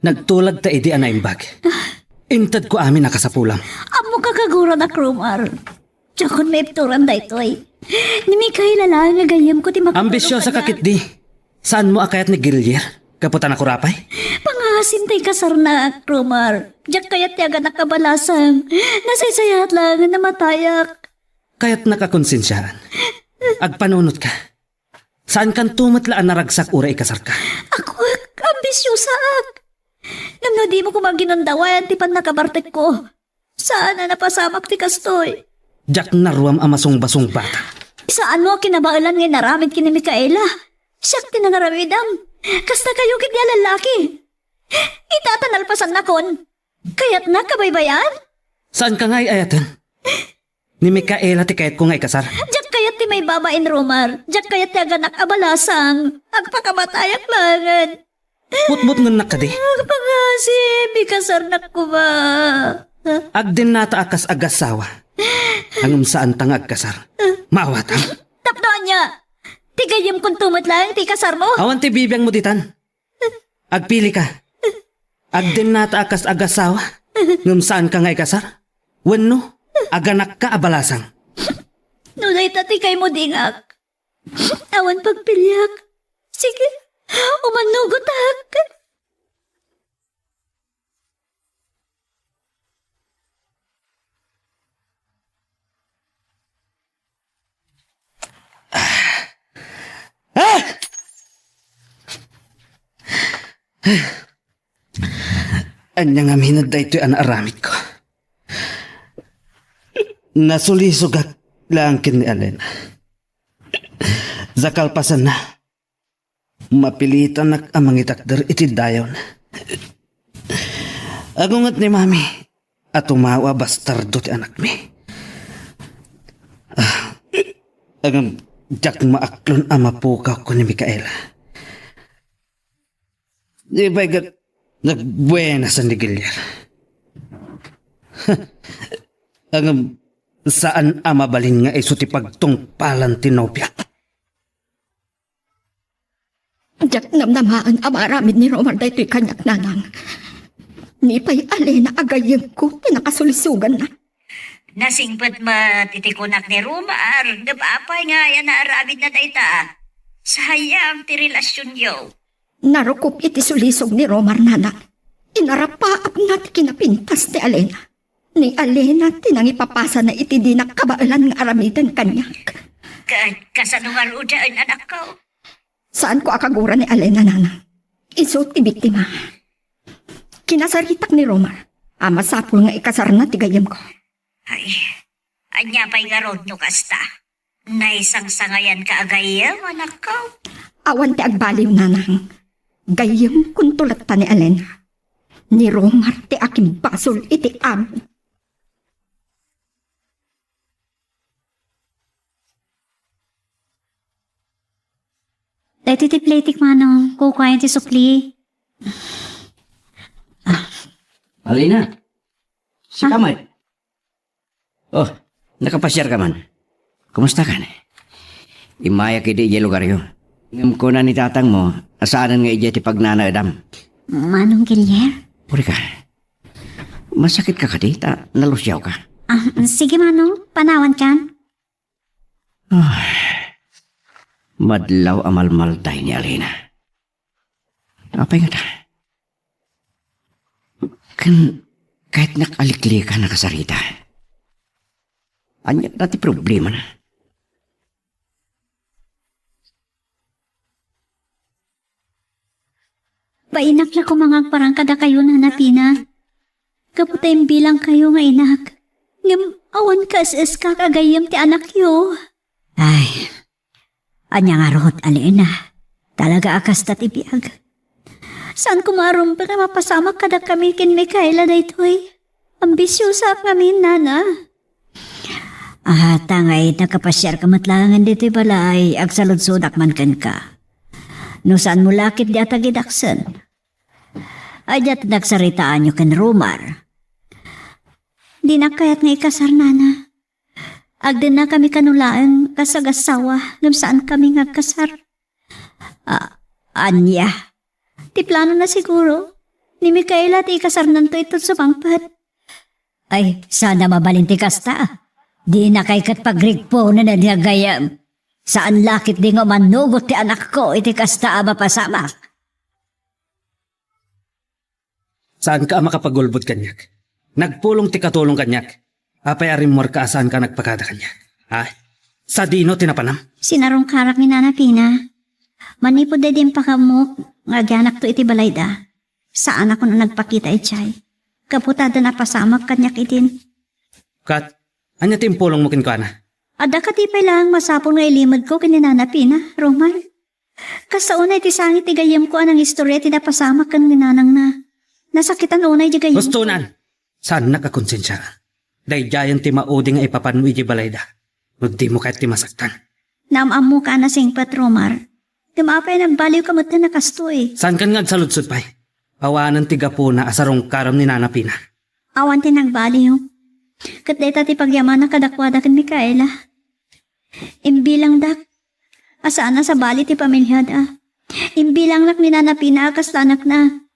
Nagtulag ta idi anaimbag. Intad ko amin nakasapulam. Amo kakaguro na krumar. Tsakon may ipturan da ito ay. Ni may kahilala nga gayam ko ti makatulog Ambisyosa ka kitdi. Saan mo akayat ni Gillier? Kaputan ako rapay? Pangasim tay kasar na krumar. Diyak kayat tiyaga nakabalasang. Nasaysayat lang na matayak. Kaya't nakakonsensyaan. Agpanunot ka. Saan kan tumatlaan naragsak ura ikasar ka? Ako ambisyosa ak. Nang di mo kumaginandawayan ti pan nakabartek ko. Saan na napasamak ti kastoy? Jack naruam amasong-basong bata. Saan mo kinabailan nga naramid kini Micaela? Siyak tinangaramidam. Kasta kayo kiti lalaki. Itatanalpasan na kon. Kaya't nakabaybayan? Saan ka nga'y ayatan? Ni Micaela ti kayat ko nga ikasar. Diyak kayat ti may babain Romar. Diyak kayat ti aganak abalasang. Agpakamatayag langan. Mutmut ngun nakadi. Agpangasim, ikasar na ko ba? Agdin nata akas agasawa. Hangam saan tang agkasar. Maawatan. Tapdoan niya. Tigayam kung tumot lang, ti kasar mo. Awan ti bibiyang mo ditan. Agpili ka. Agdin nata akas agasawa. Ngam saan ka nga ikasar? Wano, aganak ka abalasang. Nunay tati kay mo dingak. Awan pagpilyak. Sige, umanugot ak. Anya nga minad da ito'y anaaramid ko. Nasulisugak lang kin ni Alena. Zakalpasan na. Mapilitan nak amang itakder iti dayon. Agungat ni mami at umawa bastardo ti anak mi. Agam jak maaklon ama pukaw ko ni Micaela. Di ba nagbuena sa ni Gillier? Agam saan ama balin nga iso ti pagtungpalan ti nobya? Diyak namnamaan amaramid ni Romar da ito'y kanyak nanang. Ni pa'y Alena agayang ko, pinakasulisugan na. Nasingpet matitikunak ni Romar. Nabapay nga yan na aramid na dayta. Sayang ti relasyon yo. Narukup iti sulisog ni Romar nana. Inarapaap na ti kinapintas ni Alena. Ni Alena tinangipapasa na iti di nakabaalan nga aramidan kanyak. Kasanungal udaan anak ko. Saan ko akagura ni Alena nana? Iso ti biktima. Kinasaritak ni Romar. Ama sapul nga ikasar na ti gayam ko. Ay, anya pa'y garod no kasta. Naisang sangayan ka agayam anak ko. Awan ti agbaliw nanang. Gayam kuntulat ta ni Alena. Ni Romar ti aking basol iti amin. Dahito ti platik manong, kukain ti sukli. Alina, si Kamay. Oh, nakapasyar ka man. Kumusta ka na? Imaya kidi iya lugar yun. Ngam ko na ni tatang mo, asaanan nga iya ti pagnanaadam. Manong Gillier? Puri ka. Masakit ka kadi, nalusyaw ka. Sige manong, panawan kan. Madlaw amalmal tayo ni Alina. Apay nga ta? Kahit nakalikli ka nakasarita. Anya dati problema na. Painak na kumangag parang kada kayo na napina. Kaputay bilang kayo nga inak. Ngam awan kas kakagayam ti anak yo. Ay, anya nga rohot Alena. Talaga akas tatibiyag. Saan kumarom pa mapasama kada kami kin Micaela daytoy? Ambisyosa kami nana. Tangay nakapasyar ka matlangan dito'y balay. Agsalod-sodak man kan ka. No saan mo lakit di atagidaksan? Ay diat nagsaritaan nyo kan Romar. Di na kayat nga ikasar nana. Agden na kami kanulaan kasagasawa ngam saan kami ngagkasar. Anya, Ti plano na siguro. Ni Mikaela ti ikasar nanto ito sumangpat. Ay, sana mabalinti kasta. Di na kay katpagrigpo na nadiyagayam. Saan lakit di nga manugot ti anak ko iti kasta mapasama. Saan ka makapagulbot kanyak? Nagpulong ti katulong kanyak. Apay arimor ka saan ka nagpakada kanyak. Ha? Sa dino tinapanam? Sinarong karak ni Nana Pina. Manipod da din pa kamok. Ngagyanak to iti balayda. Saan ako na nagpakita itchay. Kaputada na pasamak kanyak itin. Kat, anya timpulong mo kinkana? Ada ka ti lang masapon nga ilimod ko kini Nana Pina, Romar. Kasaunay ti sangit ti gayem ko anang istorya ti napasamak kan ninanang na. Nasakitan unay di gayem. Gustunan! Saan nakakonsensya ka? Dahil jayan ti maudi nga ipapanwi di balayda. No di mo kahit ti masaktan. Naamam mo ka na singpat, Romar. Gamapay nagbaliw ka mo na nakastoy. Saan kan nga saludsud pa'y? Awanan ti gapo na asarong karam ni Nana Pina. Awan ti nagbaliw. Kat deta ti pagyaman na kadakwada kan Mikaela. Imbilang dak. Asaan na sa bali ti pamilyad Imbilang nak ni Nana Pina akas tanak na.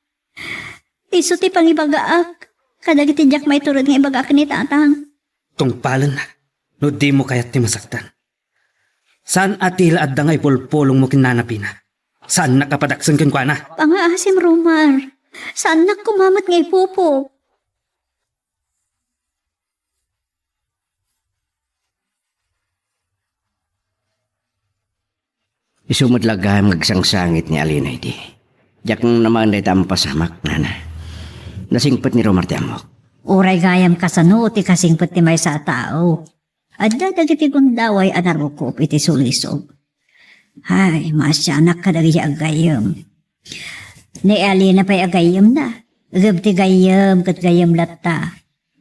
Iso ti pangibagaak. Kadagiti jak may turod nga ibagaak ni tatang. Tungpalan na. No di mo kaya't ti masaktan. Saan atila at dangay pulpulong mo kin Nana Pina? Saan nakapadaksan kin kwa na? Pangaasim, Romar. Saan nak kumamat ngay pupo? Isumod lagam ngagsangsangit ni Alina iti. Jak naman day tamang pasamak, nana. Nasingpet ni Romar ti amok. Uray gayam kasano ti kasingpet ti may sa tao. Adda dagiti gundaway anarukop iti sulisog. Hay, masyanak ka dagi agayam. Ni Alina pa'y agayam na. Agab ti gayam kat gayam latta.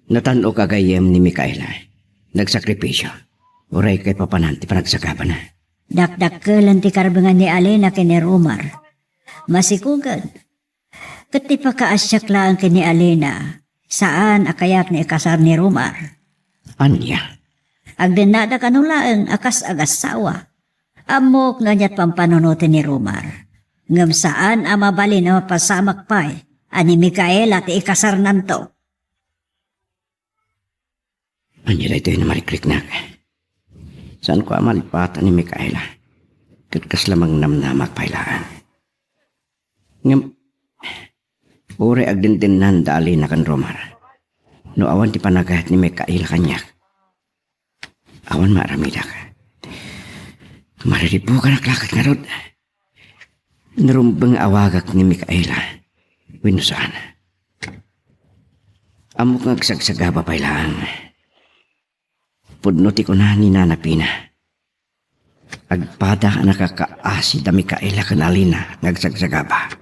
Natano kagayem ni Mikaela. Nagsakripisyo. Uray kay papananti panagsagapan na. Dakdakkelan ti karbangan ni Alina kini Romar. Masikugan. Kat ti pakaasyak lang kini Alina. Saan akayat ni ikasar ni Romar? Anya? Agdenada kanulaang akas agasawa. Amok na niya't pampanunutin ni Romar. Ngam saan amabali na mapasamak pa'y ani Mikaela ti ikasar nanto. Anya na ito yung namarikrik na. Saan ko amalipatan ni Mikaela? Katkas lamang namnamak pailaan. Ngam, ure agdintinan dali na kan Romar. No awan ti panagahat ni Mikaela kanyak. Awan maramida ka. Mariripo ka naklakat nga rod. Narumbang awagak ni Mikaela. Winusaan. Amok ngagsagsagaba pailaan. Pudnuti ko na ni Nana Pina. Agpada nakakaasi da Mikaela kan Alina ngagsagsagaba.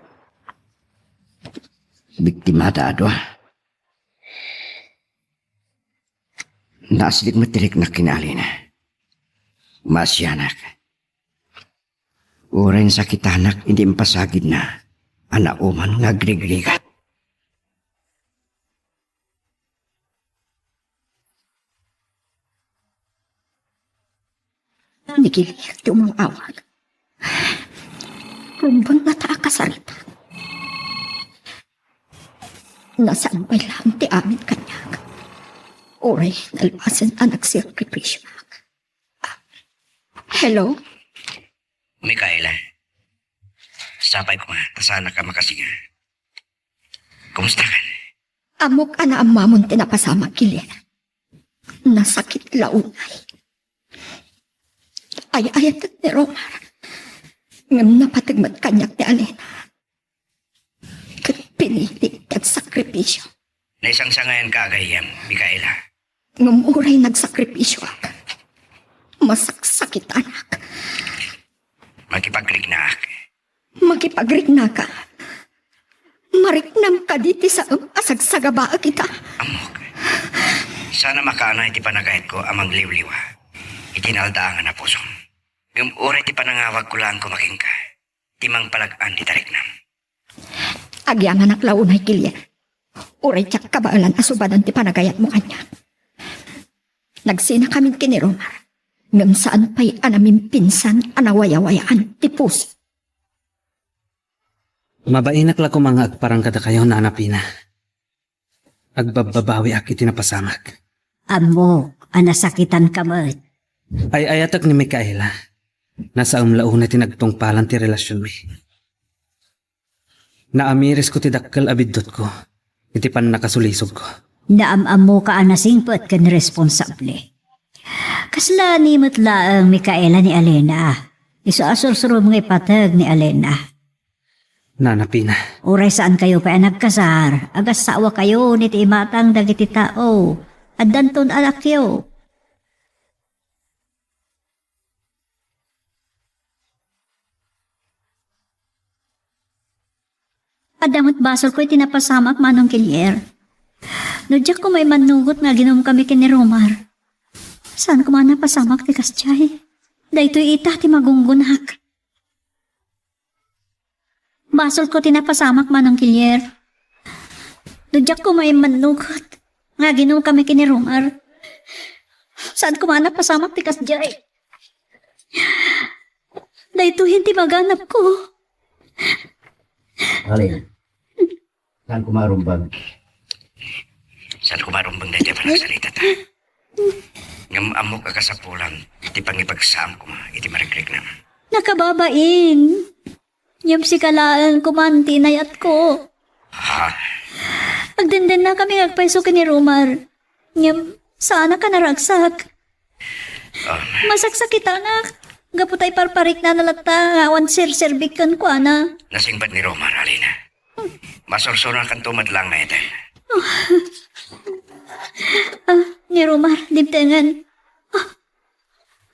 Biktimada adwa. Naasidik matirik na kinalina. Masyanak. Uray sakitanak hindi impasagid na. Anauman nga grigrigat. Nigiliyak ti umang awag. Rumbang nataakasarita. Nasaan ba lang ti amin kanyak? Oray, nalpasan anak sirkripisyo. Hello? Mikaela. Sapay ko nga. Tasana ka makasinga. Kumusta ka? Amok ana ang mamon tinapasama kilin. Nasakit launay. Ay-ayat ni Romar. Ngam napatigmat kanyak ni Alena. Kat pinili at sakripisyo. Naisang sangayan ka agayam, Mikaela. Ngam uray nagsakripisyo ak. Masaksakit anak. Magkipagklik na ak. Magipagrig ka. Mariknam ka diti sa asagsagaba kita. Amok. Sana makaana iti panagayat ko amang liwliwa. Itinaldaangan na puso. Gumura iti panangawag ko lang kumaking ka. Timang palagaan di tariknam. Agyangan ak launay kilya. Uray tsak kabaalan asubadan ti panagayat mo kanya. Nagsina kami kini Romar. Ngam saan pa'y anamin pinsan anawaya-wayaan ti puso. Mabainak lang ko mga agparang kada kayo na anapina. Agbababawi ak itinapasamak. Amo, anasakitan ka mo. Ay ayatak ni Mikaela. Nasa umlauna tinagtong palan ti relasyon mi. Naamiris ko ti dakkal abidot ko. Iti pan nakasulisog ko. Naamamo ka anasingpot kan responsable. Kasla ni mutlaang Mikaela ni Alena. Isuasur-suro mga ipatag ni Alena. Nanapina. Uray saan kayo pa nagkasar, agasawa kayo ni ti imatang dagiti tao, at danton anak yo. Adamot basol ko itinapasamak manong kilyer. No diyak ko may manugot nga ginom kami kini Romar. Saan ko man napasamak ti Kastyay? Daytoy ita ti magunggunak. Basol ko tinapasamak manong kilyer. No diyak ko may manugot nga ginom kami kini Romar. Saan ko man napasamak ti Kastyay? Daytoy hindi maganap ko. Alina, saan kumarumbang? Saan kumarumbang na iti panagsalita ta? Ngam amok ka sa pulang, iti pangipagsaam ko ma, iti marikrik na. Nakababain. Yung sikalaan ko man, tinayat ko. Ha? Agdenden na kami agpaiso ni Romar. Yung sana ka naragsak. Masaksak kita anak. Gaputay parparik na nalata, awan sir-serbikan ko ana. Nasingbat ni Romar, Alina. Masorsoran kan tumad lang na ito. Ni Romar, dibtengan.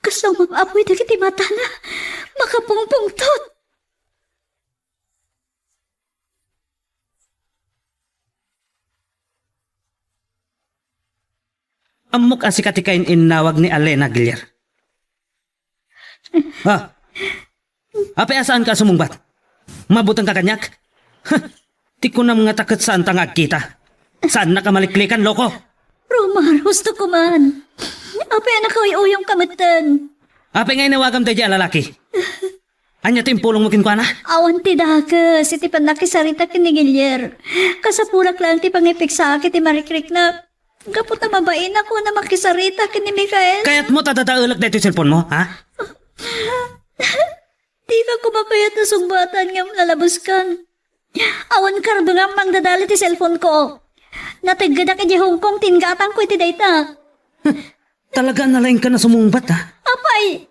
Kasama apoy dagit mata na. Makapungpungtot. Amok asi katikain inawag ni Alena Gilyer. Ha? Apay asaan ka sumungbat? Mabutang ka kanyak? Ti ko na mga takot saan tangag kita. Saan nakamaliklikan, loko? Romar, gusto ko man. Apay anak ko uyong kamatan. Apay ngay nawagam tayo lalaki. Anya timpulong mo kinkwana? Awan ti dakas, iti panakisarita kinigilyer. Kasapurak lang ti pangipik sa akin ti marikrik na. Kapot na mabain ako na makisarita kini Mikael. Kaya't mo tatataulak na ito yung cellphone mo, ha? Di ka kumakayat na sumbatan nga lalabos kan. Awan kardo nga mangdadali ti cellphone ko. Natiggadak iti Hong Kong tingatang ko iti data. Talaga nalaing ka na sumungbat, ha? Apay,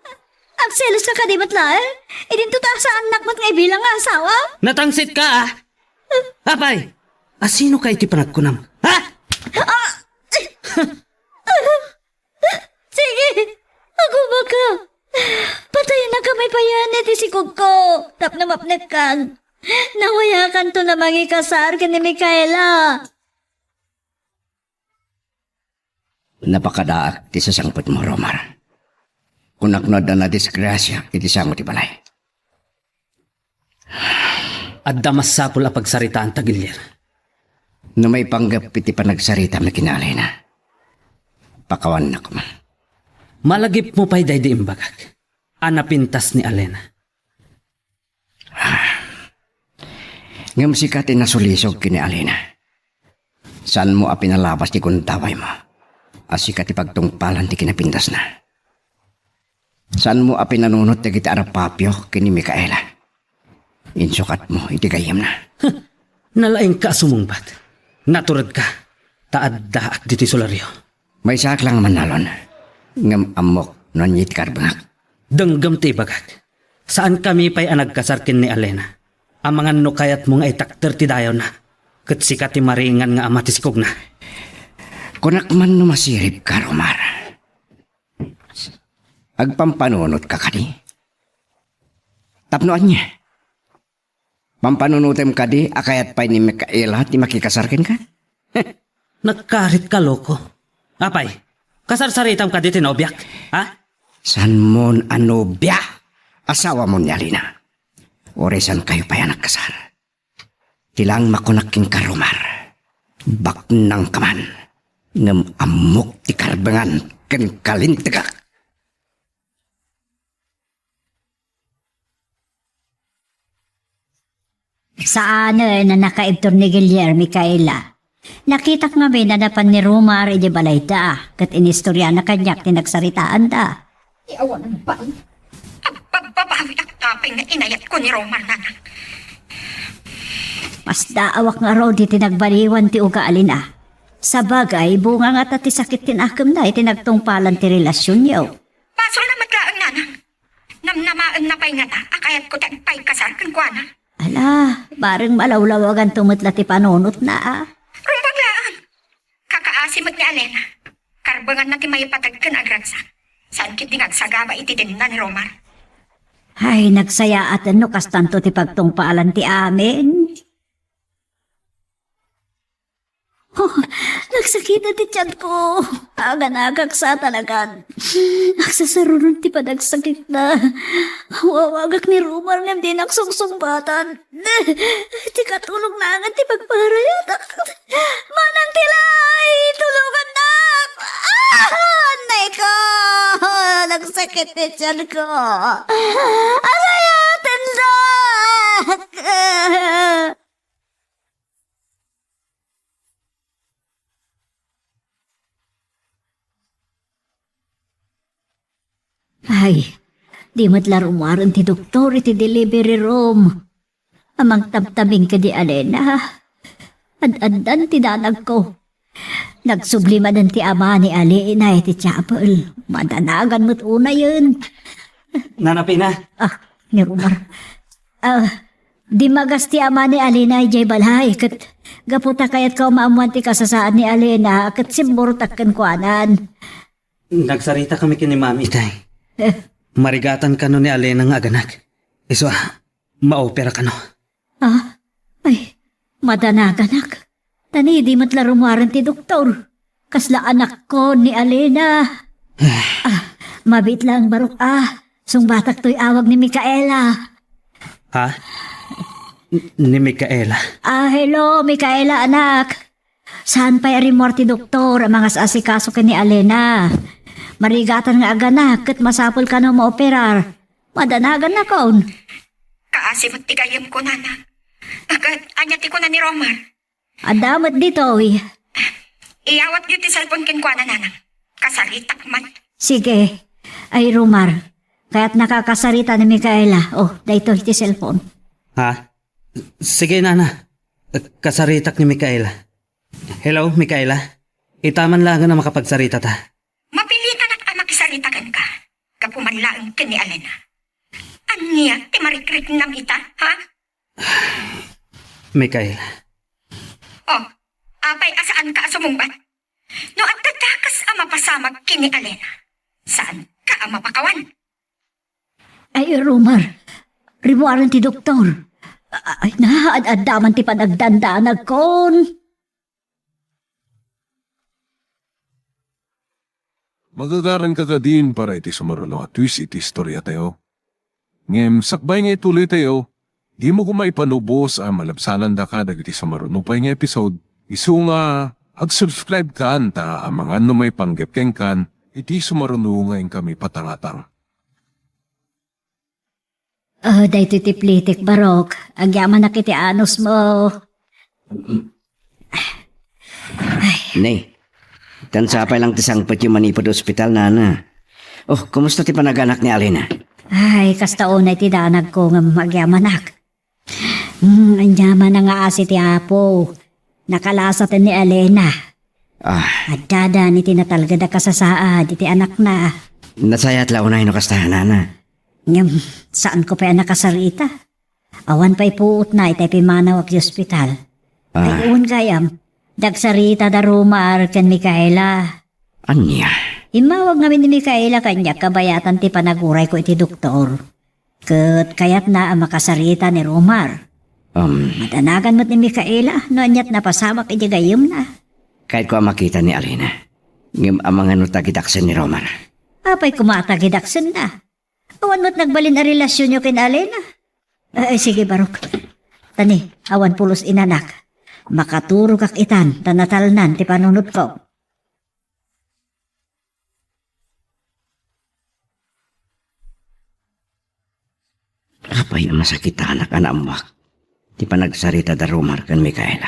agselos ka kadibat la eh. Idinto ta sa anak mo't nga bilang nga asawa. Natangsit ka, ha? Apay, asino ka iti panagkunam? Ha? Sige, ako baka. Patayin na kamay payan iti sikog ko. Tap na mapnek kan. Nawayakan to na mangikasar kini Mikaela. Napakadaak ti sasangpot mo, Romar. Kunaknod na disgrasya, iti sango ti balay. At damas sapul a pagsaritaan tagilyer. Na may panggap iti panagsarita na kinalay na. Pakawan na ko man. Malagip mo pa'y day di imbagag. Anapintas ni Alena. Ngam sikatin na sulisog kini Alina. Saan mo apinalabas ti kuntaway mo? Asikat ipagtungpalan ti kinapintas na. Saan mo apinanunot ti kita arapapyo kini Mikaela? Insukat mo, iti gayam na. Nalaing ka sumungbat. Naturad ka. Taadda at diti solaryo. May sak lang manalon. Ngam amok non yit karbangak. Denggam ti bagag. Saan kami pa'y anagkasarkin ni Alena? Ang mga nukayat mo nga itakter ti dayaw na. Kat sikat ti maringan nga ama ti sikog na. Kunak man no masirip ka, Romar. Agpampanunot ka kadi. Tapnoan niya. Pampanunutem kadi, akayat pa'y ni Mikaela ti makikasarkin ka? Nagkarit ka, loko. Apay, kasarsaritam ka di tinobyak, ha? San mon anobya? Asawa mo ni Alina. Oresan kayo pa yan nagkasar. Tilang makunaking ka, Romar. Baknang kaman. Ngam amok ti karbangan ken kalintagak. Saan na nakaibtor ni Guillermo Micaela. Nakita nga may nanapan ni Romar edi balay da, kat inistorya na kanyak tinagsaritaan da. Iawan ng pa. Ang pagbabawi at tapay na inayat ko ni Romar nanak. Mas daawak nga raw di tinagbaliwan ti uga alin ah. Sa bagay, bunga nga ti sakit tinakam na itinagtungpalan ti relasyon niyo. Paso na maglaang nanang. Namnamaan na pay nga ta, akayat ko tayong pay kasar kan kwa na. Ala, bareng malawlawagan tumutla ti panunot na ah. Rumbaglaan. Kakaasimot ni Alena. Karbangan na ti may patagkan agransa. Saan kit dingagsagaba iti din na ni Romar. Ay, nagsaya at ano kastanto ti pagtungpalan ti amin. Oh, nagsakit na ti tiyan ko. Agan-agak sa talagan. Nagsasarunod ti panagsakit na. Wawagak ni Romar ngam di nagsungsungbatan. Ti katulog na nga ti pagparayat. Manang tilay, tulugan na. Anay ko. Nagsakit ti tiyan ko. Arayatin na. Ay, di matla rumaran ti doktor iti delivery room. Amang tabtabing ka di Alena. Ad-adan ti danag ko. Nagsublimadan ti ama ni Alena iti chapel. Madanagan mo't una yun. Nanapina, Ah, ni Rumar. Di magas ti ama ni Alena ijay balay. Kat gaputa kayat ka umaamuan ti kasasaan ni Alena. Kat simburtak kan kuanan. nagsarita kami kini Mami Itay. Marigatan ka no ni Alena nga aganak. Iso, maopera ka no. Ay, madanaganak. Tani, di matla rumaran ti doktor. Kasla anak ko ni Alena. Mabit lang barok sungbatak to'y awag ni Micaela. Ha? Ni Micaela? Hello, Micaela anak. Saan pa rimor ti doktor ang mga asikaso ka ni Alena? Marigatan nga aganak kat masapol ka no maoperar. Madanagan na kaon. Kaasimot ti gayam ko nanak. Agad, anyati ko na ni Romar. Adamat dito, uy. Iyawat yun ti cellphone kin kwa na nanang. Kasaritak man. Sige. Ay, Rumar. Kaya't nakakasarita ni Micaela. Oh, dahito iti cellphone. Ha? Sige, Nana. Kasaritak ni Micaela. Hello, Micaela. Itaman lang na makapagsarita ta. Mapilitan at makisaritakan ka. Kapumanlaan kin ni Alena. Anya, ti marikrik nam ita, ha? Micaela. Oh, apay asaan ka sumungbat? No at tatakas ang mapasamag kin ni Alena. Saan ka ang mapakawan? Ay, Rumar. Rimuaran ti doktor. Ay, naad-adaman ti panagdandanag kon. Magagaran ka din para iti sumarulo at twist iti istorya tayo. Ngem, sakbay nga ituloy tayo. Di mo kumaipanubos ang malabsanan da ka dagiti sumarulo pa nga episode. Isu nga, ag-subscribe ka anta ang mga may panggapkeng kan, iti sumarulo ngayon kami patangatang. Dahito ti plitik barok. Agyaman na kiti anos mo. Nay, tansapay lang ti sangpet yung manipod ospital, Nana. Oh, kumusta ti panaganak ni Alena? Ay, kastaunay ti danag ko nga magyamanak. Anyaman na nga asi ti Apo. Nakalasat ni Alena. At dada ni tinatalga da kasasaad iti anak na. Nasayat launay no kastahan, Nana. Ngam, saan ko pa nakasarita? Awan pa'y puot na itay pimanaw ak hospital. Ay uwan gayam, dagsarita da Romar kan Micaela. Anya? Imawag namin ni Micaela kanya kabayatan ti panaguray ko iti doktor. Kat kayat na ang makasarita ni Romar. Madanagan mo't ni Micaela, no anyat napasamak iti gayam na. Kahit ko ang makita ni Alena, ngam ang mga nutagidaksan ni Romar. Apay kumatagidaksan na. Awan mo't nagbalin na relasyon nyo kin Alena. Ay, sige barok. Tani, awan pulos inanak. Makaturo kak itan, tanatalnan ti panunot ko. Apay ang masakit anak anambak. ti panagsarita da Romar kan Mikaela.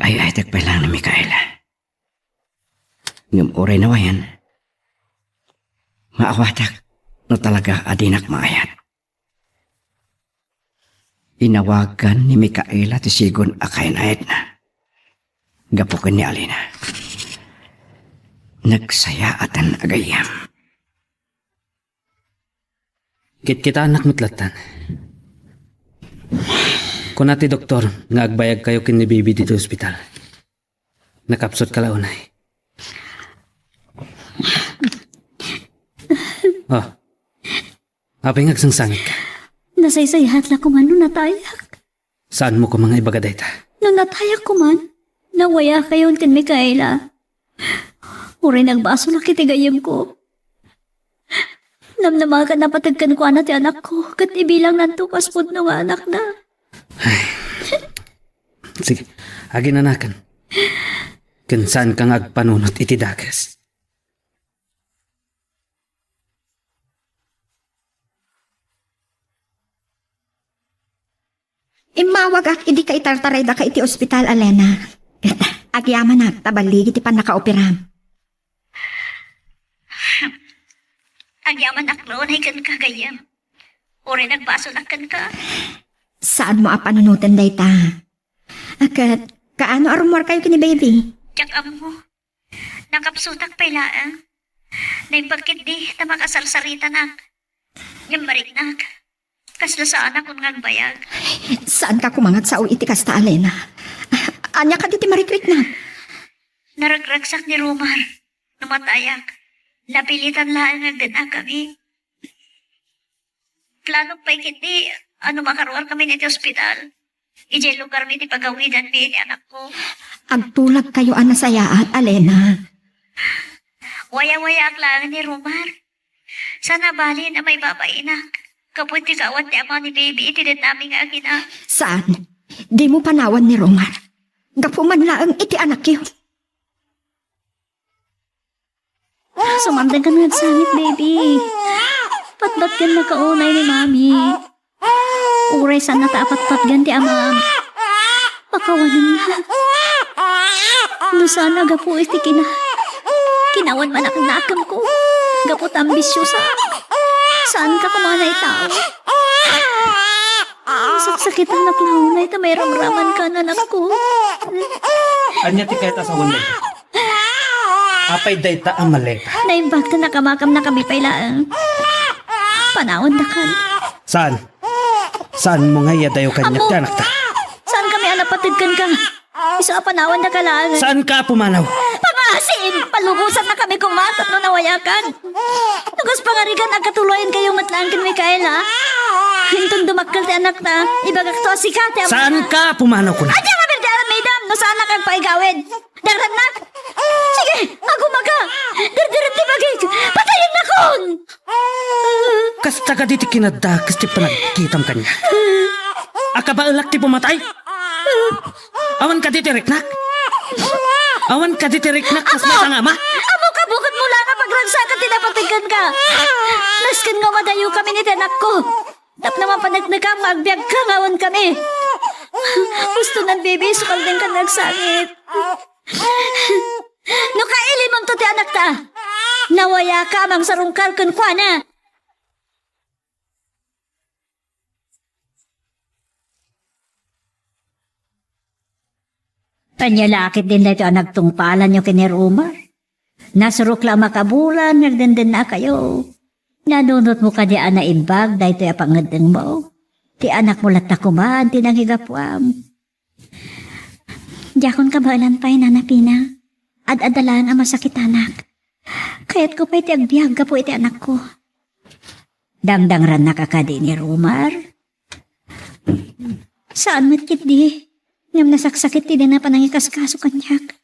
Ay tagpay lang ni Mikaela. Ngam oray na wayan. Maawatak no talaga adinak maayat. Inawagan ni Mikaela ti sigon akay na Edna. Gapukan ni Alina. Nagsaya atan agayam. Kit kita anak mitlatan. Kung nati doktor, nga agbayag kayo kin ni baby dito sa ospital. Nakapsot ka launay. Oh. Apay ngagsangsangit ka. Nasaysayhat la ko man no natayak. Saan mo ko mga ibagaday ta? No natayak ko man, nawaya kayon kan Mikaela. Uri nagbaso na kitigayam ko. Namnamagan na patagkan ko anak ti anak ko, kat ibilang nantukas po ng anak na. Sige, agin anakan. Kansan kang agpanunot iti dagas. Imawag ak, hindi ka itartaray da ka iti ospital, Alena. Agyaman na, tabaligi ti pan nakaoperam. Agyaman akloon ay kan kagayam. Uri nagbaso na kan ka. Saan mo apanunutan day ta? Akat, kaano arumor kayo kini baby? Tsak mo. Nakapsutak pailaan. Naibagkit di na makasarsarita na. Yung mariknak. Kasla sa anak kung ngagbayag. Saan ka kumangat sa iti kasta, Alena? Anya ka diti marikrik na. Naragragsak ni Romar. Numatayak. Napilitan lang nagdanang kami. Plano pa ikiti, ano makaruar kami niti ospital. Ijay lugar mi ti pagawidan mi ni anak ko. Agtulag kayo anasayaat, Alena. Waya-waya aklangan ni Romar. Sana bali na may babainak. Kaputi kawat ni ama ni baby, itilit namin nga kina. Saan? Di mo panawan ni Romar. Gapuman laang iti anak yun. Sumandang ka nagsangit, baby. Patbat gan makaunay ni mami. Uray sana taapat-pat gan ti amam. Pakawanan na. No sana gapu iti kinawan man ang nakam ko. Gapot ambisyosa. Saan ka kumanay tao? Saksakitan na klaunay ta may ramraman ka na anak ko. Anya ti kayta sa wanday. Apay dayta ang maleta. Naimbag ka nakamakam na kami pailaan. Panahon na kan. Saan? Saan mo nga yadayo kanyak ti anak ta? Saan kami alapatid ka? Isa panawan na kalaan. Saan ka pumanaw? Pangasin! Palubusan na kami kumatat no nawayakan. Nagos pangarigan ang katuluyan kayong matlaan kin Mikaela. Hintong dumakal ti anak na. Ibagak to sikate. Saan ka pumanaw ko na? Adya nga berdaran, madam! No saan na kang paigawin? Daran na! Sige! Agumaga! Dirdiran ti bagay! Patayin na kon! Kasta ka diti kinada, kasti panagkitam kanya. Akabaalak ti pumatay? Awan ka diti riknak? Awan ka diti riknak kas matang ama? Amo ka bukod mula na pagragsakan tinapatigan ka! Naskin nga madayo kami ni anak ko! Tap naman panagnagang magbiag ka ngawan kami! Gusto ng baby, sukal din ka nagsangit. No kaili mong to ti anak ta! Nawaya ka mang sarungkal kun kwa na! Panyalakit din na ito ang nagtungpalan nyo kini Romar. Nasurok lang makabulan, nagdenden na kayo. Nanunot mo ka diyan na imbag, dahil ito yung pangadeng mo. Ti anak mo lat na kumaan, tinangigapwam. Diyakon ka baalan pa'y nanapina. Ad-adalaan ang masakit anak. Kaya't ko pa'y ti agbiag ka po iti anak ko. Dangdang ran nakakadi ni Romar. Saan matkit di? Ngam nasaksakit ti din na panangikaskaso kanyak.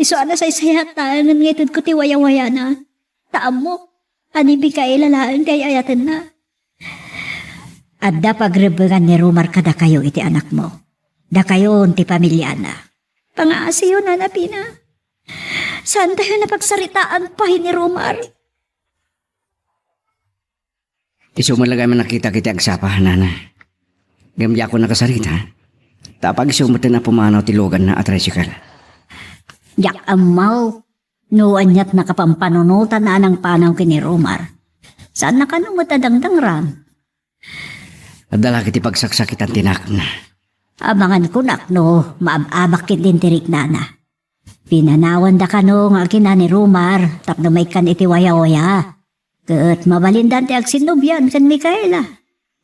Iso ana sa isayatan ng ngitid ko ti waya-waya na. Taam mo, anibig ka ilalaan kay ayatan na. Adda pagrebegan ni Romar kada kayo iti anak mo. Da kayo ti pamilya na. Pangaasiyo na napina. Saan tayo napagsaritaan pa ni Romar? Isumalagay man nakita kita agsapa, nana. Gamya ko nakasarita. Tapag isumatan na pumanaw tilugan na atrisikal. Yak amaw. Nuan niya't nakapampanunutan na ng panaw kini Romar. Saan nakanungot adangdang ram? Adala kiti pagsaksakitan tinak na. Abangan ko nak no, maababak kit din tirik nana. Pinanawan da ka no nga kina ni Romar, tapno may kan iti waya-waya. Kat mabalindan ti agsinubyan kan Mikaela.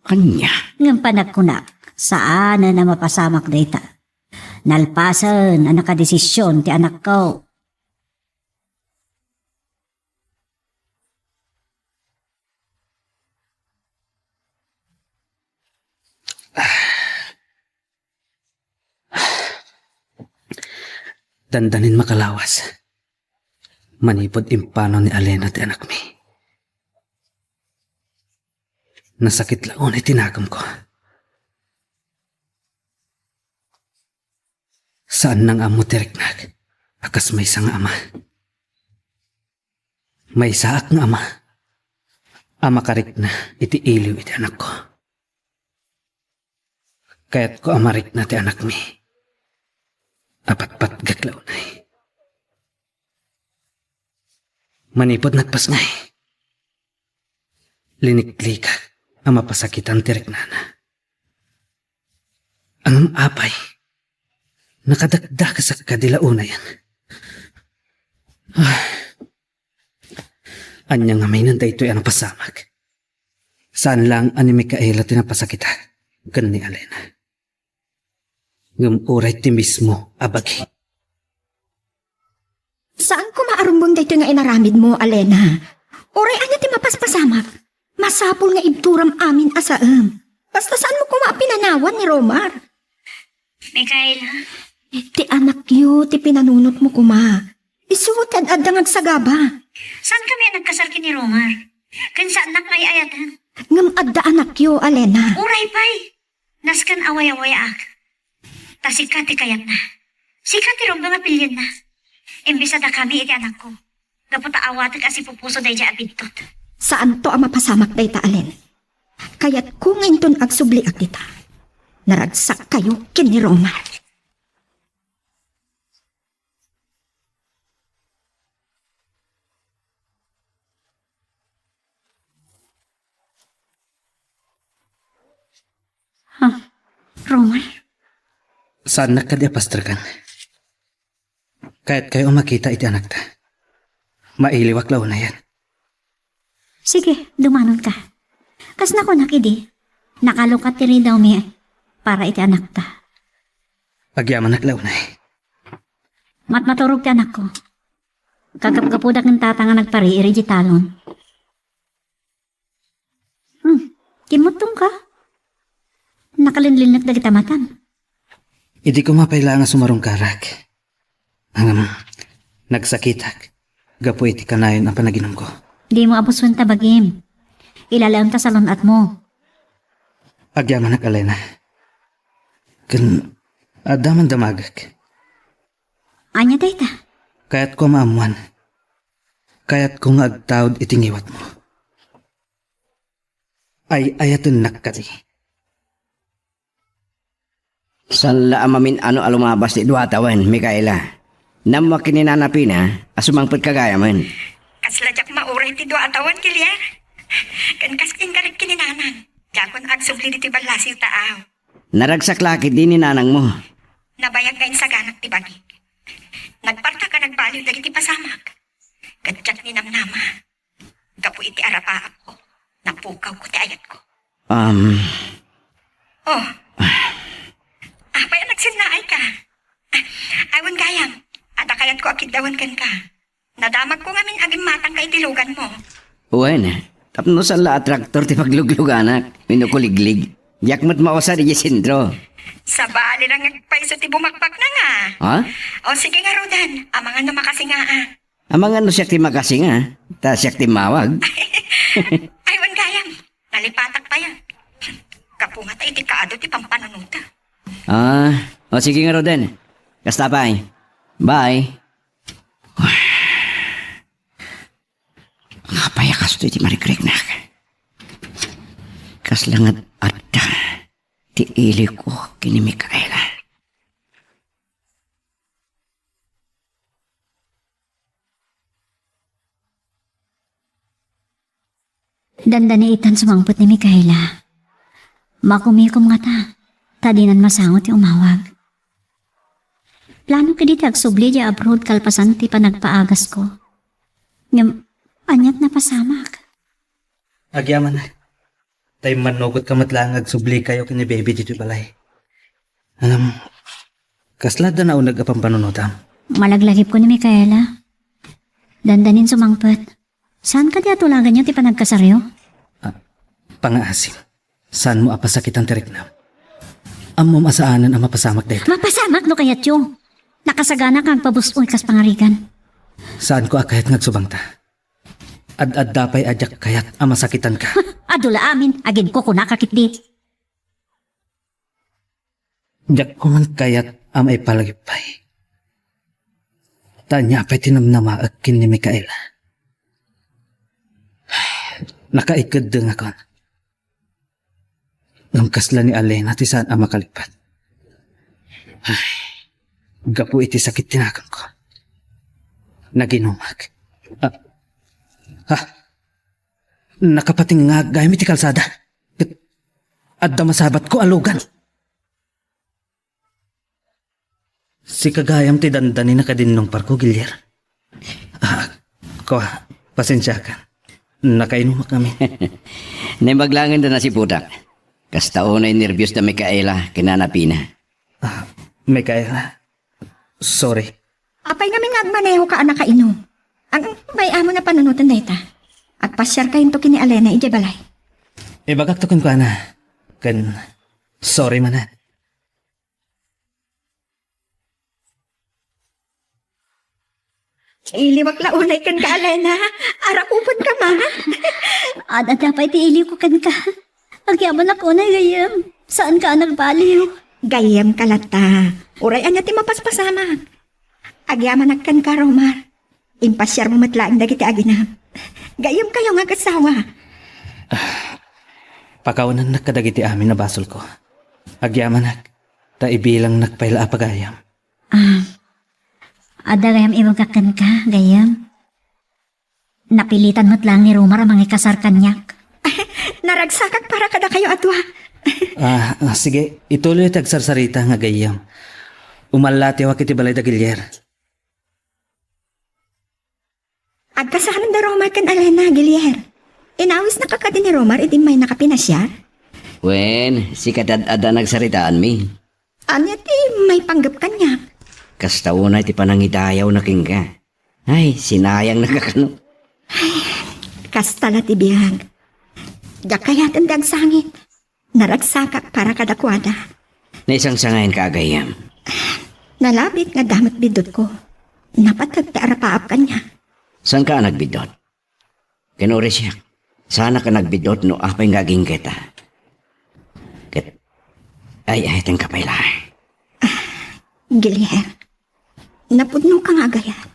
Kanya. Ngam panagkunak, saan na mapasamak data. Nalpasan ang nakadesisyon ti anak ko. Dandanin makalawas. Manipod impano ni Alena ti anak mi. Nasakit laon itinagam ko. Saan nang amo tiriknag? Akas may isang ama. May saak nga ama. Ama karik na iti iliw iti anak ko. Kaya't ko amarik na ti anak mi. Apat-pat gaglaw na'y. Manipod nagpasngay. Liniklikak ang mapasakitan tirik nana. Ang apay, nakadakdak sa kadilauna yan. Anya nga may nanday ito'y ang pasamag. Saan lang ani Mikaela tinapasakitan, gan ni Alena. Ngam uray ti mismo, abagi. Saan ko maarumbong dito nga inaramid mo, Alena? Oray anya ti mapaspasamak. Masapol nga ibturam amin asaam. Basta saan mo kuma pinanawan ni Romar? Mikaela, Ti anak yu, ti pinanunot mo kuma. Isuwatan at dangag sagaba. saan kami nagkasal kini Romar? Kan saan nak may ayatan? Ngam adda anak yu, Alena. Uray pa'y. Naskan away-away ak. Ta sikati kayat na. Sikati ron mga pilyan na. Imbisa da kami iti anak ko. Dapat awat kasi pupuso day dya abintot. Saan to ang mapasamak day ta, Alen? Kaya't kung ngayon ton agsubli ak kita, naragsak kayo kini Romar. Romar, Saan na kadiapastrakan? Kahit kayo makita iti anak ta. Mailiwak law na yan. sige, dumanon ka. Kas na ko nakidi. Nakalukat ti rin daw mi para iti anak ta. Pagyaman naklaw na eh. Maturog ti anak ko. Kagapgapudak ng tata nga nagpari iri di talon. Kimutong ka. Nakalinlinak dagiti matan. Idi ko mapailangan sumarong karak. Ang nagsakitak. Gapo iti kanayon ang panaginom ko. Di mo abusun tabagim. Ilalaon ta sa lunat mo. Agyaman nak Alena. Kan adaman damagak. Anya dayta. Kaya't ko maamuan. Kaya't ko nga agtawad itingiwat mo. Ay ayatun nakati. San la amamin ano alumabas ti duatawan, Mikaela. Namwa kininanapin ha, asumangpit kagaya man. Kasladyak mauray ti doa atawan kilyar. Kan kasking karik kininanan. Jakon agsubli ti balasiw taaw. Naragsak lakit din ni nanang mo. Nabayag ngayon sa ganak ti bagi. Nagparta ka nagbaliw dagiti pasamak. Kadyak ni namnama. Gapu iti arapaap ko. Napukaw ko ti ayat ko. Oh. Paya nagsinnaay ka. Awan gayam. At akayat ko akiddawan kan ka. Nadamag ko ngamin aging matang ka itilugan mo. Uwan, tapno sa la atraktor ti paglugluganak, minukuliglig. Yakmat mawasa di Sindro. Sa bali lang nagpaiso ti bumakpak na nga. Ha? O sige nga Rodan, amangan na makasingaa. Amang ano siya ti makasinga, ta siya ti mawag. Aywan gayam. Nalipatak pa yan. Kapungat ay ti kaado ti pampananuta. O sige nga Roden. Kastapay. Bye. Kapaya kasto iti marikrek na. Kaslangat adda. Ti ili ko kini Mikaela. Dandani itan sumangpot ni Mikaela. Makumikom nga ta. Tadinan masangot ti umawag. Plano ka diti agsubli di abroad kalpasan ti panagpaagas ko. Ngam, anyat na pasamak. Agyaman na. Tay manugot ka matlangag subli kayo kini baby dito balay. Kaslad na naunag apang panunutam. Malaglagip ko ni Mikaela. Dandanin sumangpot. Saan ka di atulagan niya ti panagkasaryo? Pangaasim. Saan mo apasakit ang tiriknam? Amo masaanan ang mapasamak dito. Mapasamak no kayat yung. Nakasagana kang pabusoy kas pangarigan. Saan ko akayat ngagsubang ta? Ad dapay adyak kayat ang masakitan ka. Adula amin, agin ko kunakakit di. Diyak ko man kayat ang may palagipay. Tanya pa'y tinamnamaag kin ni Mikaela. Nakaikad din ako. Ang kasla ni Alena ti saan ang makalipat. Ay, gapu iti sakit tinakang ko. Naginumag. Nakapating nga gamit ti kalsada. At damasabat ko alugan. Si kagayam ti dandani na kadinong parko, Gilyer. Ko, pasensya ka. Nakainumak kami. Naimaglangan na si Putak. Kastao na nervyos na Mikaela kinanapina. Mikaela, sorry. Apay namin nagmaneho ka anak kaino. Ang may amo na panunutan na ita. At pasyar kayo to kini Alena ijabalay. Ibagak to kun ko na. Sorry manan. Iliwak launay kan ka Alena. Arakupon ka ma. Ada dapat tiili ko kan ka. Agyaman ako na gayam. Saan ka nagbaliw? Gayam kalata. Uray anya ti mapaspasama. Agyaman agkan ka Romar. Impasyar mo matlaing dagiti aginam. Gayam kayo nga kasawa. Pakawanan nakadagiti amin na basol ko. Agyaman ta ibilang nakpaila apagayam. Ada gayam ibagakan ka, gayam. Napilitan mo't lang ni Romar ang mga kasar kanyak. Naragsakak para kada kayo atwa. Sige, ituloy tagsarsarita nga gayam. Umalati wa kiti balay da Gilyer. Agkasahan da Romar kan Alena, Gilyer. Inawis na kakadi ni Romar, iti may nakapinasya. Wen, si kadad-ada nagsaritaan mi. Anya ti may panggap kanya. Kastao na iti panangidayaw na kingga. Ay, sinayang nakakano. Kastala ti biyag. Dakayatan dagsangit. Naragsakak para kadakwada. Naisang sangayin ka agayam. Nalabit nga damat bidot ko. Napatag ta arapaap kanya. Saan ka nagbidot? Kinuri siya. Sana ka nagbidot no apay ngaging kita. Ay, teng kapayla. Giliher. Napudno ka nga agayat.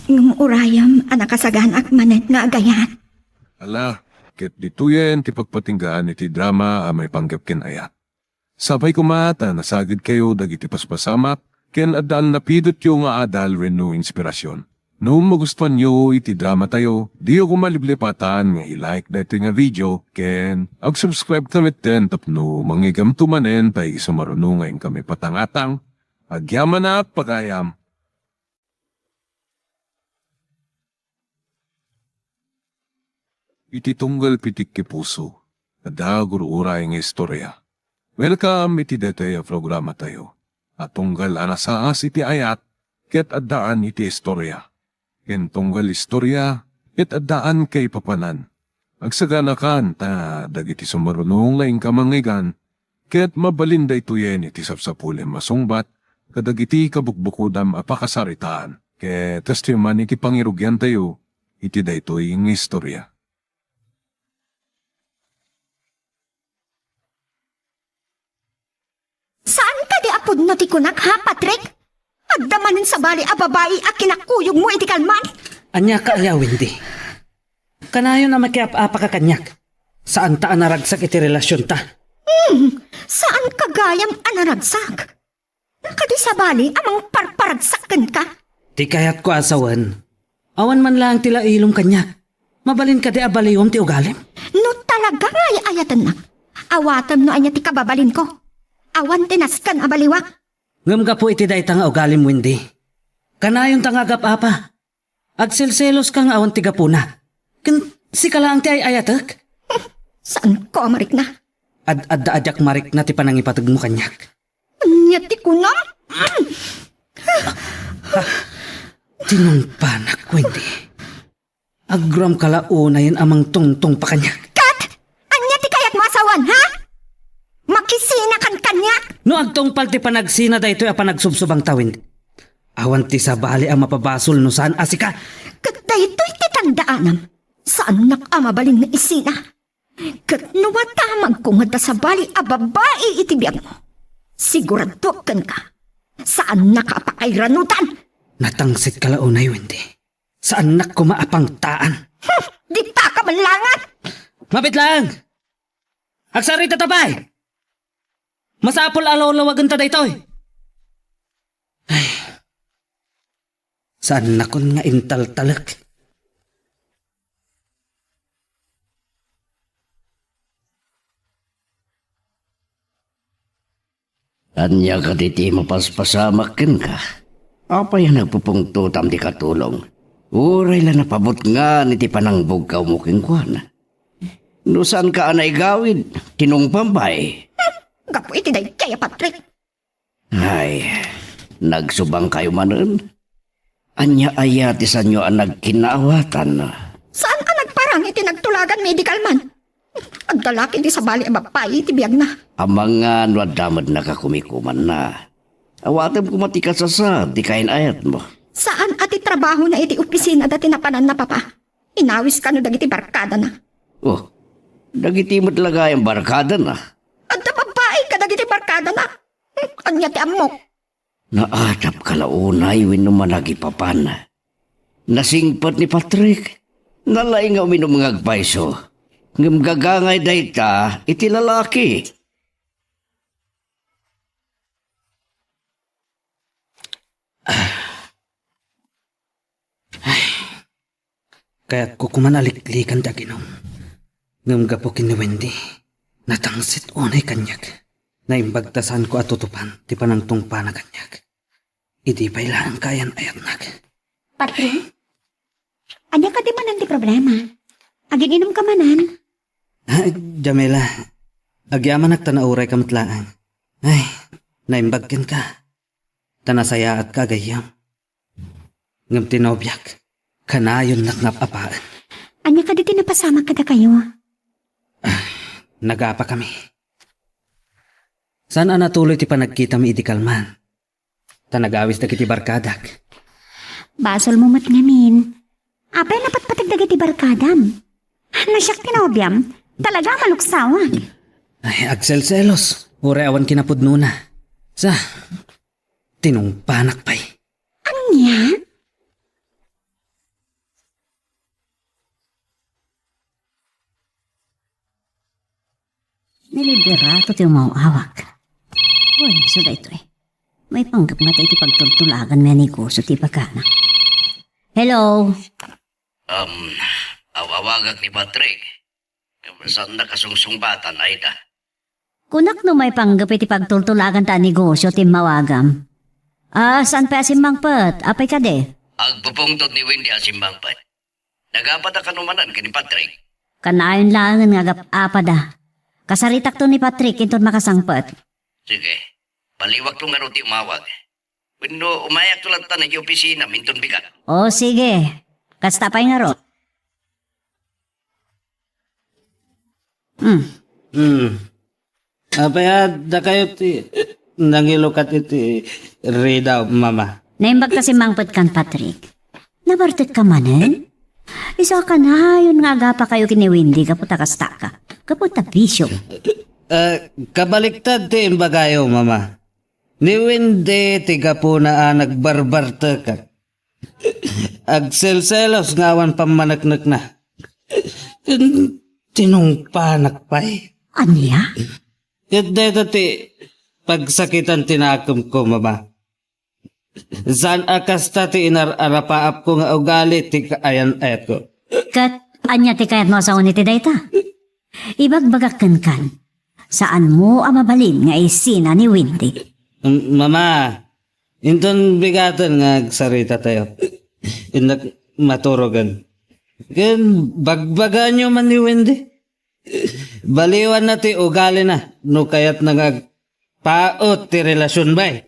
Ngum urayam anak kasagaan ak manet nga agayat. Ala, ket dituyen ti pagpatinggaan iti drama a may panggap ken ayat. Sabay kumata nasagid kayo dagiti paspasamak ken adal napidot yung nga adal renno inspirasyon. No magustuhan nyo iti drama tayo, diyo kumaliblipatan nga i-like dati nga video ken ag-subscribe tamit den tapno mangigam tumanen pay sumarunungan kami patangatang agyaman na pagayam. Iti tunggal pitik ki puso, ada guruuray nga istorya. Welcome iti dete programa tayo. At tunggal anasaas iti ayat, ket addaan iti istorya. Ken tunggal istorya, ket addaan kay papanan. Agsaganakan ta dagiti sumarunong laing kamangigan, ket mabalinda ituyen iti sapsapulem masungbat, kadagiti kabukbukudam apakasaritaan. Ket testimony ki pangirugyan tayo, iti daytoy ng istorya. Saan ka di apod no ti kunak ha, Patrick? Agdamanin sa bali a babae a kinakuyog mo iti kalman. Anya ka aya, Wendy. Kanayo na makiap-apa ka kanyak. Saan ta anaragsak iti relasyon ta? Saan kagayam anaragsak? Nakadi sa bali amang parparagsakan ka. Di kayat ko asawan. Awan man lang tila ilong kanya. Mabalin ka di abaliyom ti ugalim. No talaga nga ayatan na. Awatam no anya ti kababalin ko. Awan tinaskan abaliwa. Ngam ka po iti day nga ugalim Wendy. Kanayon tangagap apa. Agselselos ka nga awan ti gapuna. Si kalaang ti ay ayatek. Saan ko amarik na? Adda-adyak marik na ti panangipatag mo kanyak. Nyati ko na? Tinungpanak, Wendy. Agram kalaunayan amang tungtong pa kanyak. Kat! Anya ti kayat mo asawan, ha? Makisina kan kanya? No agtong palti panagsina da ito'y apanagsubsubang tawin. Awan ti sa bali ang mapabasol no saan asika. Kat daytoy ti tagdaanam. Saan nakamabalin nga isina? Kat nuwatamag ko nga sa bali a babae iti biyag mo. Sigurado kan ka. Saan nakapakairanutan? Natangsit kalaunay, Wendy. Saan nak kumaapang taan? Di ta ka manlangat! Mapit lang! Agsari tatabay! Masapol alaw-lawagan ta daytoy. Ay, saan na kun nga intal-talak? Anya ka diti mapaspasamakin ka. Apa yan nagpupungtutam di katulong? Uray lang napabot nga ni ti panangbog ka umuking kuhan. No saan ka anay gawid? Tinungpambay. Gapo iti day kaya Patrick. Ay, nagsubang kayo manon. Anya ayati sa nyo ang nagkinaawatan. Saan ka nagparang iti nagtulagan medical man? Ang dalaki di sa bali ang babae iti biyag na. Ang mga nuadamad na kakumikuman na. Awatam kumatikas sa di kain ayat mo. Saan ati trabaho na iti opisina dati napanan na papa? Inawis ka no dagiti barkada na. Oh, dagiti mo talaga yung barkada na. At na babae ka dagiti barkada na. Anya ti amok. Naatap kalaunay winumanagi papan. Nasingpat ni Patrick. Nalaing nga uminom mga agpaiso. Ngam gagangay dayta iti lalaki. Kaya't ko kumanaliklikan da ginom. Ngam gapukin ni Wendy. Natangsit unay kanyak. Naimbagtasan ko at tutupan ti panangtungpa na kanyak. Idi pa ilaan kayan ayat nag. Patrick? Anya ka di manan di problema? Aging inom ka manan? Jamila, agyaman nagtanauray kamatlaan. Ay, naimbagkin ka. Tanasaya at kagayam. Ngam tinobyak, kanayon naknapapaan. Anya ka di tinapasama kada kayo? Nagapa kami. Saan natuloy ti panagkita mi idikalman? Tanagawis na kiti barkadak. Basol mo mat ngamin. Apay napatpatagdag iti barkadam. Nasyak tinobyam, talaga maluksawan. Ay, agselselos. Ure awan kinapudno na. Sa, tinungpanak pa'y. Anya? Niliberato ti umawawak. Uy, so da ito eh. May panggap nga tayo ti pagtultulagan may negosyo ti pagkana. Hello? Awawagag ni Patrick. Saan nakasungsungbatan ay da? Kunak no may panggap iti pagtultulagan ta negosyo ti mawagam. Saan pa asimbangpet? Apay ka de? Agpupungtot ni Wendy asimbang pa. Nagapata ka numanan ka ni Patrick. Kanayon lang nga apada. Kasaritak to ni Patrick inton makasangpet. Sige, paliwag tong nga ti umawag. Kundo umayak tulang tanay yung opisina, minton bigat. O sige. Kasta pa'y nga ro. Apaya, da kayo ti nangilukat iti redaw, mama. Naimbag kasi mangpet kan Patrick. Nabartit ka manen? Isa ka na, yun nga agapa kayo kini Wendy, kaputa kasta ka. Kaputa bisyo. Kabaliktad ti imbagayo, mama. Ni Wendy, tiga po na nagbarbarta ka. Agselselos ngawan pamanaknak na. Tinungpanak pa'y. Anya? Kada dati pagsakitan tinakam ko, mama. Saan akas tati inararapaap ko nga ugali ti kaayan ayat ko. Kat, anya ti kayat mo sa uniti dayta? Ibagbagakan kan. Saan mo ang mabalin nga isina ni Windy? Mama, inton bigatan nga sarita tayo. Inak maturogan. Gan bagbagan nyo man ni Wendy. Baliwan na ti ugali na. No kayat nang paot ti relasyon bay.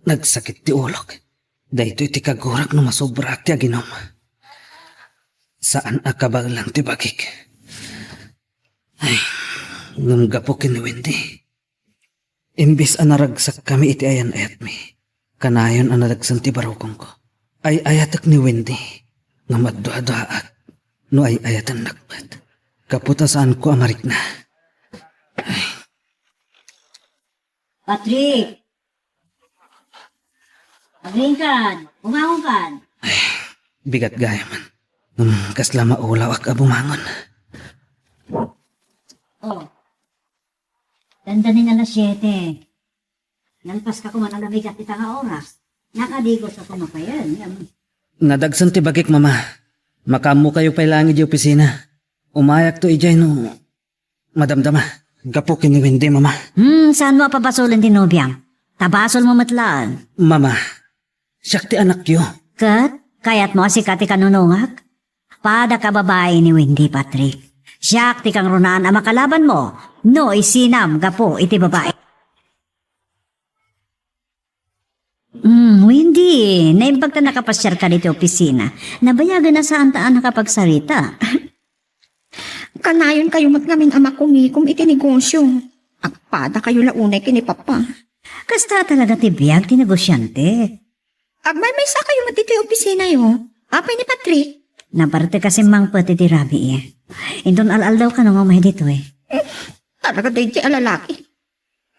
Nagsakit ti ulok. Dahito iti kagurak no masobrak ti aginom. Saan akabal lang ti bagik? Ay, ngamgapokin ni Wendy. Imbis anaragsak kami iti ayan ayat mi. Kanayon anaragsan ti barukong ko. Ay ayatak ni Wendy. Nga madduadaat. No ay ayatan nakbat. Kaputa saan ko amarik na. Patrick! Pagling kan! Umahong kan! Bigat gaya man. Kasla maulaw ak abumangon. Oh. Dandanin alas 7. Nalpas ka kuman alabigat ita nga oras. Nakadigo sa kumapayan. Nadagsan ti bagik, mama. Makamu kayo pa'y langit yung opisina. Umayak to ijay no. Madamdama. Gapukin ni Wendy, mama. Saan mo papasulin ti Nobyang? Tabasol mo matlaan. Mama, siyak ti anak yo. Kat, kayat mo si Kati kanunungak? Pada ka babae ni Wendy, Patrick. Siyak ti kang runaan ang makalaban mo. No, isinam, gapo, iti babae. Wendy, naimbag ta nakapasyar ka dito opisina. Nabayagan na saan taan nakapagsarita. Kanayon kayo matgamin ama kumikom iti negosyo. Agpada kayo launay kini papa. Kasta talaga ti biyag ti negosyante. Agmay may sa kayo matiti opisina yo. Apay ni Patrick. Naparte kasi mang pati ti Rabi eh. Indon al-al daw ka nung umay dito eh. Talaga day di alalaki.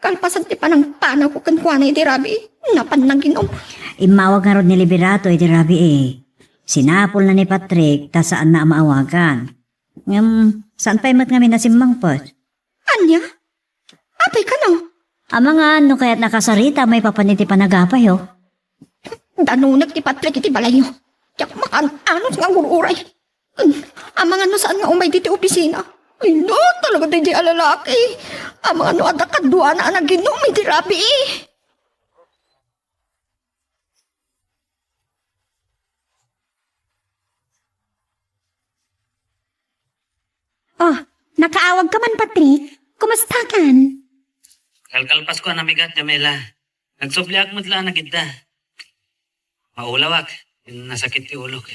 Kalpasan ti panang panaw ko kankwana iti Rabi. Napan nang ginom. Imawag nga rod ni Liberato iti Rabi eh. Sinapol na ni Patrick ta saan na maawagan. Saan pa'y mat ngamin na simbang pot? Anya? Apay ka no? Mga ano kaya't nakasarita may papaniti panagapay oh. Danunag ti Patrick iti balayo. Tiyak makan-anos nga ngururay. Ang mga no saan nga umay diti opisina. Ay no, talaga di alalaki. Ang mga no adakadwa na ang ginom iti Rabi. Oh, nakaawag ka man, Patrick. Kumusta kan? Kalkalpas ko namigat, Jamela. Nagsubliak mo tila nagidda. Maulawak. Nasakit ti ulok.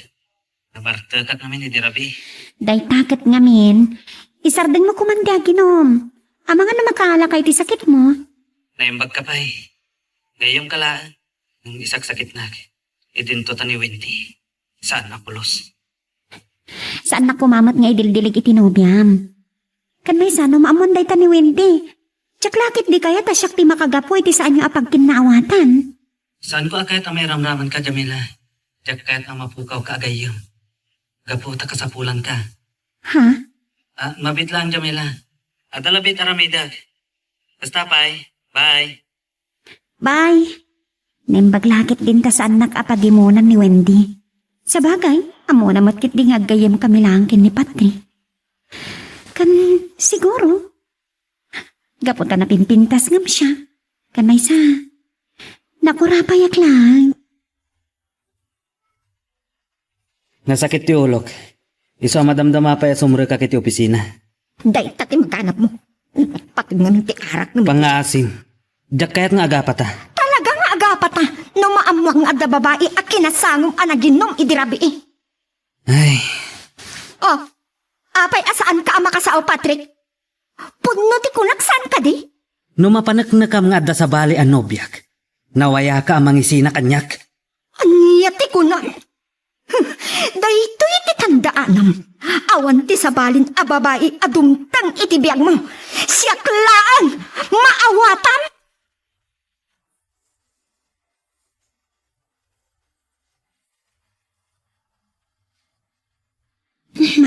Nabartakat namin ni Rabi. Day takot ngamin. Isardeng mo kumanda ginom. Ang mga na makalakay ti sakit mo. Naimbag ka pa eh. Gayong kalaan. Nung isak sakit na. Idinto ta ni Wendy. Saan napulos? Saan na kumamat nga idildilig itinubyam? Kan may sana maamunday ta ni Wendy. Tsak lakit di kaya ta siyak ti makagapo iti saan nga apag kinaawatan. Saan ko akayat ang may ramraman ka, Jamila? Diyak kahit ang mapukaw ka agayong. Gaputa ka sa pulan ka. Ha? Mabit lang, Jamila. At alabit aramidag. Basta pa'y. Bye. Bye. Naimbag lakit din ta saan nakapagimunan ni Wendy. Sa bagay, amo na matkit di nga gayam kami langkin ni Patri. Kan siguro. Gaputa na pimpintas ngam siya. Kan may sa. Nakurapayak lang. Nasakit ti ulok. Iso madamdama pa sumre ka kiti opisina. Day tati magkanap mo. Pati nga ng tiarak naman. Pangasim. Diyak kahit nga agapa ta. Talaga nga agapata. No maamuang adda babae at kinasangom anaginom idirabi eh. Ay, Oh, apay asaan ka ama kasao, Patrick? Puno ti kunak saan ka di? numapanak na kam nga da sa bali ang nobyak. Nawaya ka amang isina kanyak. Anya ti kunak? Dahito iti tandaanam. Awan ti sabalin a babae adumtang iti biyag mo. Siyak laan, maawatan.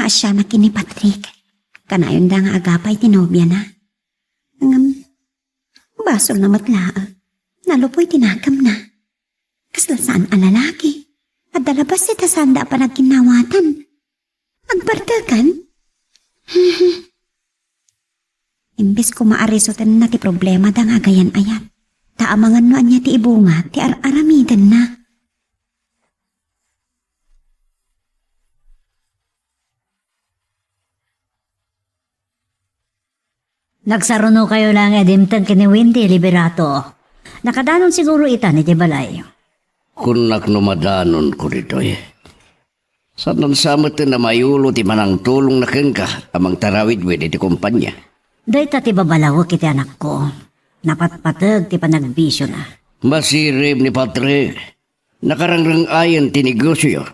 maasya na kini Patrick. Kanayon da nga agapay tinobya na. Basol na matlaag. Nalupoy tinagam na. Kaslasaan ang lalaki. At dalabas si tasanda pa nagkinawatan. Agbardagan? Imbis ko maarisotan na ti problema da nga gayan ayat. Taamangan noan niya ti ibunga ti aramidan na. Nagsaruno kayo lang edimtan kini Wendy Liberato. Nakadanon siguro ita ni Tibalay. Kunak numadanon ko dito eh. Saan samot na mayulo ti manang tulong na kengka amang tarawid-wid iti kumpanya. Day ta ti babalawo kiti anak ko. Napatpatag ti panagbisyo na. Masirib ni Patrick. Nakarangrang ayon ti negosyo.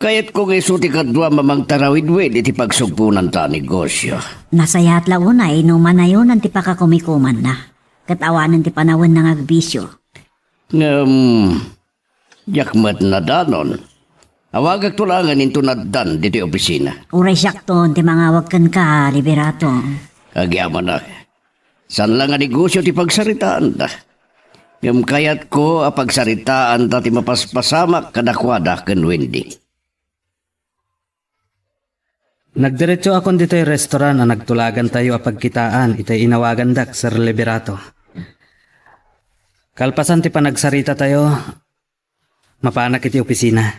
Kayat ko ngay ti kadwa mamang tarawid-wid iti pagsugpunan ta negosyo. Nasayat lao na inuman na yun ang ti pakakumikuman na. Katawanan ti panawin ng agbisyo. Yakmat na danon. Awagag tulangan into nadan dito opisina. Uray siyakton ti mga wagkan ka, Liberato. Agyaman na. San lang nga negosyo ti pagsaritaan da. Yung kayat ko a pagsaritaan ta ti mapaspasamak kadakwada ken Wendy. Nagdiretso akong dito yung restaurant na nagtulagan tayo a pagkitaan. Ito'y inawagan dak, Sir Liberato. Kalpasan ti panagsarita tayo, mapanak iti opisina.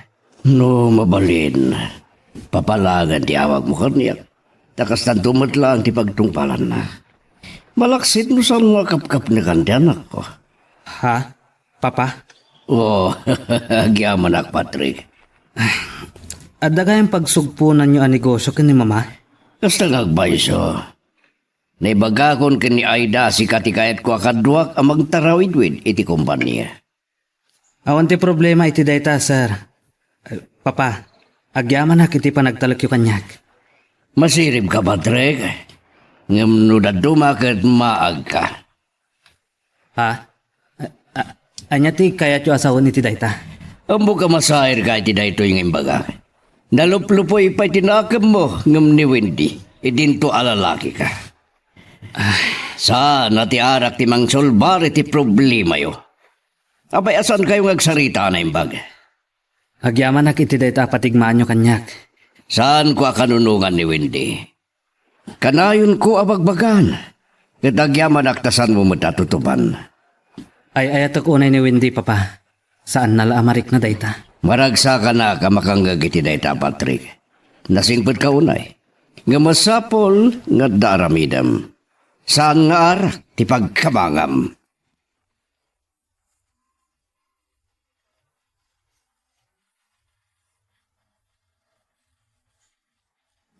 No, mabalin. Papalagan ti awag mo kaniya. Takas tantumot lang ti pagtungpalan na. Malaksit mo sa mga kapkap ni kandianak ko. Ha? Papa? Oh, agyaman ak, Patrick. At dagayang pagsugpunan nyo ang negosyo ka ni Mama? Kasta ngagbayso. Naibagakon ka ni Aida si katikayat ko akadwak amang tarawidwid iti kumpanya. Awan ti problema iti dayta, Sir. Papa, agyaman na kiti pa nagtalak yung kanyak. Masirib ka, Patrick. Ngam no dadumakat maag ka. Ha? Anya ti kayat yung asawan iti dayta? Ambo ka masahir ka iti dayto yung imbaga. Naluplupoy pa itinakam mo ngam ni Wendy. Idinto alalaki ka. Saan ti arak ti mang solbar iti problema yo. Abay asan kayo ngagsarita na imbag? Agyaman na kiti dayta patigmaan nyo kanyak. Saan ko kanunungan ni Wendy? Kanayon ko abagbagan. Katagyaman aktasan mo matatutupan. Ay ayatok unay ni Wendy, Papa. Saan nala amarik na dayta? Maragsa ka na kamakanggag iti dayta, Patrick. Nasingpot ka unay. Nga masapol nga daramidam. Saan nga arak ti pagkamangam?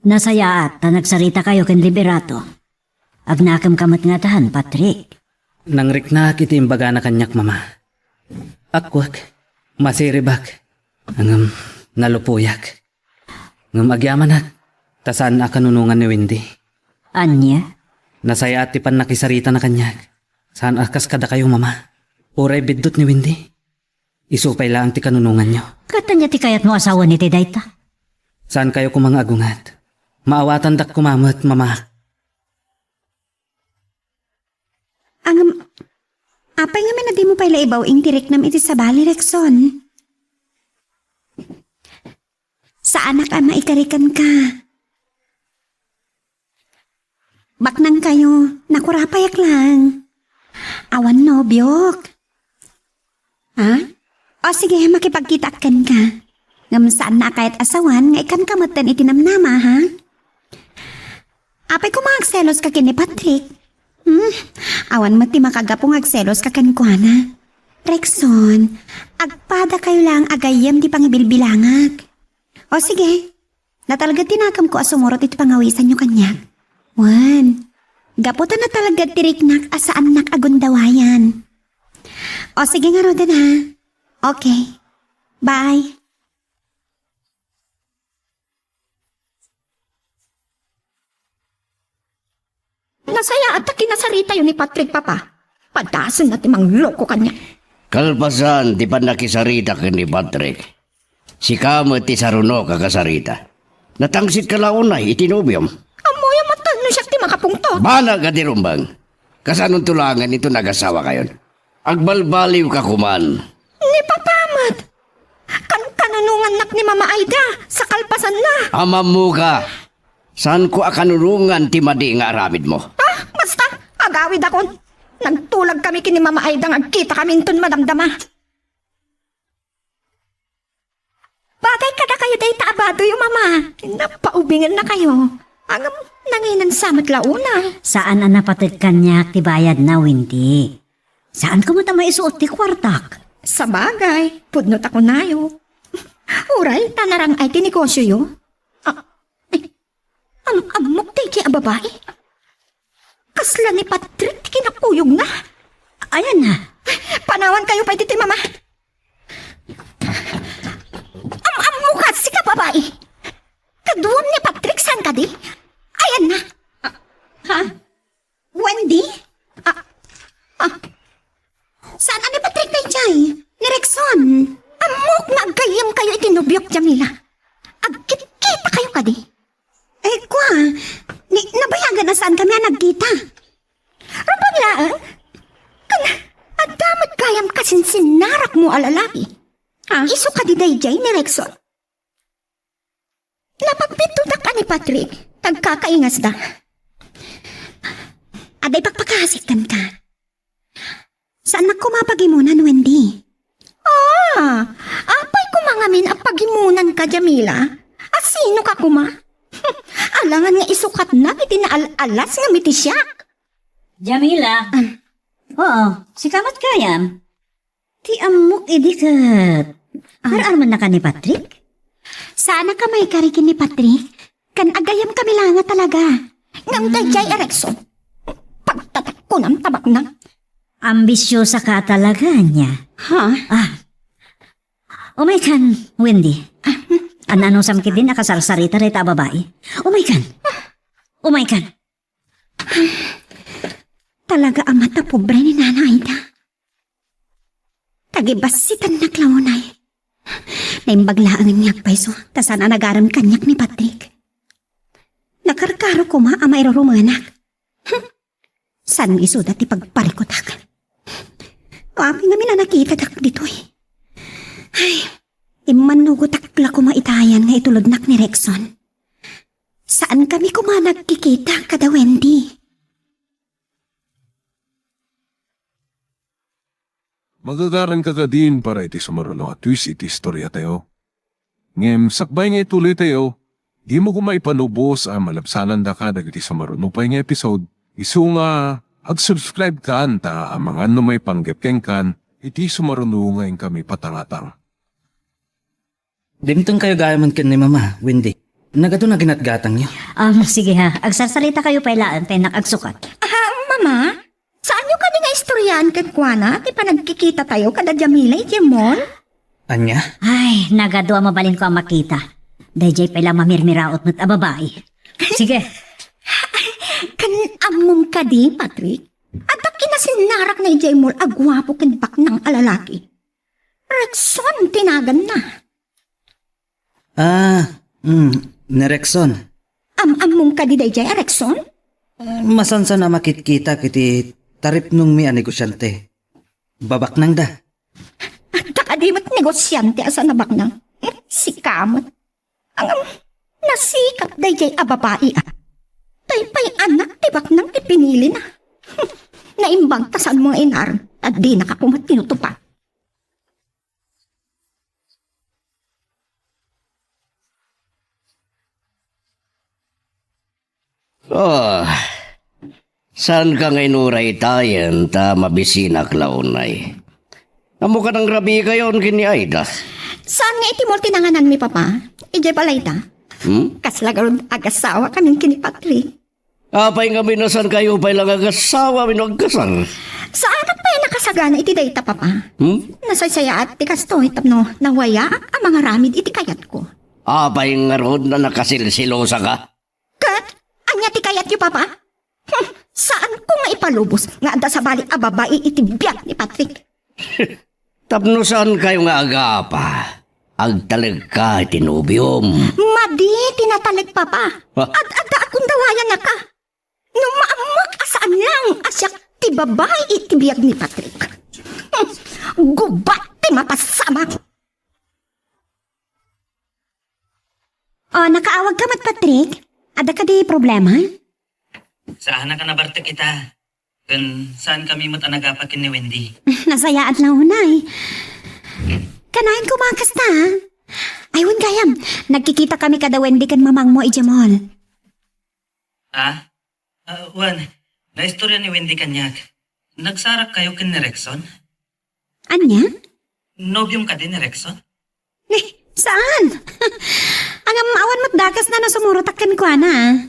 Nasaya at nagsarita kayo ken Liberato. Agnakam kamat nga tahan, Patrick. Nangrik na kiti imbaga na kanyak, Mama. Akwak, masiribak, angam nalupuyak. Ngam agyaman na, tasaan na kanunungan ni Wendy. Anya? Nasaya at tipan nakisarita na kanyak. Saan akas kada kayo, Mama? Uray bidot ni Wendy. Isupay lang ti kanunungan nyo. Katanya ti kayat mo asawa ni Tidayta. Saan kayo kumang agungat? Maawatan dak kumamot, Mama. Apay nga na di mo pala ibaw ing tirik nam iti sa bali, Rexon. Sa anak ang maikarikan ka. Baknang kayo, nakurapayak lang. Awan no, biyok. Ha? O sige, makipagkitakan ka. Ngam saan na kahit asawan, nga ikan kamutan itinamnama, ha? Apay kumagselos ka kini Patrick. Awan mo ti makagapong agselos ka kankwana. Rexon, agpada kayo lang agayam di pangibilbilangag. O sige, natalaga tinakam ko asumurot iti pangawisan nyo kanyak. Wan, gaputan na talaga tiriknak asaan nak agundawayan. O sige nga Rodan ha. Okay, bye. Nasaya at kinasarita yun ni Patrick, Papa. Padasan natin mang loko kanya. Kalpasan ti panakisarita ka ni Patrick. Si kamot ti saruno kakasarita. Natangsit ka launay, itinubyom. Amoy ang matan no siya ti makapungtot. Bana ka di rumbang. Kasanong tulangan ito nagasawa kayon. Agbalbaliw ka kuman. Ni papamat. Kan kanunungan nak ni Mama Aida sa kalpasan na. Amam mo ka. Saan ko akanulungan ti madi nga aramid mo? Basta, agawid akon. Nagtulag kami kini Mama Aida nga kita kami intun madamdama. Bagay kada kayo day taabado yung mama. Napaubingan na kayo. Ang nanginan samat launa. Saan ang napatid kanyak ti bayad na, Windy? Saan ka mo ta maisuot ti kwartak? Sa bagay, pudnot ako nayo. Uray, tanarang ay tinegosyo yo. Amok tayo kaya babae. Kasla ni Patrick kinakuyog na. Ayan na. Panawan kayo pa dito, mama. Amok si ka babae. Kaduam ni Patrick, saan ka di? Ayan na. Ha? Wendy? Saan ni Patrick na jay? Ni Rexon. Amok magkayam kayo itinubyok, Jamila. Agkit-kita kayo ka di? Eh, kwa. Nabayagan na saan kami nagkita? Rabang laan? Adamat kayam kasinsinnarak mo alalaki. Iso ka di dayjay ni Rexon. Napagpitudak ka ni Patrick. Tagkakaingas da. Aday pagpakahasikan ka. Saan na kumapagimunan, Wendy? Apay kumangamin ang pagimunan ka, Jamila. Sino ka kuma? Alangan nga isukat na, itinaalas nga mitisyak. Jamila. Oo, si kamat kayam. Ti amok idikat. Haraan man na ka ni Patrick? Sana ka may karikin ni Patrick. Kan agayam kami lang nga talaga. Ngam dayjay erekson. Pagtatak ko ng tabak na. Ambisyosa ka talaga niya. Ha? Umaykan, Wendy. Anong samkit din nakasarsarita rita babae. Umaykan. Talaga ang mata pobre ni Nana Aida. Tagibasitan na klaunay. Naimbaglaan niya paiso. Tasana nagaram kanyak ni Patrick. Nakarkaro ko ma ama irorumanak. San isuda ti pagparikotak. Papi namin na nakita tak dito eh. Ay, imanugutak la ko maitayan nga itulodnak ni Rexon. Saan kami kuma nagkikita kada Wendy? Magagaran ka din para iti sumarulo at twist iti istorya tayo. Ngem, sakbay nga ituloy tayo, di mo kumaipanubos ang malapsanan da ka dagiti sumarulo pa nga episode. Isu nga, ag-subscribe ka anta ang mga may panggapkeng kan, iti sumarulo ngayon kami patangatang. Dimtong kayo gayaman kin ni Mama, Wendy. Nagato na ginatgatang niyo. Sige ha, agsarsalita kayo pailaan tayo nakagsukat. Mama? Saan nyo ka nga istoryahan kag Kwana? Di pa nagkikita tayo kada Jamila Jemon? Anya? Ay, nagado ang mabalin ko ang makita. Dayjay pala mamirmiraot mo't babae. Sige. Kan amom ka di, Patrick? At ang kinasinarak na Jemol agwapo kinbak ng alalaki. Rexon, tinagan na. Ni Rexon. Amom ka di dayjay, Rexon? Masansa na makitkita kiti tarip nung mi negosyante. Babak nang da. At takadimot negosyante asa nabak na. Si Kamot. Ang nasikap dayjay a babae ah. Taypay anak tibak nang ipinili na. Naimbang tasan mga inar at di nakakumat tinutupa. Saan ka ngay nuray tayan ta mabisina klaunay? Amo ka ng rabi kayon kini Aida. Saan nga itimol tinanganan mi papa? Ijay balay ta. Kaslagaron agasawa kaming kini Patrick. Apay nga minasan kayo pa'y lang agasawa minagkasal. Saan ang pa'y nakasagana iti dayta papa? Nasaysaya at tikas to itapno nawaya ang mga ramid iti kayat ko. Apay nga rod na nakasilsilosa ka. Kat, anya ti kayat yu papa? Saan ko nga ipalubos nga ada sa balik a babae iti biyak ni Patrick? Tapno saan kayo nga agapa? Agtalag ka, tinubiom. Madi, tinatalag papa. Ha? At ada akong dawayan na ka. Nung maamok asaan lang asyak ti babae iti biyag ni Patrick. Gubat ti mapasama. Oh, nakaawag ka mat, Patrick? Ada ka di problema? Saan na ka nabarte kita? Kan saan kami mo't anagapakin ni Wendy? Nasayaan lang hunay. Kanain ko mga kasta, ha? Ayun gayam, nagkikita kami kada Wendy kan mamang mo ijamol. Ah? Juan, naistorya ni Wendy kanyak. Nagsarak kayo kin ni Rexon? Anya? Nobyong ka din ni Rexon? Saan? Ang awan mo't dakas na nasumurutakkan ko, ana.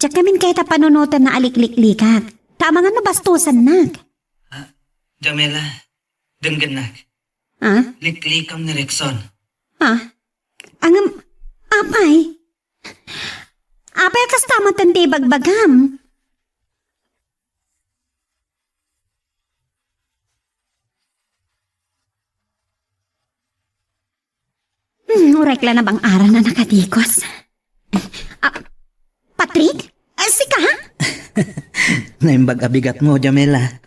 Tiyak kamin kahit panunutan na aliklik-likak. Tama nga nabastusan nag. Jamela, denggan nak. Ha? Liklikam ni Rexon. Ha? Ang apay? Apay kas tama tante bagbagam. Urekla na bang aral na nakatikos? Patrick? Sika ha? Naimbag abigat mo, Jamela.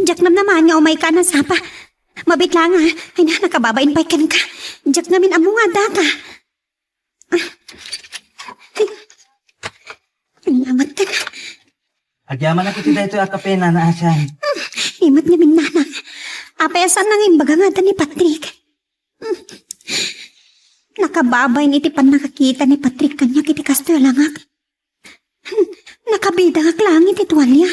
Jack nam naman nga umay ka na sapa. Mabit lang ha. Ay na, nakababain pa kan ka. Jack namin amo nga da ka. Salamat ka na. Agyaman ako tida ito akapena na asan. Imot namin nanang. Apesan nang imbaga nga ni Patrick. Nakababay ni tipan nakakita ni Patrick kanya kiti kasto langak. Nakabida nga klangit itwalya.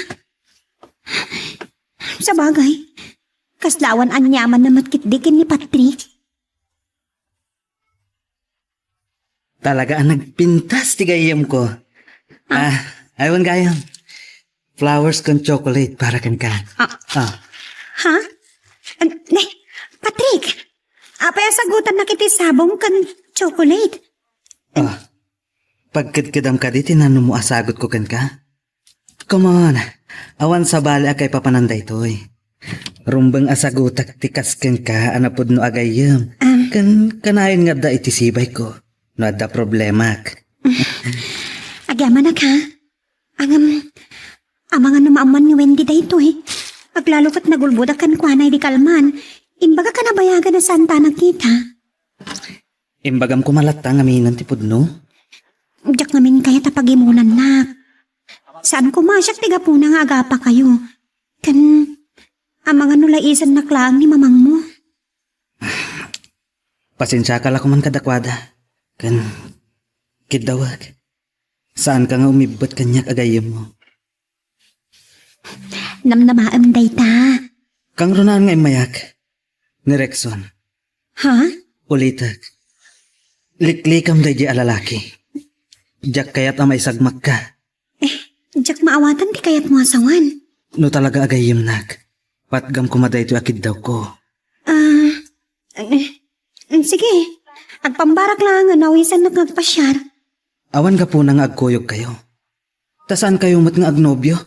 Sa bagay, kaslawan anyaman na matkitdikin ni Patrick. Talaga ang nagpintas ti gayam ko. Aywan gayam. Flowers con chocolate para kan ka. Ha? Patrick! Apay sagutan na kiti sabong kan chocolate. Pagkadkadam ka di, tinanong mo asagot ko kan ka. Come on. Awan sa bali akay papananday toy. Rumbang asagutak tikas kan ka, anapod no agayam. Kanayon nga da itisibay ko. No ada problemak. Agyaman na ka. Amangan namaaman ni Wendy da ito eh. Aglalo kat nagulbudakan ko anay di kalman. Imbaga ka nabayagan na santa nakita. Imbagam ko malatang aminan ti pudno. Diyak namin kaya tapagimunan na. Saan ko masyak tiga po nga agapa kayo. Amang nulaisan na klaang ni mamang mo. Pasensya ka lang man kadakwada. Kidawag. Saan ka nga umibot kanyak agayam mo? Namnamaam day ta. Kang runaan nga imayak. Ni Rexon. Ha? Ulitak. Liklikam day di alalaki. Diyak kayat amay sagmak ka. Diyak maawatan di kayat mo asawan. No talaga agayim nak. Patgam kumaday ito akid daw ko. Sige. Agpambarak lang nga nawisan nagpasyar. Awan ka po nang agkuyog kayo. Tasaan kayo mat nga agnobyo?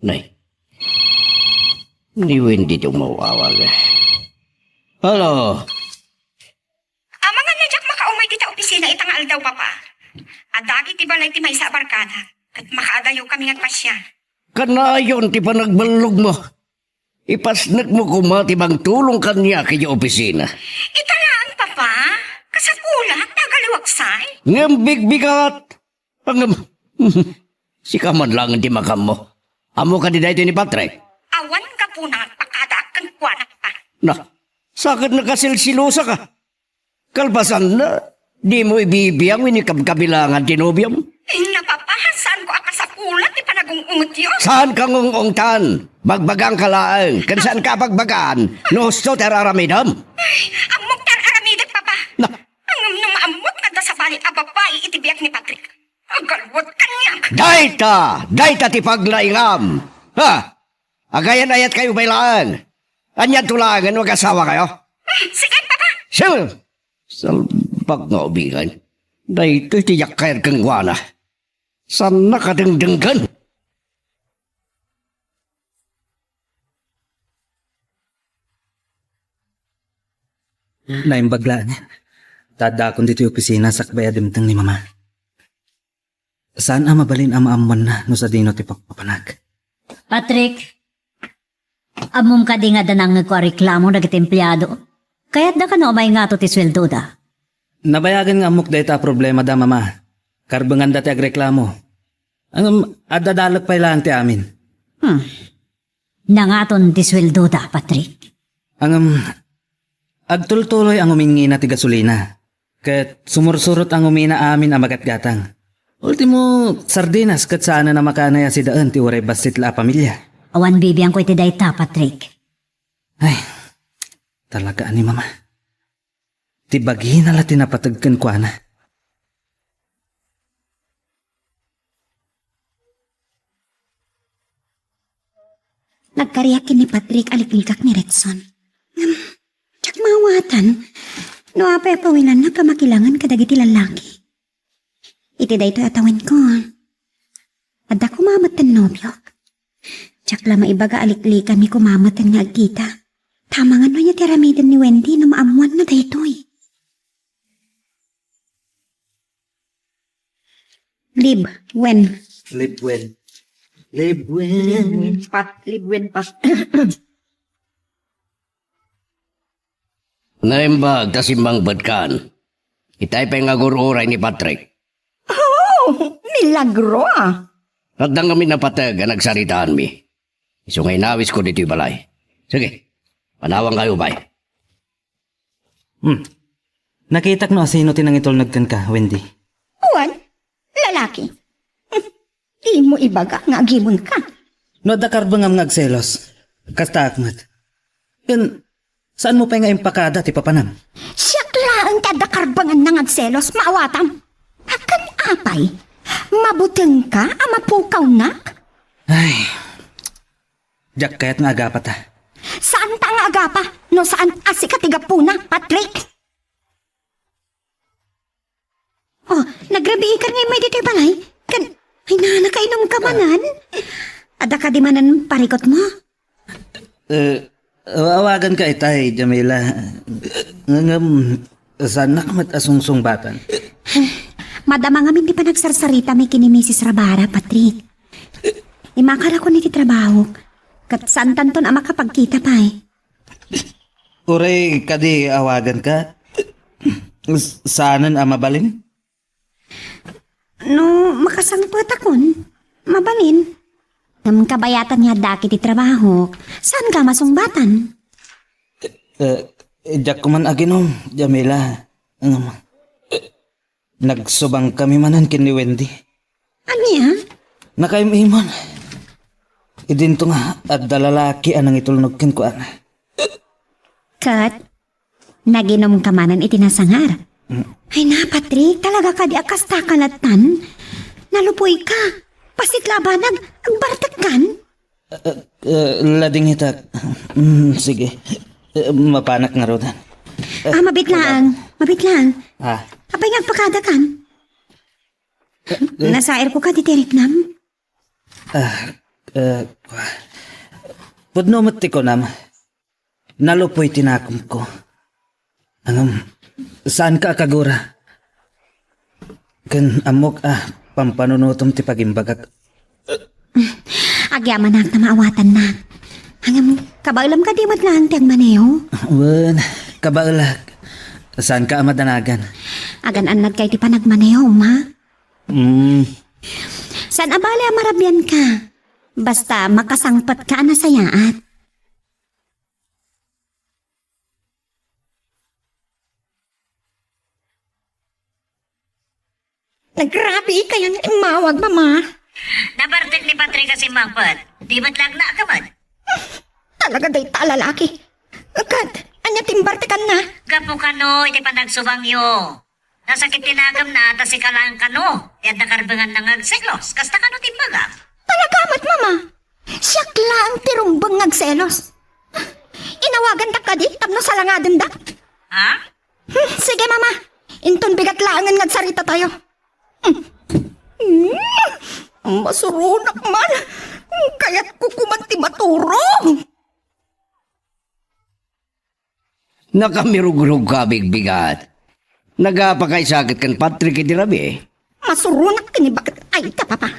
Nay. Ni Wendy itong mawawag. Hello? Amangan na Jack makaumay kita opisina itang aldaw papa. Adagi ti balay ti may sa barkada. Kat makaadayo kami nagpasya. Kanayon ti panagbalog mo. Ipasnak mo kumati bang tulong kanya kaya opisina. Italaan papa. Kasapulat nagaliwaksay. Ngambig bigat. Si kaman lang di makam mo. Amo ka di dahito ni Patrick. Awan ka po na pakadaakan kuwanak pa. Na, sakit na kasilsilosa ka. Kalbasan na, di mo ibibiyang winikabkabilangan tinubyam. Napapahan saan ko akasapulat ti panagungungit yun. Saan kang ungungtan? Bagbagang kalaang. Kan saan ka bagbagaan? Nusto teraramidam. Ang muktar aramidag papa. Na, Ang namaamot na da sa bali ababay itibiyak ni Patrick. Agalwat kanyak. Dayta ti paglaingam. Ha? Agayan ayat kayo bailaan. Anyan tulangan, wag asawa kayo. Sige papa. Siyempre, salbag nga ubigan. Dahito tiyak kair kang wala. Sana ka dengdenggan? Naimbaglaan. Tada akong dito yung opisina sakbay adimtang ni mama. Saan ang mabalin ang maamuan na no sa dino ti pagpapanag? Patrick, amom ka di nga danang ko reklamo dagiti empleyado. Kaya't da ka no may nga to ti sweldo da. Nabayagan nga amok data problema da mama. Karbangan dati agreklamo. Ang adadalag pa ilang ti amin. Nangaton ti sweldo da, Patrick. Ang agtultuloy ang umingi na ti gasolina. Kat sumursurot ang umina amin ang magatgatang. Ultimo, sardinas kat sana na makanaya si daan ti uray basit la pamilya. Awan bibiyang ko iti dayta, Patrick. Ay, talaga ani mama. Ti bagi na la tinapatagkan kwa na. Nagkariyakin ni Patrick aliklikak ni Retson. Tsak mawatan, no apay pawilan na kamakilangan kadagiti lalaki. Iti dayto atawin ko. Adda kumamatan nobyok. Tsak la maibaga aliklikan ni kumamatan nga agkita. Tama nga no niya tiramidan ni Wendy no maamuan na daytoy. Lib, Wen. Libwen. Libwen. Libwen pat. Naimbag ta simbang badkan. Itay pa nga gururay ni Patrick. Milagro ah. At nang kami napatag ang nagsaritaan mi. So ngay nawis ko dito yung balay. Sige, panawang kayo bay. Nakitak no sino tinangitol nagkan ka, Wendy. Uwan, lalaki. Di mo ibaga nga agimon ka. No da karbangam ngagselos. Kasta akmat. Yan, saan mo pa nga impakada ti papanam? Siyak lang tadakarbangan ng agselos maawatam. Akan apay, mabuteng ka ama pukaw nak? Ay, jak kayat nga agapat ha. Saan ta nga agapa? No saan asikatiga-puna, Patrick? Oh, nagrabi ka nga may dito balay? Ay na, nakainom ka manan? Ada ka di manan parikot mo? Awagan ka itay, Jamila. Sanak mat asungsung batan. Madama nga hindi pa nagsarsarita may kini Mrs. Rabara, Patrick. Imakara ko niti trabaho. Kat saan tanton ang makapagkita pa eh. Uray, kadi awagan ka. Saanan ang mabalin? No, makasangpot akon. Mabalin. Nang kabayatan niya daki ti trabaho, saan ka masungbatan? Jak kuman aginom, Jamila. Nagsubang kami manan kin ni Wendy. Anya? Nakaimimon. Idinto nga at dalalaki anang itulnog kin ko ana. Kat, naginom ka manan itinasangar. Ay na, Patrick, talaga ka di akasta kanatan. Nalupoy ka. Pasit labanag, ang bartakan. Lading hitak. Sige. Mapanak nga rodan. Mabit lang. Ah, Apay ngagpakadakan. Nasair ko ka di tiriknam. Pudno mati ko nam. Nalupoy tinakom ko. Saan ka kagura? Kan amok pampanunutom ti pagimbagak. Agyaman na maawatan na. Hangam, kabailam ka di madlaan ti ang maneho. Wan, kabaulag. Saan ka amadanagan? Agan-anad kay ti panagmaneho, ma. San abali marabyan ka? Basta makasangpat ka na sayaat. Nagrabi kayang imawag, mama. Nabartik ni Patrick kasi mangpad. Di ba't lagna ka man? Talaga day talalaki. Agad, anya timbartikan na. Gapo ka no, iti panagsubang yo. Nasakit tinagam na, tas ikalang ka no. Yan nakarbangan ng agselos. Kasta ka no timbagam. Talagamat, mama. Siyak lang tirumbang ngagselos. Inawagan ta ka di, tapno salangadan da. Ha? Sige, mama. Inton bigat langan nga sarita tayo. Masurunak man. Kaya't ko kumanti maturong. Nakamirug-rug ka, bigat. Nagapakay sakit kan Patrick iti rabi eh. Masurunak ka ni bakit ay ta, papa.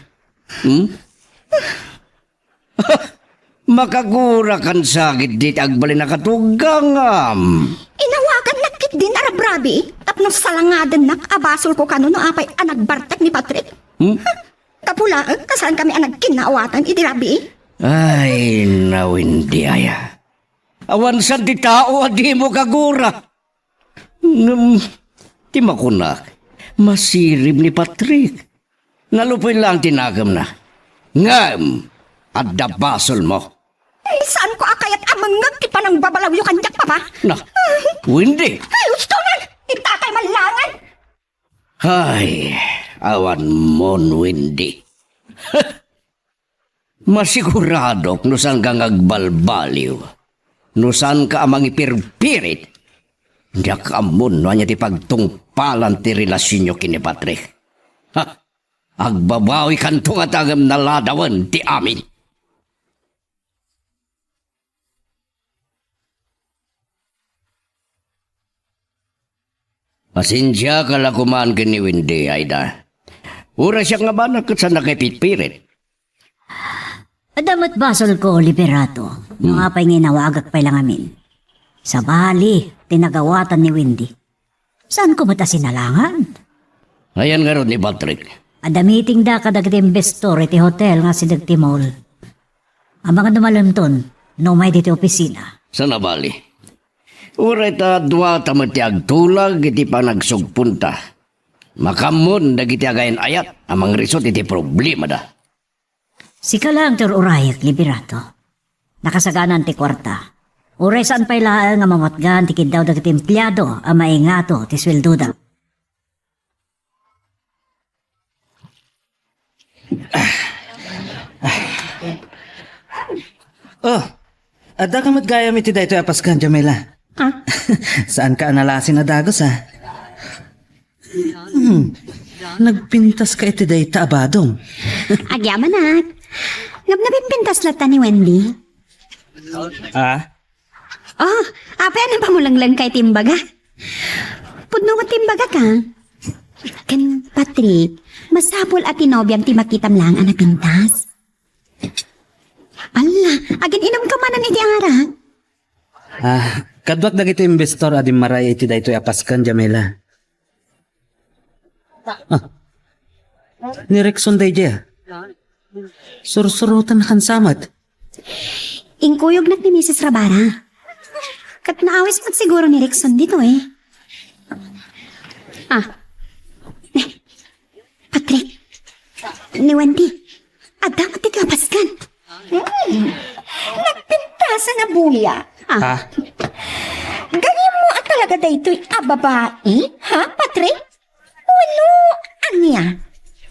Makagura kan sakit dit agbali nakatugangam. Inawagan nakit din arabrabi. Tapno salangadan nak abasol ko kano no apay anagbartak ni Patrick. Kapula, kasaan kami ang nagkinaawatan itirabi? Ay, nawindi aya. Awan sa di tao, di mo kagura. Di makunak, masirib ni Patrick. Nalupoy lang tinagam na. Ngam, at dabasol mo. Ay, saan ko akayat amangag ti panang babalaw yung kanyak, papa? Na, hindi. Ay, gusto man! Itakay malangan! Ay, awan mo, Windy. Masiguradok no saan kang agbalbaliw. No saan ka amang ipirpirit. Diyak amon no anya ti pagtungpalan ti relasyon nyo kini Patrick. Ha? Agbabawi kanto nga tagam na ladawan ti amin. Pasensya ka lakumaan kini Windy, Aida. Ura siya nga ba na sa nakipitpirit? Adamot basol ko, Liberato. Nung nga pa'y nginawagak pa lang amin. Sa bali, tinagawatan ni Windy. Saan ko mata sinalangan? Ayan nga ron ni Patrick. Adamiting da kadag investor iti hotel nga si Dagtimol. Ang mga dumalamton, no may dito opisina. Sa nabali. Ura ita dua tamat ti agtulag iti panagsugpunta. Makamon dagiti agayan ayat amang risot iti problema da. Sika lang tor urayak, Liberato. Nakasaganan ti kwarta. Uray saan pa'y laang nga mamatgan ti kidaw dagiti empleyado ang maingato ti swelduda. Oh, ada ka matgayam iti dayto apaskan, Jamila. Saan ka analasin na dagos, ha? Nagpintas ka iti dayta abadong. Agyaman nak. Ngam napimpintas lata ni Wendy. Ah? Oh, apa na pamulanglang kay Timbaga? Pudno nga Timbaga ka. Kan Patrick, masapol at tinobyang ti makitam lang ang napintas. Ala, agin inom ka manan iti ara. Kadwak dagito investor adim maray iti dayto apaskan, Jamila. Ni Rexon dayja. Sursurutan na kansamat. Ingkuyog na ni Mrs. Rabara. Kat naawis mat siguro ni Rickson dito eh. Patrick. Ni Wendy. At dapat ito apaskan. Nagpintasan na buya. Ganyan mo at talaga dayto'y babae? Ha, Patrick? Walo, anya?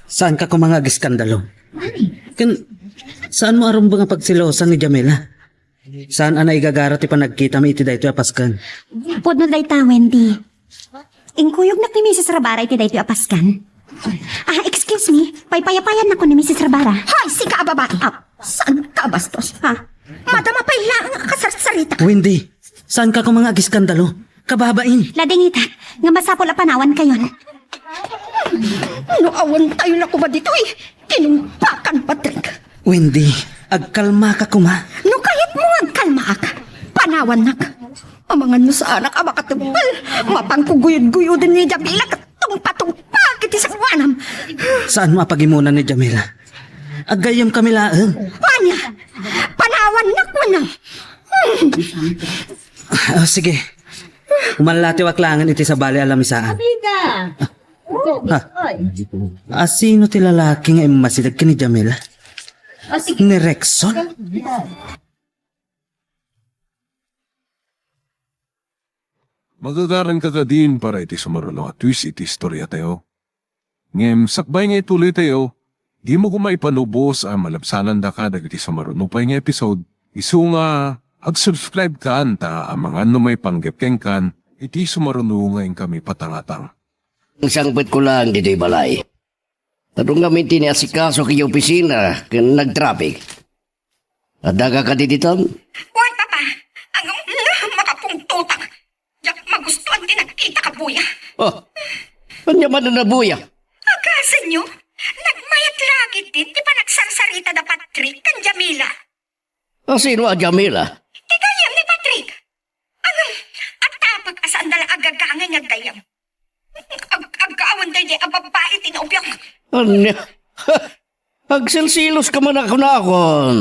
Saan ka kumangag iskandalo? Saan mo arum ba nga pagsilosan ni Jamila? Saan ana igagara ti panagkita mi iti dayto apaskan? Pudno dayta, Wendy. Ingkuyog na ni Mrs. Rabara iti dayto apaskan. Excuse me. Paypayapayan na ko ni Mrs. Rabara. Hay, sika babae. Saan ka bastos, ha? Madama pa ilang kasarsarita. Windy, saan ka kumangag iskandalo? Kababain. Ladingita, nga masapol a panawan kayon. Ano awan tayo na ko ba dito eh? Kinumpakan, Patrick. Windy, agkalma ka kuma. No kahit mo agkalma ka, panawan na ka. Amangan mo sa anak, makatubal. Mapangkuguyod-guyodin ni Jamila, katungpa-tungpa, kiti sa wanam. Saan mo apagimunan ni Jamila? Agayam kami laeng. Wanya, panawan na ko na. Sige. Umalati waklangan iti sa bali alamisaan. Sino ti lalaki nga imasidag ka ni Jamila? Ni Rexon? Magagaran ka ka din para iti sumaralo at twist iti istorya tayo. Ngem, sakbay nga ituloy tayo, di mo kumaipanubos ang malabsanan da ka dagiti sumaralo pa nga episode. Isu nga, ag-subscribe ka anta ang mga may panggap kan iti sumaralo ngayon kami patangatang. Sangbet ko lang dito'y balay. Tarong kami tiniasikaso kay opisina kung nag-traffic. At daga ka dititan? Uy, papa, ang makapungtutang. Yak magustuhan din nakita ka, buya. Oh, kanya man na nabuya. Agasan nyo, nagmayat lagi din, di pa nagsarsarita na Patrick kan Jamila. Sino ang Jamila? Di gayam ni Patrick. At tapag asaan dala agagangay nga gayam. Agaawan day di ababae tinaubyak. Anya? Agsilsilos ka man ako na akon.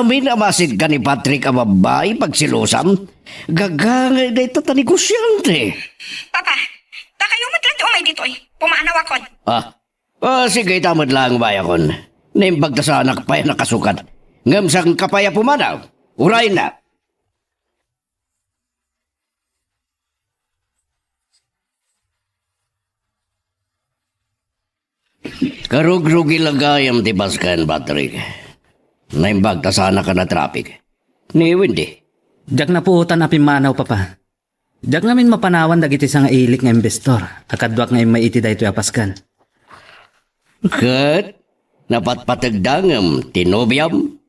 Minamasid ka ni Patrick ang babae pagsilusam. Gagangay na ito tanigusyante. Papa, da kayo matlang umay dito eh. Pumanaw akon. Sige, tamad lang bayakon. Naimbag ta sa anak pa nakasukat. Ngamsang kapaya pumanaw. Uray na. Karugrugi lagayam ti Baskan, Patrick. Naimbag ta sa anak ka na traffic. Ni Wendy. Jak na puutan apim manaw, papa. Jak namin mapanawan dagiti sa nga ilik nga investor. Akadwak nga maiti da ito apaskan. Kat, napatpatagdangam, tinobyam.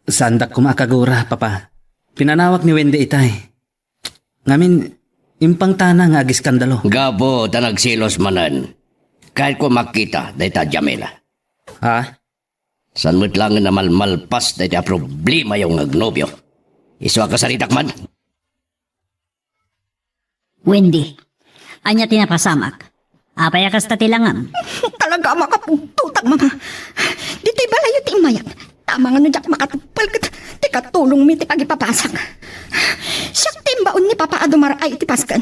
Sandak kumakagura, papa. Pinanawak ni Wendy itay. Ngamin, impang tana nga agi skandalo. Gabo, tanagsilos manan. Kahit ko makita, dahil ta Jamila. Ha? San mo't lang na malmalpas dahil ta problema yung nagnobyo. Iswa ka sa ritakman. Wendy, anya tinapasamak. Apaya kas tatilangam. Talaga makapungtutang mga. Dito'y balayo ti mayat. Tama nga no jak makatupal kat. Ti katulong mi ti pagipapasak. Siyak timbaon ni Papa Adumar ay iti paskan.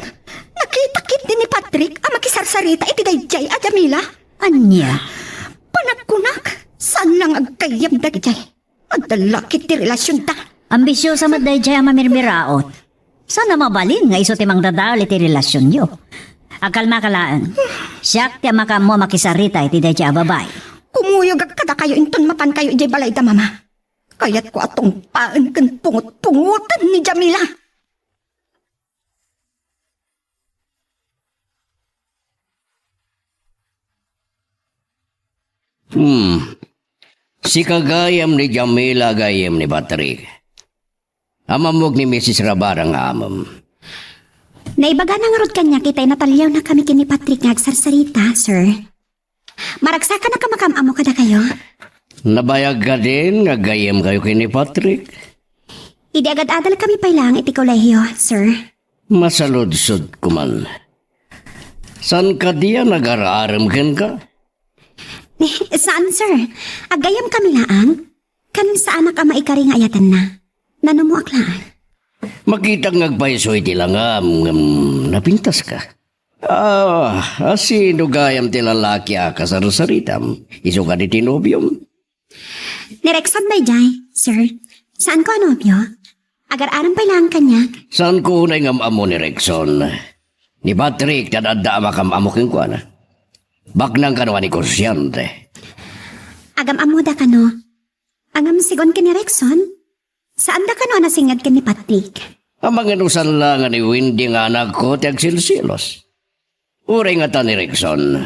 Nakita-kit din ni Patrick ang makisarsarita iti dayjay a Jamila. Anya? Panagkunak. Saan lang agkayam dagjay? Adalakit ti relasyon ta. Ambisyosa madayjay ang mamirmiraot. Sana mabalin nga iso timang dadawal iti relasyon nyo. Akalma kalaan. Siyak ti makamo makisarita iti dayjay a babay. Kumuyog kada kayo inton mapan kayo ijay balay da mama. Kayat ko atong paan kan pungot-pungutan ni Jamila. Si kagayam ni Jamila gayam ni Patrick. Amamog ni Mrs. Rabara nga amam. Naibaga na nga rod kanya kita'y natalyaw na kami kini Patrick nga agsarsarita, sir. Maragsakan na kamakam-amo kada kayo. Nabayag ka din nga gayam kayo kay ni Patrick. Idi agad-adal kami pailang iti kolehiyo, sir. Masaludsod ko man. San ka diya nag-araram ka? Saan, sir? Agayam kami laang. Kan sa anak ama ikari nga ayatan na. Nanumuak laan. Makita ngagpaisoy ti langam napintas ka. Sino gayam ti lalaki akasarusaritam? Iso ka di tinobyom? Nirekson na jay, sir. Saan ko anobyo? Agar-aram pailang kanya. Saan ko unay ngam amo ni Rexon? Ni Patrick tadada makam amo king kuana. Baknang kanwa ni Kursyante. Agam amuda ka no. Agam sigon ka ni Rexon. Saan da ka no nasingad ka ni Patrick? Ang mga nusan lang ni Wendy nga anak ko ti agsilsilos. Uray nga ta ni Rexon.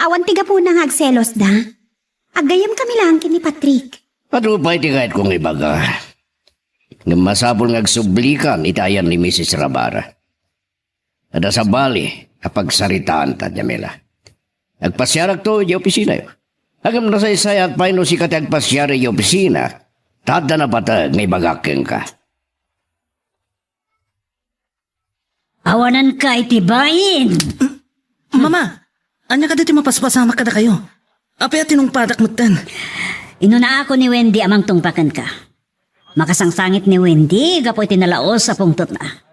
Awan tiga po na nga agselos da. Agayam kami lang kini Patrick. Ano pa iti kahit kong ibaga? Nga masabol nga agsublikan itayan ni Mrs. Rabara. Ada sa bali kapag saritaan ta Jamila. Agpasyarag to yung opisina yun. Agam na sa isaya at paano si kati agpasyari yung opisina. Tada na patag may bagaking ka. Awanan ka itibayin! Mama, anya ka dito mapaspasama kada kayo. Apay at tinong padak mutan. Inuna ako ni Wendy amang tungpakan ka. Makasangsangit ni Wendy, gapoy tinalaos sa pungtot na.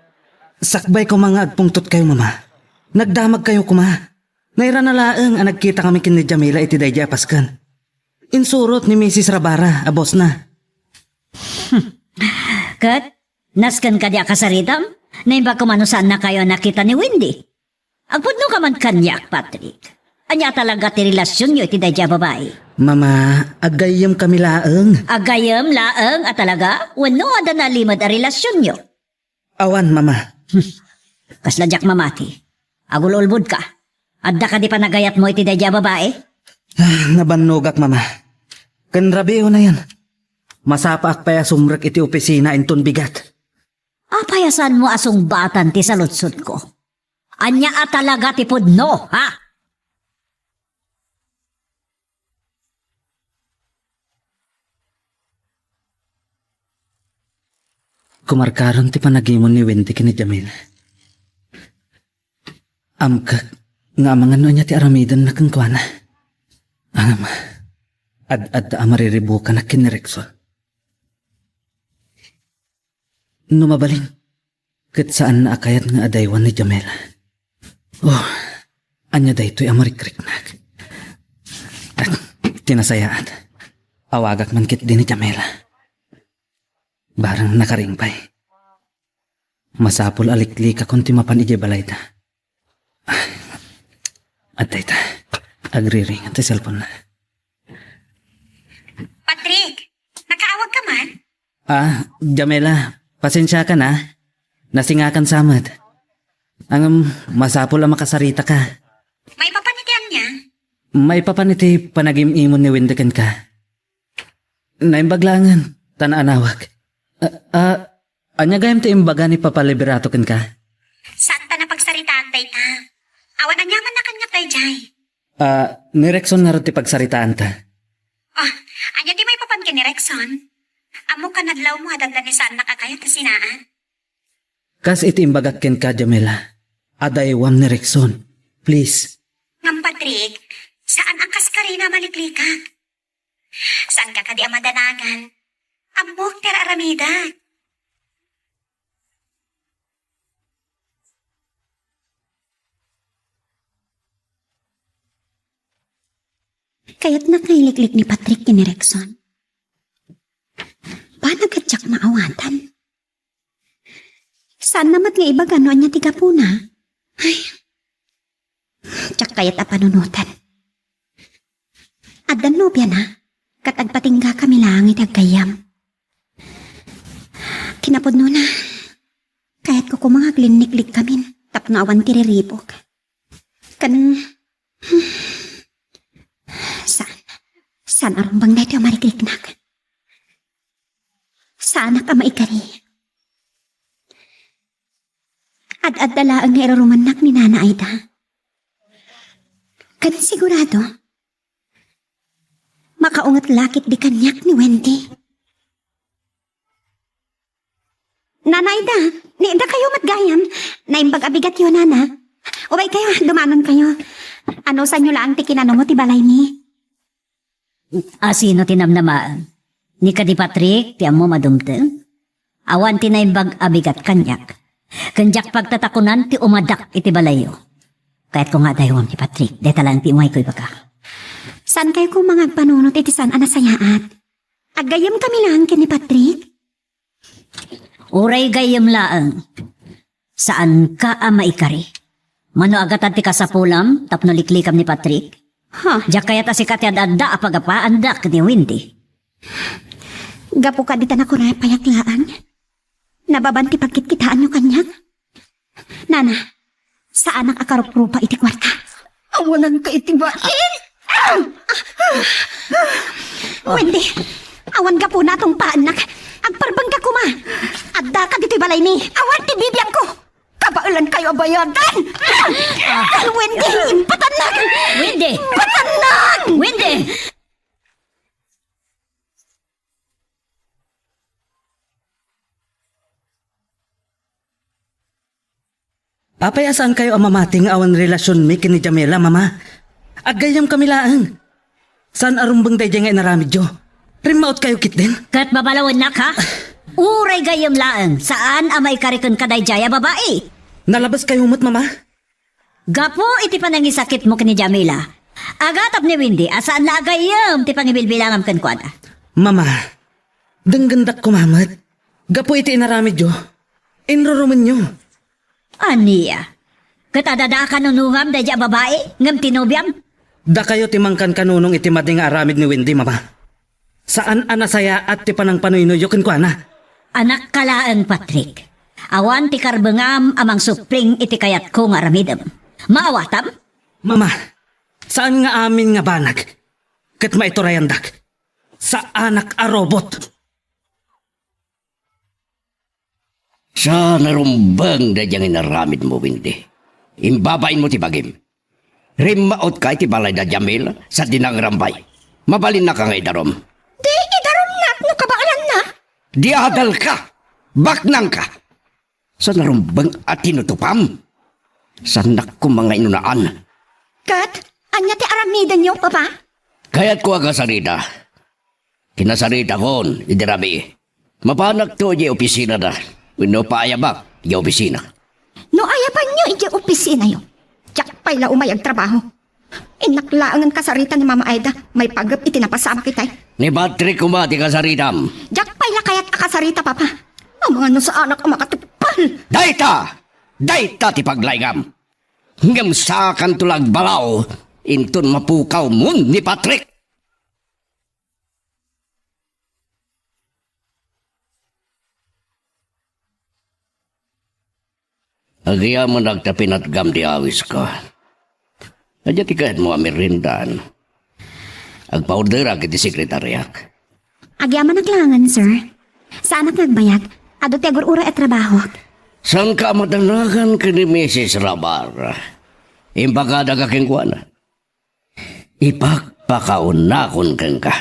Sakbay ko mga agpungtot kayo, mama. Nagdamag kayo kuma. Naira na laang ang nagkita kami kin ni Jamila iti dayjay paskan. Insurot ni Mrs. Rabara, abos na. Kat, naskan ka di akasaritam? Naiba ko mano saan na kayo nakita ni Wendy. Agpudno ka man kanyak, Patrick. Anya talaga ti relasyon nyo iti dayjay babae. Mama, agayam kami laang. Agayam, laang, at talaga, wano ada na limad a relasyon nyo. Awan, mama. Kasladyak mamati. Agululbud ka. Adda ka di pa nagayat mo iti dadya babae? Nabanogak, mama. Kan rabeo na yan. Masapaak pa ya sumrek iti opisina inton bigat. Apayasan mo asong batan ti salutsod ko. Anya at talaga ti pudno, ha? Kumarkaron ti panagimon ni Wendy kini Jamil. Amkak, nga mga niya ti aramidan na kang kuwana. Angam, ad amariribukan na kinirekso. Numabalin, kat saan na akayat nga adaywan ni Jamila. Oh, anya day to'y amarikriknag. At tinasayaan, awagak man kit din ni Jamila. Barang nakarimpay. Masapol alikli ka kung timapan ije balayta. At dayta, agriring at cellphone na. Patrick, nakaawag ka man? Jamila, pasensya ka na. Nasingakan samad. Ang masapol ang makasarita ka. May papanitian niya? May papaniti panagim-imon ni Windakan ka. Naimbaglangan, tanaanawag. Anya gayam ti imbaga ni papaliberato ken ka? Saan ta na pagsaritaan tay ta? Awan anyaman na kan nga tay jay. Ni Rexon nga rin ti pagsaritaan ta. Oh, anya di may papan ka ni Rexon? Amo ka nadlaw mo hadagdan ni saan nakakayat na sinaan? Kas iti imbagak ken ka, Jamila. Adaywam ni Rexon. Please. Ngam Patrick, saan ang kaskarina maliklikak? Saan ka kadi amadanagan? Amok tera aramida. Kaya't nakailiklik ni Patrick ni Rexon. Paano katsak maawatan? Saan namat nga iba gano'n niya tiga puna? Ay, tsak kaya't apanunutan. At dan nobya na, katagpatingga kami langit agkayam. Kinapod na, kaya't ko kumangag liniklik kami, tapno awan tiriripok. Saan arumbang na ito marikliknak? Saan ka maikari? Ad dala ang nairurumanak ni Nana Aida. Kan sigurado, makaungat lakit di kanyak ni Wendy. Nana Aida, niinda kayo matgayam, naimbag abigat yun, Nana. Ubay kayo, dumanon kayo. Ano sa inyo lang tikinano mo ti balay ni? Sino tinamnamaan? Ni ka di Patrick, ti amo madumteng? Awan tinaimbag abigat kanyak. Kanyak pagtatakunan ti umadak iti balayo. Kahit kung nga daywam ti Patrick, deta lang ti umay ko'y baka. Saan kayo kung mga panunot iti saan anasayaat? Agayam kami lang ni Patrick? Uray gayam laang. Saan ka maikari? Mano agatan ti kasapulam, tapno liklikam ni Patrick? Diyak kaya ta si Katya adda apagapaan dak ni Wendy. Gapo ka dita na ko na payaklaan. Nababanti pagkitkitaan nyo kanyak. Nana, saan ang akarup-rupa iti kwarta? Awanan ka itibain! Wendy, awan ka po na tong paanak. Agparbang ka kuma. Adda ka dito'y balay ni. Awan ti bibiyang ko! Kabailan kayo bayadan! Wendy, impatanak! Wendy! Patanak! Wendy! Apay asaan kayo amamating awan relasyon mi kini Jamila, mama? Agayam kami laang. Saan arumbang day nga inaramid jo? Rimaut kayo kit din? Kat babalawan nak ha? Uray gayam laang. Saan amay karikon kaday jaya babae? Nalabas kayo umot, mama? Gapo iti panangisakit mo kini Jamila. Agatap ni Wendy, asaan na agayam ti pangibilbilangam kan kuada. Mama, denggandak ko mamat. Gapo iti inaramid jo. Inruruman nyo. Aniya? Katadada ka nunungam da jaya babae? Ngam tinubyam? Da kayo timangkan kanunong iti mading aramid ni Wendy, mama. Saan anasaya at ti panang panuinuyokin ko, ana? Anak kalaan, Patrick. Awan ti karbengam amang supling iti kayat ko nga ramidam. Maawatam? Mama, saan nga amin nga banag? Kat maiturayandak. Sa anak a robot. Sa narumbang da diyang inaramid mo, Windy. Imbabain mo ti bagim. Rimmaot ka iti balay da Jamil sa dinang rambay. Mabalin na ka ngay darom. Di, idaron na, no kabaalan na. Diadal ka! Baknang ka! Sa narumbang at tinutupam. Sa naku mga inunaan. Kat, anya ti aramidan niyo, papa? Kaya't ko aga sarita. Kinasarita kon, idirabi. Mapanak to di opisina na. Wino paayabak, di opisina. No ayapan niyo, iti opisina yo. Tiyak pa'y la umayag trabaho. Inaklaangan kasarita ni Mama Aida, may pagap itinapasama kitay. Ni Patrick kumati ka saritam. Diyak pa'y la kayat akasarita, papa. Ang mga no sa anak ang makatipal. Dayta! Dayta ti paglaygam. Ngam sa kantulag balaw, intun mapukaw mun ni Patrick. Agya mo nagtapinatgam di awis ko. Adya ti kahit mo amirindan. Agpaordera kiti sekretaryak. Agyaman naglangan, sir. Saan ang nagbayag? Ado ti agurura at trabaho. San ka madanagan ka ni Mrs. Rabar? Impagada ka kengkuana. Ipagpakaunakon keng ka.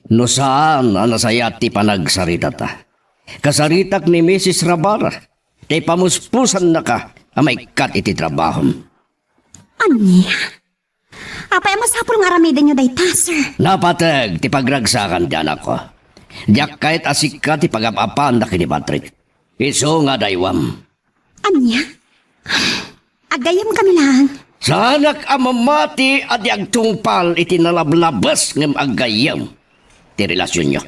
No saan ang nasayat ti panagsarita ta? Kasaritak ni Mrs. Rabar. Kay pamuspusan na ka ang may kat iti trabahom. Anya? Apay masapul nga aramidan nyo dayta, sir. Napatag ti pagragsakan di anak ko. Diyak kahit asik ka ti pagapapan na kini Patrick. Iso nga daywam. Anya? Agayam kami lang. Sa anak amamati at agtungpal iti nalablabas ng agayam. Ti relasyon nyo.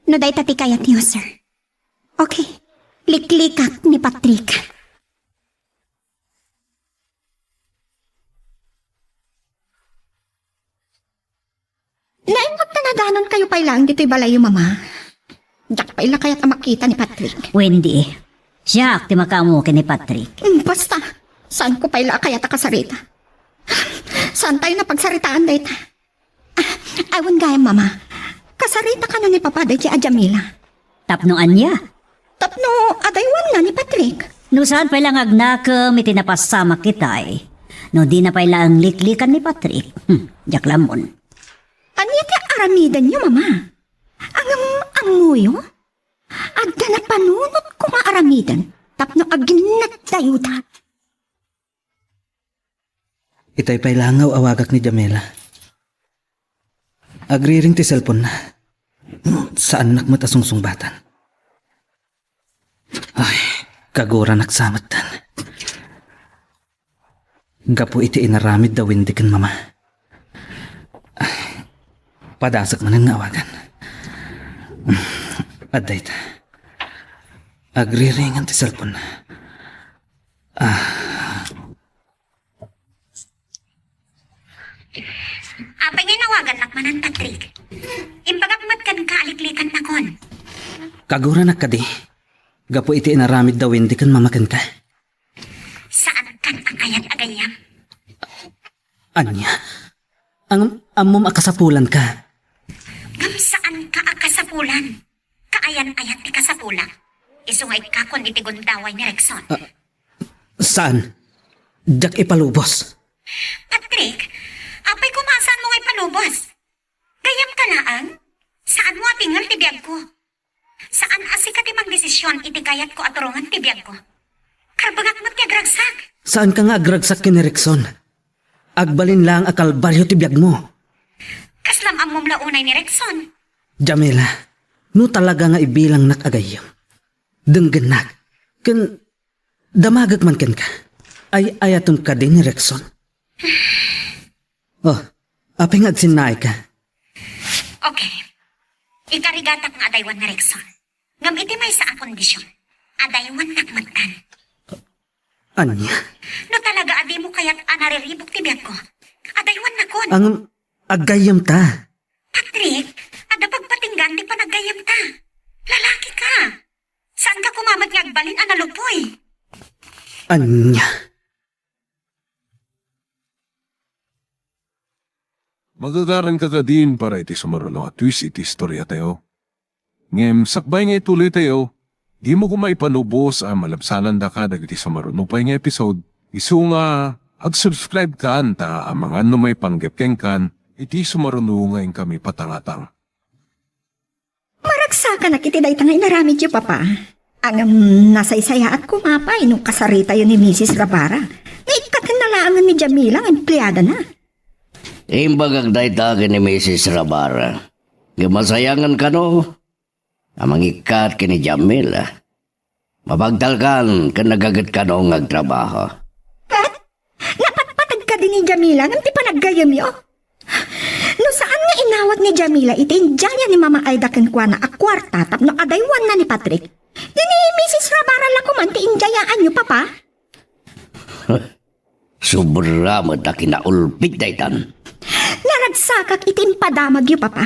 No dayta ti kayat niyo, sir. Okay. Liklikak ni Patrick. Naimot na nadanon kayo pa'y lang dito'y balayo, mama. Diyak pa'y la kayat ang makita ni Patrick. Wendy, siya ti makamu ni Patrick. Basta, saan ko pa'y la kayat akasarita? Saan tayo napagsaritaan dayta? Awan gaya, mama. Kasarita ka na ni Papa day a Jamila. Tapnoan niya. Tapno, adaywan na ni Patrick. No saan pa lang agnakam itinapasama kitay. No di na pa ilang liklikan ni Patrick. Diyak lamon. Anya ti aramidan niyo, mama? Ang muyo? Agda na panunot ko maaramidan. Tapno aginat dayuda. Itay pa'y langaw awagak ni Jamela. Agriring ti cellphone na. Saan nakmatasungsung batan? Ay, kagura naksamatan. Gapo iti inaramid daw hindi kan mama. Ay, padasak man ang awagan. Aday ta. Agriring ti cellphone na. Apay ngay nawagan nakmanan, Patrick. Impagakmat kan kaaliklikan na kon. Kagura nakadi. Gapo iti inaramid daw hindi kan mamakan ka. Saan kan akayat agayam? Anya? Ang amom akasapulan ka. Ngam saan ka akasapulan? Kaayan-ayat ti kasapulan. Isungay ka kon iti gundaway ni Rexon. Saan? Diyak ipalubos. Patrick, apay kumasan mo ngay palubos? Gayam ka laang? Saan mo atingal ti biyag ko? Saan asika ti magdesisyon iti kayat ko aturungan ti biyag ko? Karbagak mo ti agragsak. Saan ka nga agragsak kini Rexon? Agbalin lang akalbaryo ti biyag mo. Kaslam ang mumlaunay ni Rexon. Jamela, no talaga nga ibilang nakagayam. Denggenak, kan damagag man ken ka. Ay ayatom ka din ni Rexon. Oh, apay nga agsinay ka. Okay. Ikarigatak nga adaywan na Rexon. Ngam iti may sa kondisyon. Adaywan nakmatan. Anya? No talaga adi mo kaya't anariribok ti biyag ko. Adaywan na kon. Ang agayam ta. Patrick, ada pagpatinggan di pa naggayam ta. Lalaki ka. Saan ka kumamat nga agbalin analupoy? Anya? Magagaran ka din para iti sumarulo at twist iti istorya tayo. Ngem sakbay nga ituloy tayo, di mo kumaipanubos ang malabsanan da ka dagiti sumarulo pa nga episode. Isu nga, ag-subscribe ka anta ang mga may panggapkeng kan, iti sumarulo ngayon kami patangatang. Maragsakan na kiti day tangay naramid yu, papa. Ang nasaysaya at kumapay nung kasarita yun ni Mrs. Rabara. Naikatinalaan ni Jamila ang empleyada na. Imbagag daytakin ni Mrs. Rabara. Gamasayangan ka no. Amang ikat kini Jamila. Mapagtalkan ka nagagat ka no ngagtrabaho. Napatpatag ka din ni Jamila nang ti panaggayam yo. No saan nga inawat ni Jamila itinjaya ni Mama Aida kenkwa na akwarta tapno adaywan na ni Patrick. Dini Mrs. Rabara la kuman ti injayaan nyo, papa. Sobra mo ta kinaulpit daytan. Naragsakak itin padamag yu, papa.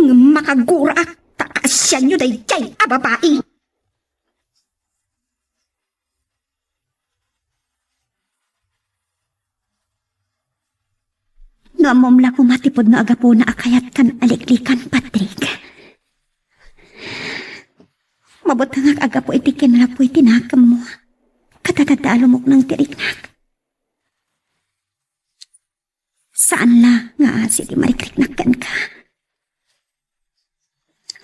Makagura ak takasyan nyo dayjay, ababai. No amom la kumatipod no agapo na akayat kan aliklikan, Patrick. Mabutang agapo iti kinalapo iti nakam mo. Katatadalumok ng tiriknak. Saan la nga si di marikriknakan ka?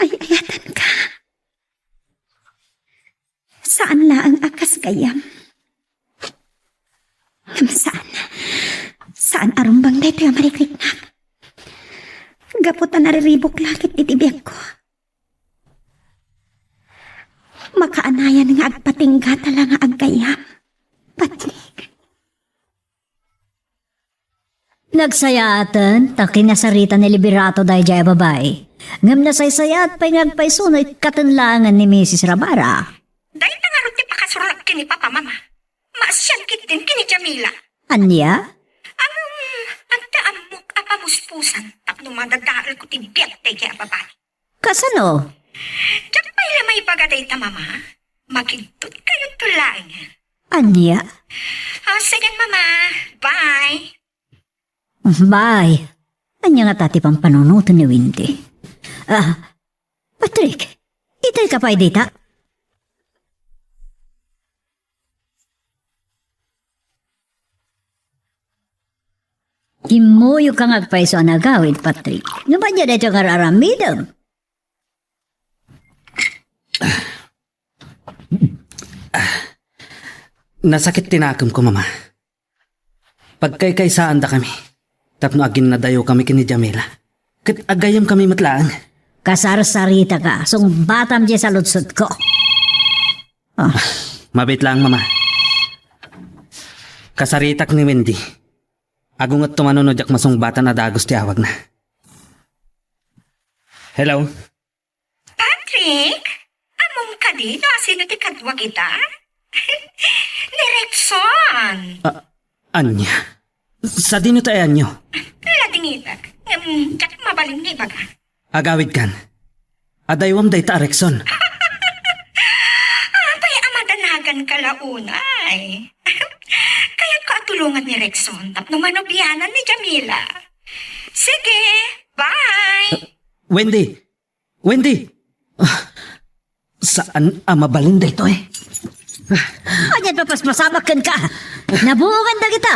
Ay ayatan ka. Saan la ang akas gayam? Saan? Saan arumbang dito yung marikriknak? Gaputan nariribok lakit itibiyag ko. Makaanayan nga agpatingga tala nga aggayam. Patrick. Nagsayatan, taki nasarita ni Liberato dahi jay babae. Ngam nasaysayat pa'y ngagpaiso no ikatanlangan ni Mrs. Rabara. Dahil na nga rin ti pakasurulak kini Papa Mama. Maasyan kit din kini Jamila. Anya? Ang taamok apamuspusan tapno madadaal ko ti biyat day kaya babae. Kasano? Diyan pa may pagaday ta, Mama. Makintut kayo tulaing. Anya? Sige, Mama. Bye. Bye. Anya nga tati pang panunutan ni Windy. Patrick, itay ka pa dita? Himuyo ka ngagpaiso ang nagawid, Patrick. Nga ba niya dito kararamidam? Nasakit tinakam ko, Mama. Pagkaykaysaan da kami. Tapno agin na dayo kami kini Jamila. Kat agayam kami matlaang. Kasar-sarita ka, sung batam diya sa lutsot ko. Mabit lang, Mama. Kasaritak ni Wendy. Agung at tumanunodyak masong bata na dagos ti awag na. Hello? Patrick? Among ka di? Sino ti kadwa kita? Ni Rexon. Anya? Sa dino tayo nyo? Lading ibag. Diyak mabaling ni baga. Agawid kan. Adaywam day ta Rexon. Abay, amadanagan ka launay. Kaya ka tulungan ni Rexon tapno manubiyanan ni Jamila. Sige, bye! Wendy! Wendy! Saan mabalin day to eh? Anyan papasmasamakan ka. Nabuungan na kita.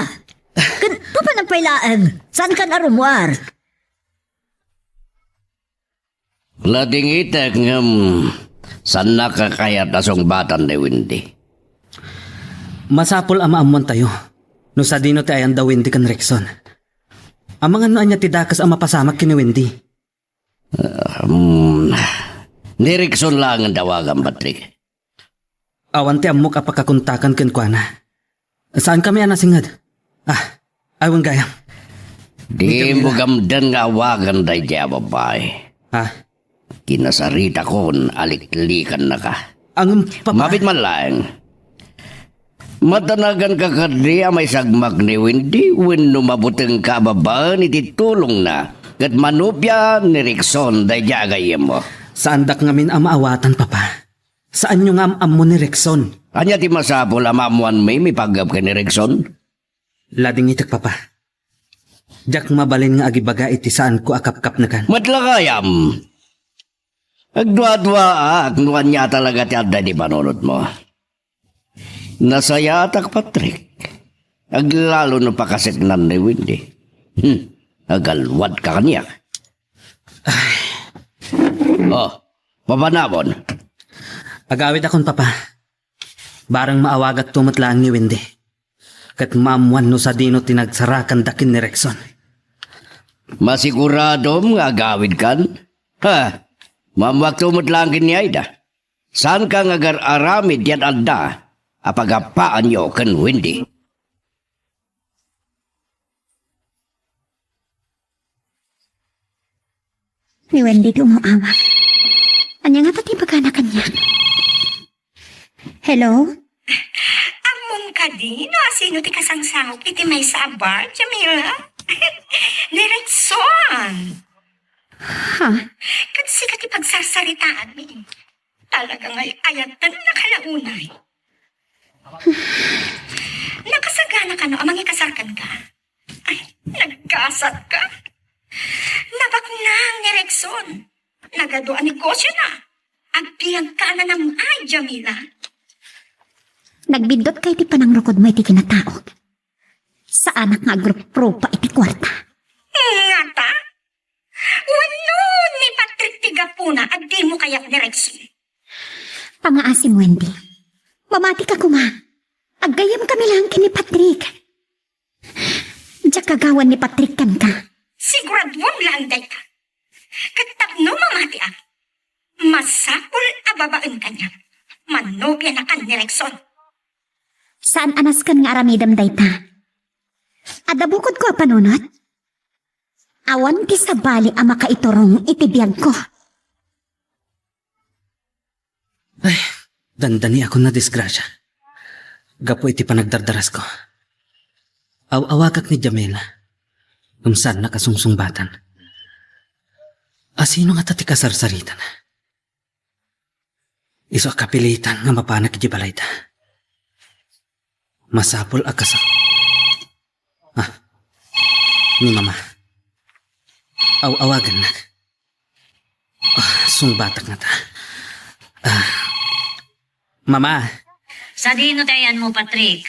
Kan pa ng pailaan. Saan ka narumwar? Lading itek ngam saan nakakayat asong batan ni Windy. Masapol amon tayo. No sa dino tayo ang daw Wendy kan Rexon. Ang mga noan niya tidakas ang mapasamak kini Wendy. Ni Rexon lang ang dawagan, Patrick. Awan ti amok apakakuntakan ken kuana. Saan kami anasingad? Awan gayam. Di mo gamdan nga awagan day di babae. Kinasarita ko aliklikan na ka. Ang Mabit man lang. Matanagan ka kadi may sagmak ni Windy when numabuteng ka babaan ititulong na kat manupya ni Rexon day di agayem mo. Saan dak ngamin ang maawatan, Papa? Saan yung am mo ni Rexon? Anya ti masapol amamuan may pagab ka ni Rexon? Lading itak, Papa. Jak mabalin nga agibaga iti saan ko akapkap na kan. Matlakayam. Agdwa-dwa agnuan niya talaga ti adda di panunod mo. Nasaya tak Patrick. Aglalo no pakasitnan ni Wendy. Agalwad ka kaniya. Oh, papanabon. Agawid akon papa. Barang maawagat tumatlaan ni Wendy. Kat maamuan no sa dino tinagsarakan dakin ni Rexon. Masigurado nga agawid kan? Ha? Mamuak tumutlang kini Aida. Saan ka nga aramid yan alda? Apagapaan niyo kan Wendy. Ni Wendy di umuawa. Anya nga pati bagana kanya. Hello? Among ka din, no? Sino ti kasangsangok iti may sabar, Jamila? Niretson! Ha? Kasi ka ti pagsasaritaan mi. Talaga ngay ayatan na kalaunay. Nakasagana ka no, amang ikasarkan ka. Ay, nagkasat ka. Nabaknang ni Rexon. Nagado ang negosyo na. Agpiyang ka na ng ay, Jamila. Nagbidot kay ti panangrukod mo iti kinataog. Sa anak nga grup-pro pa iti kwarta. Nga ta? Wano ni Patrick Tigapuna at di mo kayak ni Rexon. Pangaasim, Wendy. Mamati ka kuma. Agayam kami lang kini Patrick. Diyak kagawan ni Patrick kan ka. Siguradwang landay ka. Katapno mamati ang. Masapul ababaan ka niya. Manobya na kan ni Rexon. Saan anas kan nga aramidam dayta? Adabukod ko panunot? Awan ti sabali ang makaiturong itibiyag ko. Ay, dandani ako na disgrasya. Gapo iti panagdardaras ko. Awakak ni Jamila. Saan nakasungsungbatan. Asino nga tati kasarsaritan? Iso kapilitan nga mapanak iti balayta. Masapol akasa. Ni mama. Awagan na. Sungbatak na ta. Mama. Sa dino tayan mo, Patrick.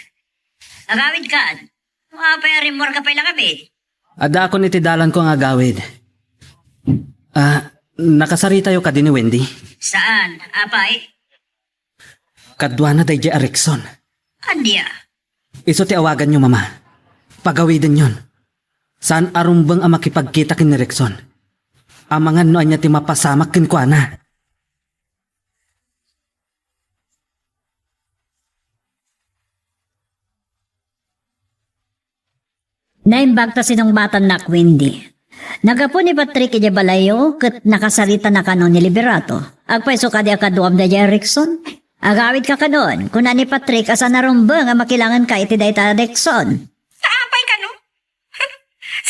Agawid ka. Mapayarin mo ka pa ilang kami. Ada ako niti dalan ko nga agawid. Nakasarita yo ka din ni Wendy. Saan? Apay? Kadwa na day Rexon. Andiya. Iso ti awagan nyo, mama. Pagawidin yon. Saan arumbang ang makipagkita kin ni Rexon? Amangan no anya ti mapasamak kin kwa na. Naimbag ta sinong batan nak Wendy. Nagapo ni Patrick ija balayo ket nakasarita na kanon ni Liberato. Agpaiso ka di akaduam da Erickson. Agawid ka kanon. Kuna ni Patrick asa narumbang nga makilangan ka iti dayta Erickson. Taapay ka no?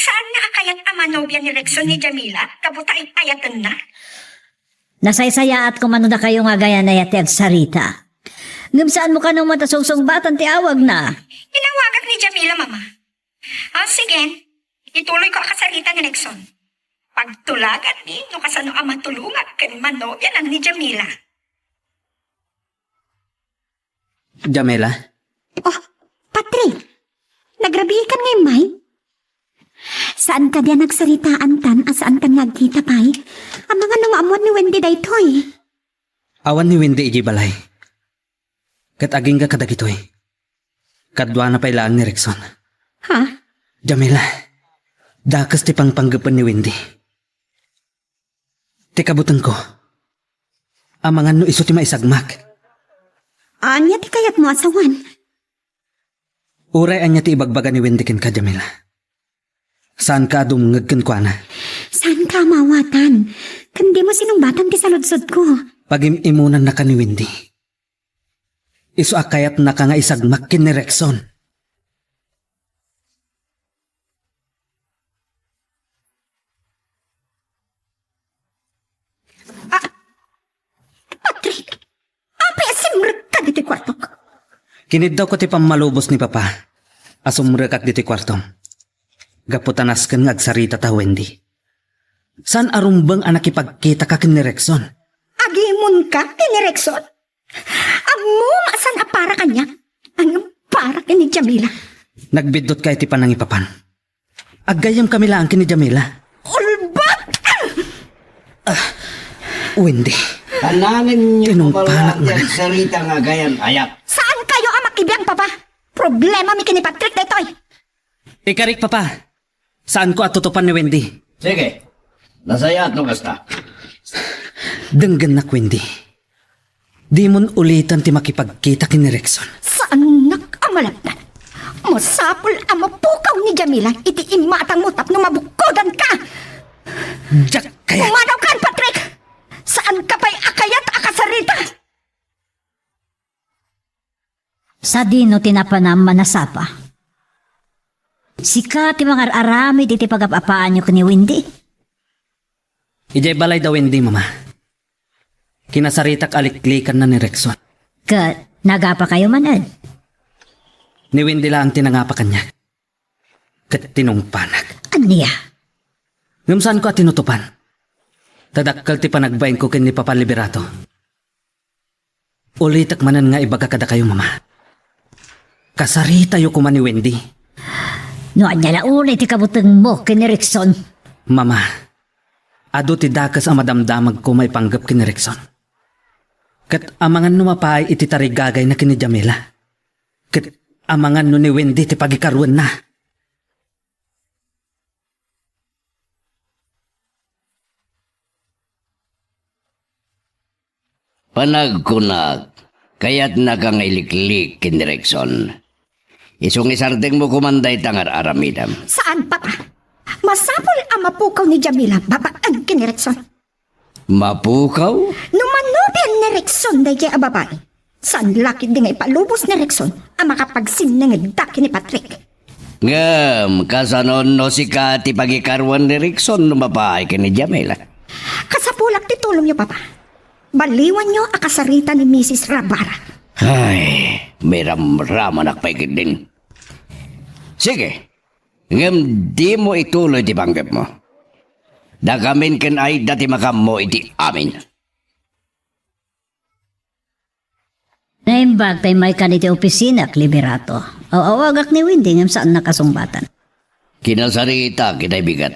Saan na akayat ang manobya ni Rexon ni Jamila? Kabuta ayatan na? Nasaysaya at kumano na kayo nga gaya na yati agsarita. Ngam saan mo kanong matasungsong batan ti awag na? Inawagak ni Jamila, mama. Sige. Ituloy ko ang kasalita ni Rexon. Pagtulagan ni, no kasano ang matulungag kan manobya ng ni Jamila. Jamila? Oh, Patrick. Nagrabikan ngayon, May? Saan ka diyan nagsaritaan tan? Saan ka nagkita, Pay? Ang mga nungamuan ni Wendy daytoy. Awan ni Wendy iji balay. Kat aging ka kadagitoy. Kadwa na pailaan ni Rexon. Ha? Jamila, dakas ti pangpanggapan ni Wendy. Ti kabutan ko. Amangan no iso ti maisagmak. Anya ti kayat mo asawan? Uray anya ti ibagbaga ni Wendy ken ka, Jamila. Saan ka dumngag ken kwa na? Saan ka mawatan? Kandi mo sinumbatan ti saludsod ko. Pag-imunan na ka ni Wendy. Iso akayat na ka nga isagmak ken ni Rexon. Patrick, apa asimrek ka dito kwarto ko? Kinid daw ko ti pamalubos ni Papa. Asumrekak diti kwartom. Gaputanas kan nga agsarita ta, Wendy. San arumbang anak ipagkita ka kin ni Rexon? Agimon ka, kinirekson. Amo, maasan para kanya? Ang para ni Jamila. Nagbidot ka iti panang ipapan. Agayam kami lang kin ni Jamila. Ulbat! Wendy, Tananan niyo Tinumpanak kumalati ang sarita nga gayan ayat. Saan kayo ang makibiyang, Papa? Problema mi kini Patrick na ito'y. ikarik papa. Saan ko atutupan ni Wendy? Sige, nasayat no kasta. Denggan na, Wendy. Di mon ulitan ti makipagkita kin ni Rexon. Saan nakamalapnan? Masapol ang mapukaw ni Jamila, iti imatang mo tapno mabukodan ka. Jack kaya. Umanaw ka, Patrick! Saan ka pa'y akayat akasarita? Sa dino tinapanam manasapa. Sika ti mga aramid iti pagapapaan nyo ni Wendy. Ijay balay daw Wendy, mama. Kinasaritak aliklikan na ni Rexon. Kat nagapa kayo manad. Ni Wendy lang tinangapa kanya. Kat tinungpanag. Aniya? Ngumsan ko at tinutupan. Tadakkal ti panagbayin ko kin ni Papa Liberato. Ulitak manan nga ibaga kada kayo, mama. Kasarita yo kuman ni Wendy. No anya launay ti kabuteng mo kini Rexon. Mama, ado ti dakas ang madamdamag ko may panggap kin ni Rexon. Kat amangan numapay iti tarigagay na kin ni Jamila. Kat amangan no ni Wendy ti pagikaruan na. Panagkunag, kaya't nakangailiklik kin Rexon. Isong isardeng mo kumanday tangar aramidam. Saan, Papa? Masapol ang mapukaw ni Jamila, babaan kini Rexon. Mapukaw? Numanubian ni Rexon day kaya babae. Saan laki di nga ipalubos ni Rexon ang makapagsinangagdaki ni Patrick? Ngam, kasanon no si Kati pagikarwan ni Rexon numapahay kin ni Jamila. Kasapulak ti tulong niyo, Papa. Baliwan niyo akasarita ni Mrs. Rabara. Ay, may ramraman akpaikid din. Sige, ngam di mo ituloy ti panggap mo. Dagamin ken ay dati makam mo iti amin. Naimbag tayo may kaniti opisina Liberato. Awagak ni Wendy ngam saan nakasumbatan. Kinasarita kita'y bigat.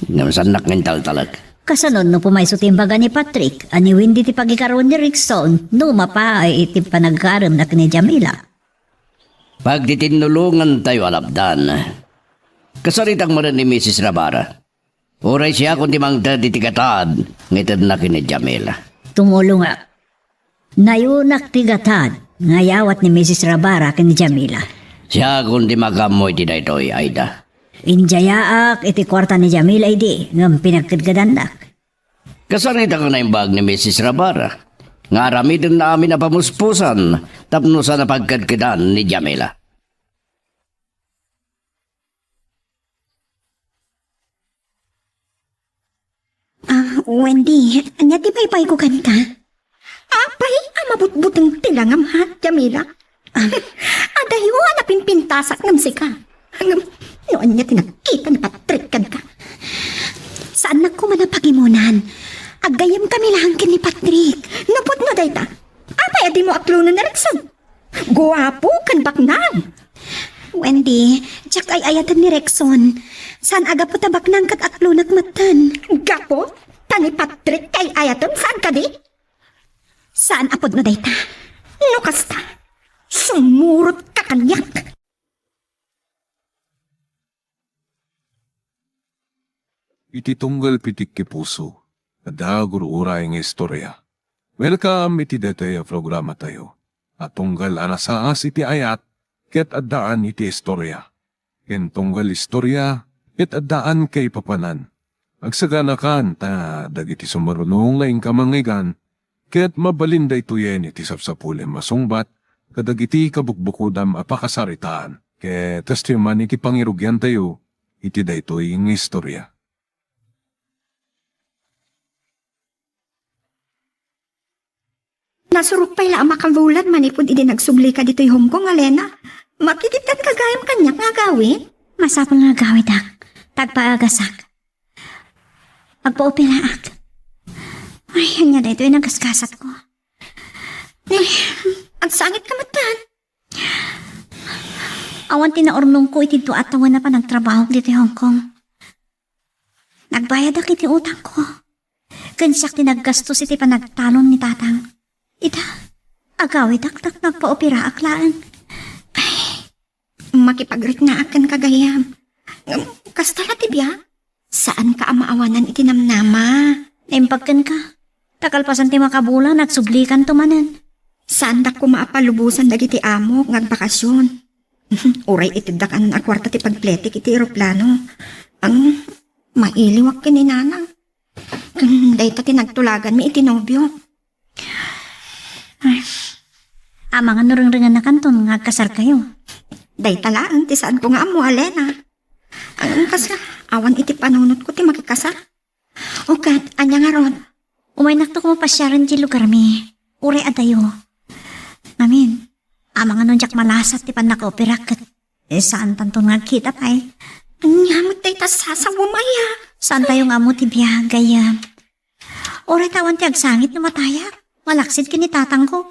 Ngam sanak ng taltalag. Kasanon no pumayso timbaga ni Patrick, ani Wendy ti pagikaroon ni Rexon, no mapaay iti panagkaram na ni Jamila. Pag titinulungan tayo alapdan, kasaritang mo rin ni Mrs. Rabara. Uray siya kung di mang titigatad, ngitad na kini Jamila. Tumulong nga. Nayunak ti gatad, ngayawat ni Mrs. Rabara kini Jamila. Siya kung di magamoy ti daytoy, Aida. Injayaak iti kwarta ni Jamila idi, ngam pinagkadgadandak. Kasarita ko na yung bag ni Mrs. Rabara. Nga aramidin na amin na pamuspusan, tapno sa napagkadkadan ni Jamila. Wendy, anya ti paypay ko kan ka? Apay, mabutbuteng tilangam ha, Jamila. Adayo, napimpintasak ng sika. Noon niya tinakita ni Patrick kan ka. Saan na ko manapagimunan? Agayam kami lang kin ni Patrick. Napot no dayta. Apay, adi mo aklunan na Rexon. Guwapo kan baknang. Wendy, Jack ay ayatan ni Rexon. Saan aga po tabak nang kat aklunak matan? Gapo? Tani Patrick kay ayaton saan ka di? Saan apod no dayta? No kasta? Sumurot ka kanyak. Iti tunggal pitik ki puso, nadagur uray ng istorya. Welcome iti detaya programa tayo. At tunggal anasaas iti ayat, ket addaan iti istorya. Ken tunggal istorya, ket addaan kay papanan. Agsaganakan ta dagiti sumarunong laing kamangigan, ket mabalinday tuyen iti sapsapulem masungbat, kadagiti kabukbukudam apakasaritaan. Ket testimony ki pangirugyan tayo, iti daytoy ng istorya. Nasurok pa ila ang makalulan manipod idi nagsubli ka dito'y Hong Kong, Alena. Makitiptan kagayam kanya nga gawin. Masapol nga gawid ak. Tagpaagasak. Pagpaupila ak. Ay, hanya na ito yung nagaskasat ko. Ang sangit ka matan. Awan tinaurnong ko itito at tawan na pa nagtrabaho dito Hong Kong. Nagbayad ak iti utang ko. Kansak tinaggastos iti panagtalon ni tatang. Ita, agawid ak nagpaopera aklaan. Makipagrit na akan kagayam. Kastala tibya? Saan ka amaawanan itinamnama? Naimpagkan ka. Takalpasan ti makabulan at sublikan tumanan. Saan da ko maapalubusan dagiti amo ngagbakasyon? Uray itidakan na kwarta ti pagpletik iti eroplano. Ang mailiwak kininanang. Dahita tinagtulagan mi iti nobyo. Mga nurang-ringan na kanton nga kasar kayo. Dahita laan ti saan ko nga amo Alena. Ang kas awan iti panunot ko ti makikasar. O kat, anya nga ron. Umay nakto ko mapasyaran ti lugar mi. Ure adayo. Namin, mga nunjak malasat ti pan nakaopera kat. Saan tanton nga kita pa'y. Anyamot dahita sasawumaya. Saan tayo nga mo ti biya gaya. Ure tawan ti agsangit na mataya. Malaksid kini tatang ko.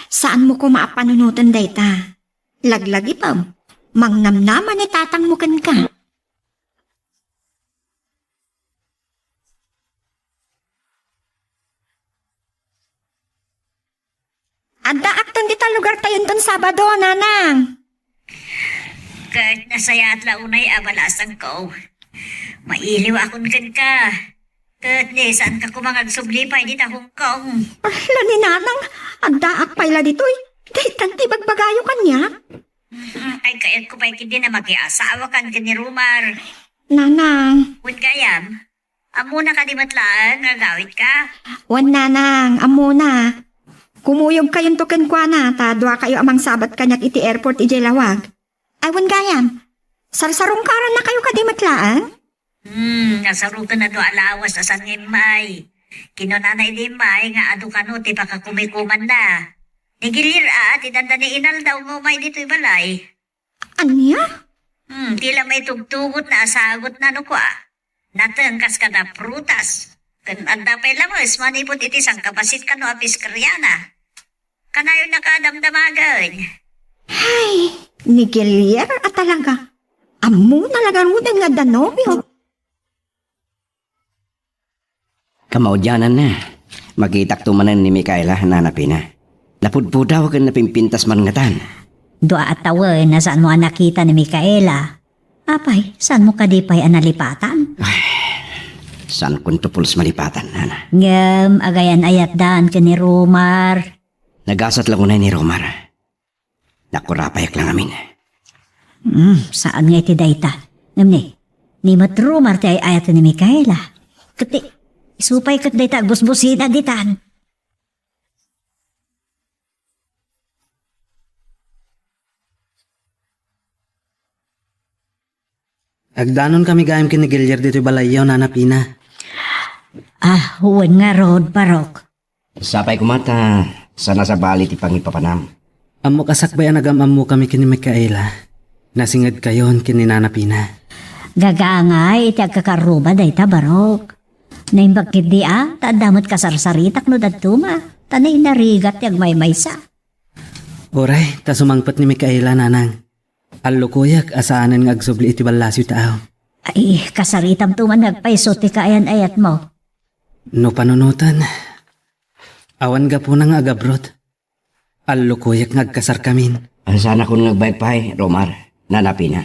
Saan mo ko maapanunutan dayta? Laglagi pa. Mangnamnaman ni tatang mo kan ka. Adda aktan dita lugar tayon ton Sabado, nanang. Kahit nasaya at launay abalasang ko. Mailiw akong kan ka. Kahit ni saan ka kumangagsublipay dita Hong Kong. Ala ni nanang, adda ak payla ditoy. Dahitan ti bagbagayo kanya. Ay kayat ko pa'y hindi na mag-iasawa kan ni Rumar. Nanang, Huwag gayam. Amo na ka di matlaan, ngagawit ka. wan nanang, amo na. Kumuyog kayong tuken kwa na, tadwa kayo amang sabat kanyak iti airport iti lawag. Ay wan gayam, sarsarong karan na kayo kadimatlaan? Nasarukan na do alawas na san ngimay. Kinunanay di may nga adu kano ti pakakumikuman na. Nigilir ti danda ni inal daw mo may dito'y balay. Anya? Tila may tugtugot na asagot na no kwa. Natengkas ka na prutas. Kan anda pa'y lamas, manipot iti sang kapasit ka no apis karyana. Kanayon nakadamdamagan. Ay, nigilier at talaga. Amo talaga rudan nga danobyo. Kamaudyanan na. Magitak tumanan ni Mikaela nanapin na. Lapudpudaw ka na pimpintas man nga tan. Dua at tawa na saan mo nakita ni Mikaela. Apay, saan mo kadipay analipatan? Saan kun tupuls malipatan, nana? Ngam, agayan ayat daan ka ni Romar. Nagasat lang unay ni Romar. Nakurapayak lang amin. Saan nga iti dayta? Ngam ni mat Romar ti ay ayat ni Mikaela. Kati, isupay kat dayta agbusbusina ditan. Agdanon kami gayam kinigilyer dito balayaw nanapina. Huwag nga road parok. Sapay kumata, sana sa bali ti pangipapanam. Amo kasakbay nagamam mo kami kini Mikaela. Nasingad kayon kini nanapina. Gagangay iti agkakaruba dayta barok. Naimbag kidi taadamot kasarsaritak no dadtuma. Tanay narigat yung may-maysa. Oray, tasumangpat ni Mikaela nanang. Allukuyak asaanan nga agsubli iti balasyo tao. Ay, kasaritam tuman nagpaiso ti kaayan ayat mo. No panunutan. Awan ga po nang agabrot. Allukuyak nga agkasar kamin. Sana kung nagbayag pa Romar, nanapin na.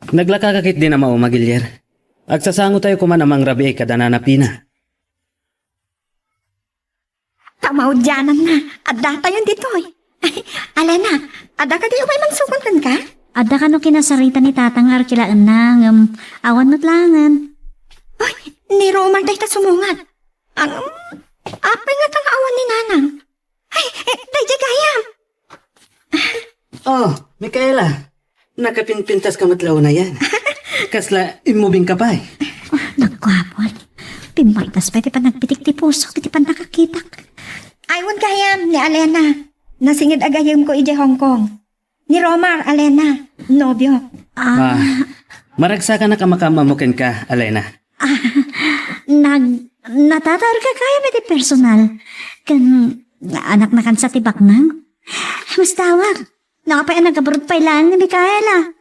Naglakakakit din na mao magilyer. Agsasango tayo kuman amang rabi ay kadananapina. Kamaudyanan na, adda tayon ditoy. Ay, Alena, adda ka kayo may mansukuntan ka? Adda ka no kinasarita ni tatang arkilaan na awan nutlangan. Ay, ni Romar dahi ta sumungat. Ang, apay nga tang awan ni nanang. Ay, dahi gayam. Oh, Mikaela. Nakapinpintas ka matlaw na yan. Kasla, imubing ka pa eh. Nagkwapon. Pimartas pa iti pa nagpitik ti puso, iti pa nakakitak. Aywan gayam ni Alena. Nasingid agayam ko ije Hong Kong. Ni Romar, Alena, nobyo. Maragsa ka na kamakamamukin ka, Alena. Natatar ka kaya may di personal. Anak na kan sa tibak nang. Mas tawag. Nakapaya nagaburot pa ilaan ni Mikaela.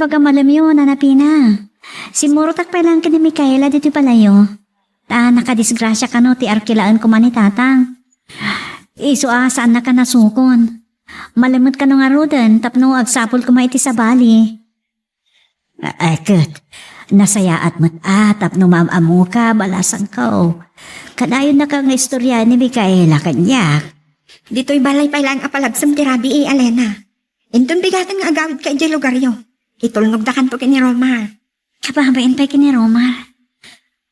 Baga malam yun, Anapina. Simurutak pa ilaan ka ni Mikaela dito palayo. Nakadisgrasya ka no, ti arkilaan ko man ni tatang. Iso saan na ka nasukon. Malamot ka no nga rodan, tapno agsapol ko maiti sa bali. Kat, nasayaat mo't tapno mamamu ka, balasang ka. Kadayon na kang istorya ni Mikaela kanya. Dito'y balay pa ilang apalagsam ti Rabi Alena. Intong bigatan nga agawid ka iti lugaryo. Itulnog da kanto kini Romar. Kapahabain pa kini Romar.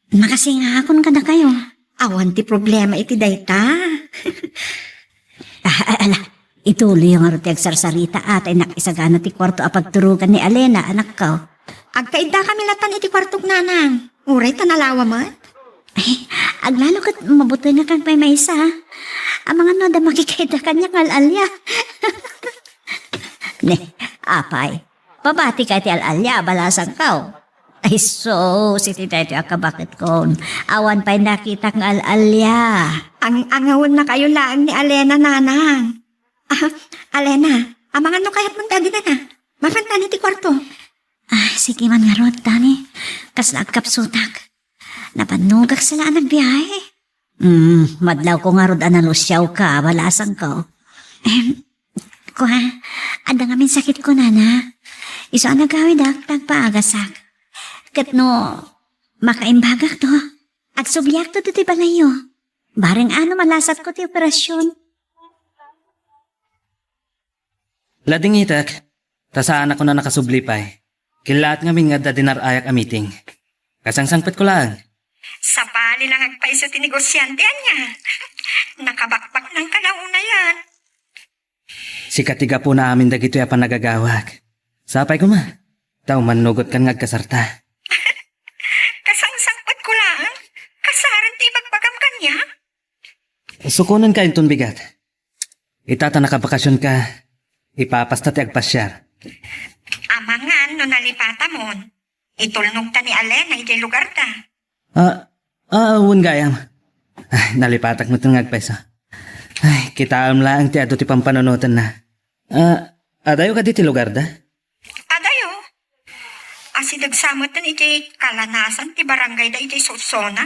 Makasingakon ka na kayo. Awan ti problema iti dayta. Ituloy yung aruteg sarsarita at ay nakisagana ti kwarto apagturugan ni Alena, anak ko. Agkaida kami latan iti kwartog nanang. Uray tanalawa mat. Aglalo kat mabuti nga kang may isa. Ang mga nada makikaida kanya alalya. Apay, babati ka ti alalya, balasang kao. Ay si tita ito akabakit ko. Awan pa'y nakita ng alalya. Ang angawon na kayo lang ni Alena nanang. Alena, amangan no kayat mong dagi na na. Mafanta ni ti kwarto. Sige man nga rod, Tani. Kas nagkapsutak. Napanugak sila nagbiyahe. Madlaw ko nga rod analusyaw ka, balasang ko. Ada nga min sakit ko, nana. Iso ang nagawid tagpaagasak. Kat no, makaimbagak to. Agsubyak to ti balayo. Bareng malasat ko ti operasyon. Lading itak, tasaan ako na nakasublipay. Kilaat nga min nga dadinar ayak a meeting. Kasangsangpet ko lang. Sa bali lang agpaiso ti negosyante niya. Nakabakbak ng kalauna yan. Si katiga po na amin dagito ya panagagawag. Sapay ko ma. Tao manugot kan ngagkasarta. Kasangsangpet ko lang. Kasaran ti bagbagam kanya. Sukunan ka inton bigat. Itata nakabakasyon ka. Ipapasta ti agpasyar. Amangan no nalipata mon. Itulnog ta ni Alena iti lugar ta. Awan gayam. Ay, nalipatak mo itong agpesa. Ay, kita lang ti ato ti pampanonotan na. Adayo ka diti lugar da? Adayo. Asidagsamot na iti kalanasan ti barangay da iti Susona.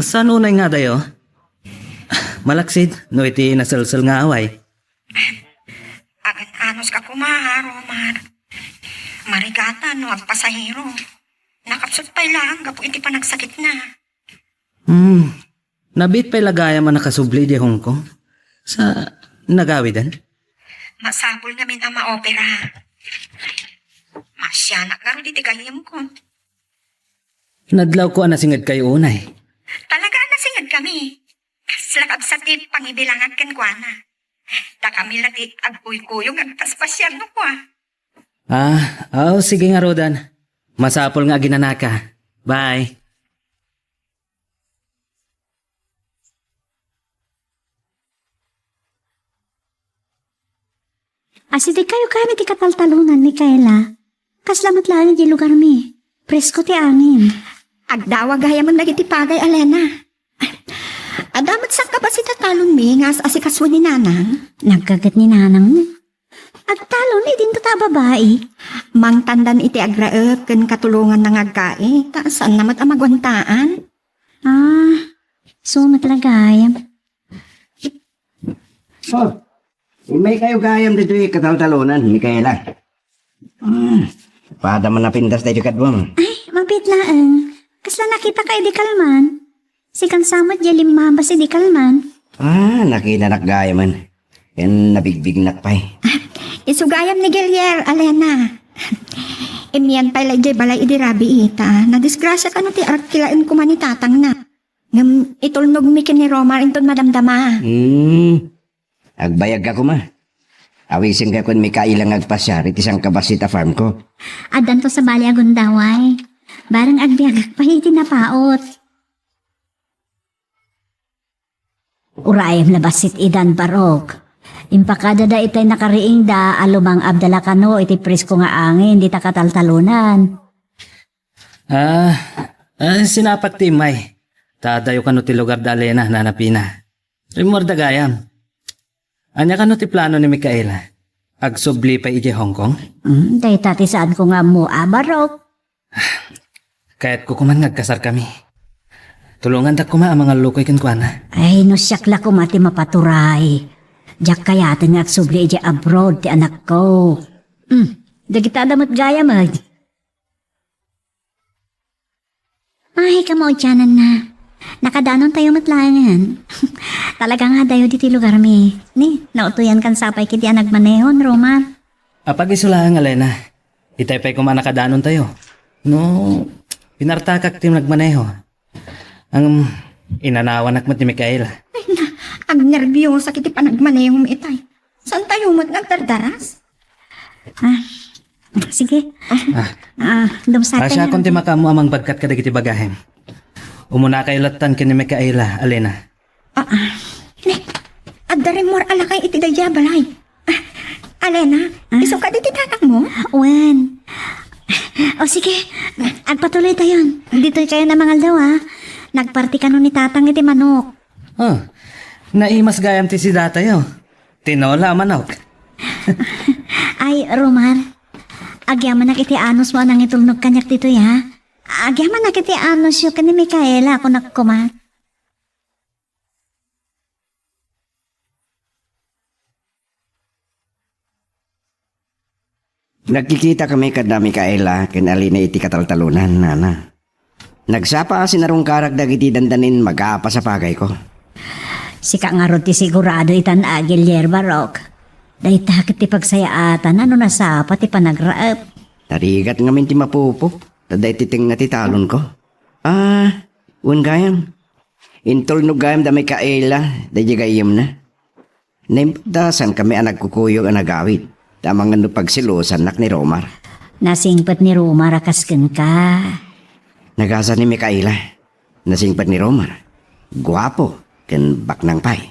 Saan unay nga dayo? Malaksid, no iti nasalsal nga away. Agan-anos ka kumaha, Romar. Marigata no agpasahero. Nakapsot pa ilang gapo iti panagsakit na. Nabit pa'y lagaya man nakasubli di Hong Kong. Sa nagawidan? Masapol namin ang maopera. Masyanak nga rin iti gayam ko. Nadlaw ko anasingad kayo unay. Talaga nasingad kami. Slakab sa ti pangibilangan ken kuana. Da kami lati agkuy-kuyong agtaspasyal no kwa. Sige nga Rodan. Masapol nga ginanaka. Bye. Asidi kayo kami ti kataltalunan, Mikaela. Kaslamat lang di lugar mi. Presko ti angin. Agdawag gaya man nagiti pagay, Alena. Adamat sa ka ba si tatalon mi nga asikaswa ni nanang? Nagkagat ni nanang mo. Agtalon, din ta babae. Mang tandan iti agraep ken katulungan ng agkae. Saan namat ang magwantaan? Sumat lagayam. May kayo gayam dito kataltalunan, Mikaela. Pada man napindas tayo kadwang. Ay, mabit laang. Kasla nakita ka di kalman. Si kansamat jalim mabas di kalman. Nakinanak gayaman. Yan nabigbig nakpay. Isugayam ni Gelier, Alena. Imiyan pa'y lagay balay idirabi ita. Nadisgrasya ka na ti arkilain ko man ni tatang na. Ngam itulnog mi ni Romar inton madamdama. Agbayag ako ma. Awisin ka kun may kailang agpasyar iti isang kabasita farm ko. Adan to sa bali agundaway. Barang agbiagak pa iti napaot. Urayam labasit idan barok. Impakada da itay nakariing da alumang abdalakano iti presko nga angin di takataltalunan. Sinapat ti May. Tadayo ka no ti lugar da Alena, nanapina. Rimor da gayam. Anya ka no ti plano ni Micaela? Agsubli pa iti Hong Kong? Day tati saan ko nga mo barok. Kaya't ko kuman ngagkasar kami. Tulungan da kuma ang mga lukoy kinkwana. Ay no siyakla ko mati mapaturay. Diyak kaya nga agsubli iti abroad ti anak ko. Dagita damot gaya mag. Ay, kamo dyanan na. Nakadanon tayo matlangan. Talaga nga dayo diti lugar mi. Ni, nautuyan kan sapay kiti anag manehon, Romar. Apag isulahan nga Lena. Itay pa'y kumanakadanon tayo. No, pinartakak ti nagmaneho. Ang inanawan akmat ni Micaela. Ag nervyosa kiti panagmanehom itay. Saan tayo mo't nagdardaras? Sige. Dumsate Asya na. kung ti makamu amang bagkat ka dagiti bagahem. Umuna kay latan kini Micaela, Alena. Addarin mo alakay iti daya balay. Alena, iso ka diti tatang mo? Wen. O sige, agpatuloy tayo. Dito kayo na mga daw Nagparty ka nun ni tatang iti manok. Naimas gayam ti si datayo. Tinola manok. Ay, Romar. Agyaman na kiti anos mo nang itulnog kanyak dito ya. Agyaman na kiti anos yung kani Micaela ako nakuma. Nagkikita kami kada Micaela ken Alina iti kataltalunan, nana. Nagsapa sinarong karag dagiti dandanin mag-aapa sa pagay ko. Sika nga ron ti sigurado itan agil yerbarok. Day takit ti pagsayaatan ano nasa pati panagraap. Tarigat ngamin ti mapupo. Taday titing na titalon ko. Un gayam. Intol no gayam da Micaela, da gayam na. Naimpagdasan kami ang nagkukuyog ang nagawid. Tamang ano pagsilusan nak ni Romar. Nasingpat ni Romar akasken ka. Nagasa ni Micaela. Nasingpat ni Romar. Guwapo, ken baknang pay.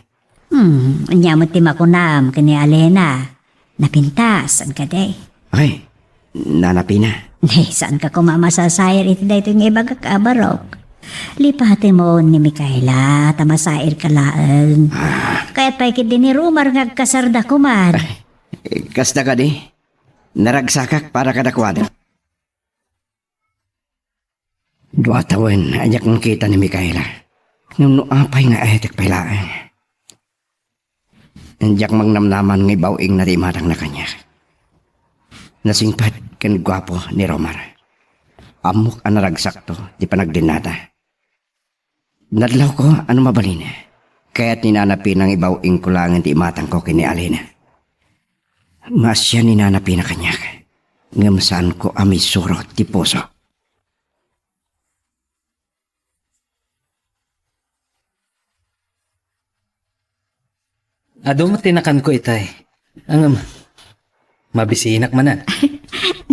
Anyamot ti makunam kani Alena. Napintas ang kaday. Okay, nanapi na. Nay, saan ka kumamasasayar iti dayto ng ibagak abarok? Lipati mo ni Micaela, tamasair ka laan. Kaya't paikit din ni Romar ngagkasarda kuman. Kasta ka di. Naragsakak para kadakwada. Dua taon, anyak ng kita ni Micaela. Nung apay nga ahetek pailaan. Anyak mangnamnaman ng ibawing na timatang na kanya. Nasingpat ken gwapo ni Romar. Amok ang naragsak to, di pa nagdinata. Nadlaw ko, ano mabalin? Kaya't ninanapin ang ibawing kulangan ti imatang ko kini Alina. Mas siya ninanapin na kanya. Ngamsaan ko amisuro ti puso. Ado mo tinakan ko itay. Ang mabisinak manan.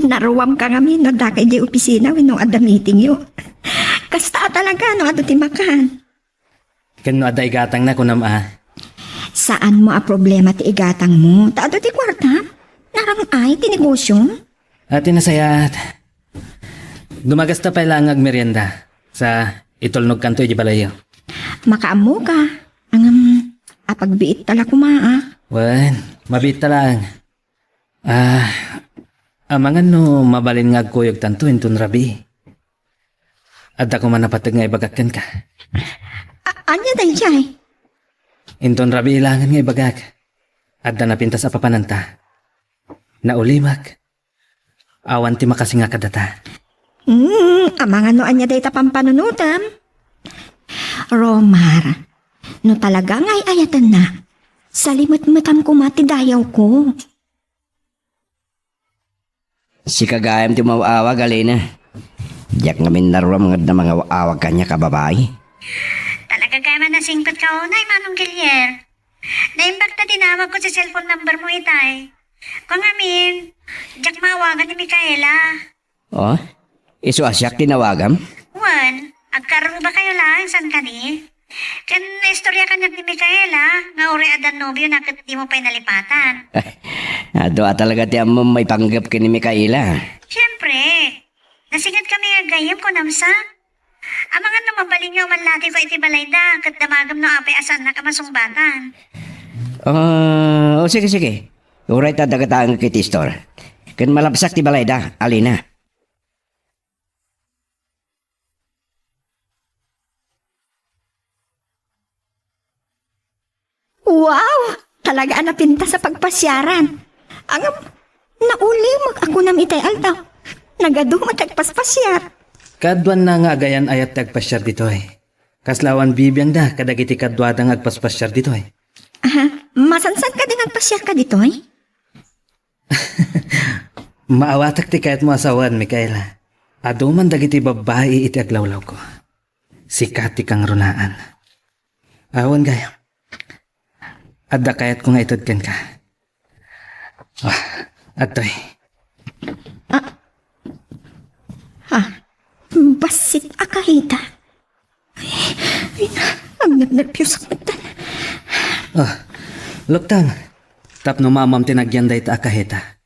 Naruwam ka kami no dakay di opisina wenno adda meeting yo. Kasta talaga no ato timakan. Kano ada igatang na kunam Saan mo a problema ti igatang mo? Ta ato ti kwarta? Narang ay ti negosyo? Ati nasayat. Dumagasta pa lang ag merienda sa itulnog kanto iti balayo. Makaamo ka. Ang apagbiit tala kumaa. Wan, mabita lang. Amangan no mabalin nga kuyog tanto intun rabi. Adda ko man napatag nga ibagakkan ka. Anya day jay? Inton rabi ilangan nga ibagak. Adda napintas sa papananta. Naulimak. Awan ti makasi nga kadata. Amangan no anya day tapampanunutam. Romar, no talaga ngay ayatan na. Salimot-matam ko mati dayaw ko. Si kagayam ti mawawag, Alina. Diyak ngamin naruram nga na mga awag kanya kababae. Talaga kaya man nasingpat ka unay, Manong Gilier. Naimbag na tinawag ko sa cellphone number mo itay. Kung amin, diyak mawagan ni Micaela. Oh, iso asyak tinawagam? Juan, agkaroon ba kayo lang, san ka ni? Kan istorya kanyang ni Micaela, nga uri adan nobyo na kat di mo pa'y nalipatan. Doa talaga ti amo may panggap kini Mikaela. Siyempre, nasingat kami ang gayam ko namsa. Amangan na mabalin niyo man lati ko iti balay da, kat damagam no apay asan na kamasungbatan. Sige. Uray ta dagataan kiti store. Kan malapsak ti balay da, alina. Wow! Talaga napinta sa pagpasyaran. Ang nauli ako na mitay altaw. Nagado matagpaspasyar. Kadwan na nga agayan ayat tagpasyar ditoy. Kaslawan bibiyang da kadagiti kadwadang agpaspasyar ditoy. Masansan ka din nagpasyar ka dito eh? Maawatak ti kahit mo asawan, Mikaela. Ado man dagiti babae iti aglawlaw ko. Sikati kang runaan. Awan gayam. Adda kayat ko nga itudkan ka. Atoy. Basit akahita. Ang nervyos ako. Luktang. Tapno mamam tinagyan day ta akaheta.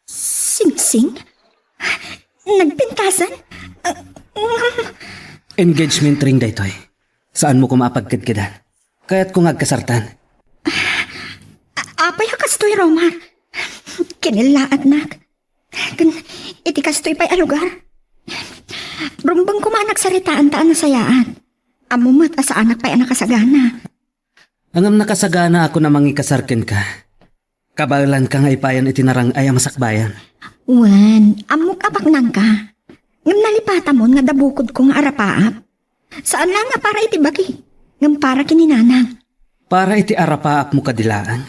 Sing-sing? Nagpintasan? Engagement ring daytoy. Saan mo kumapagkadkadan? Kaya't kung agkasartan. Apay kastoy, Romar. Kinilaat nak. Iti kastoy pa'y alugar. Rumbang kumanak sa ritaan taan na sayaan. Amumat asa anak pa'y nakasagana. Angam nakasagana ako na mangikasarkin ka. Kabalan ka nga ipayan itinarang ay masakbayan. Wan, amok apak nang ka. Ngam nalipata mo nga dabukod ko nga arapaap. Saan lang nga para itibagi? Ngam para kininanang. Para iti arapaap mo kadilaan.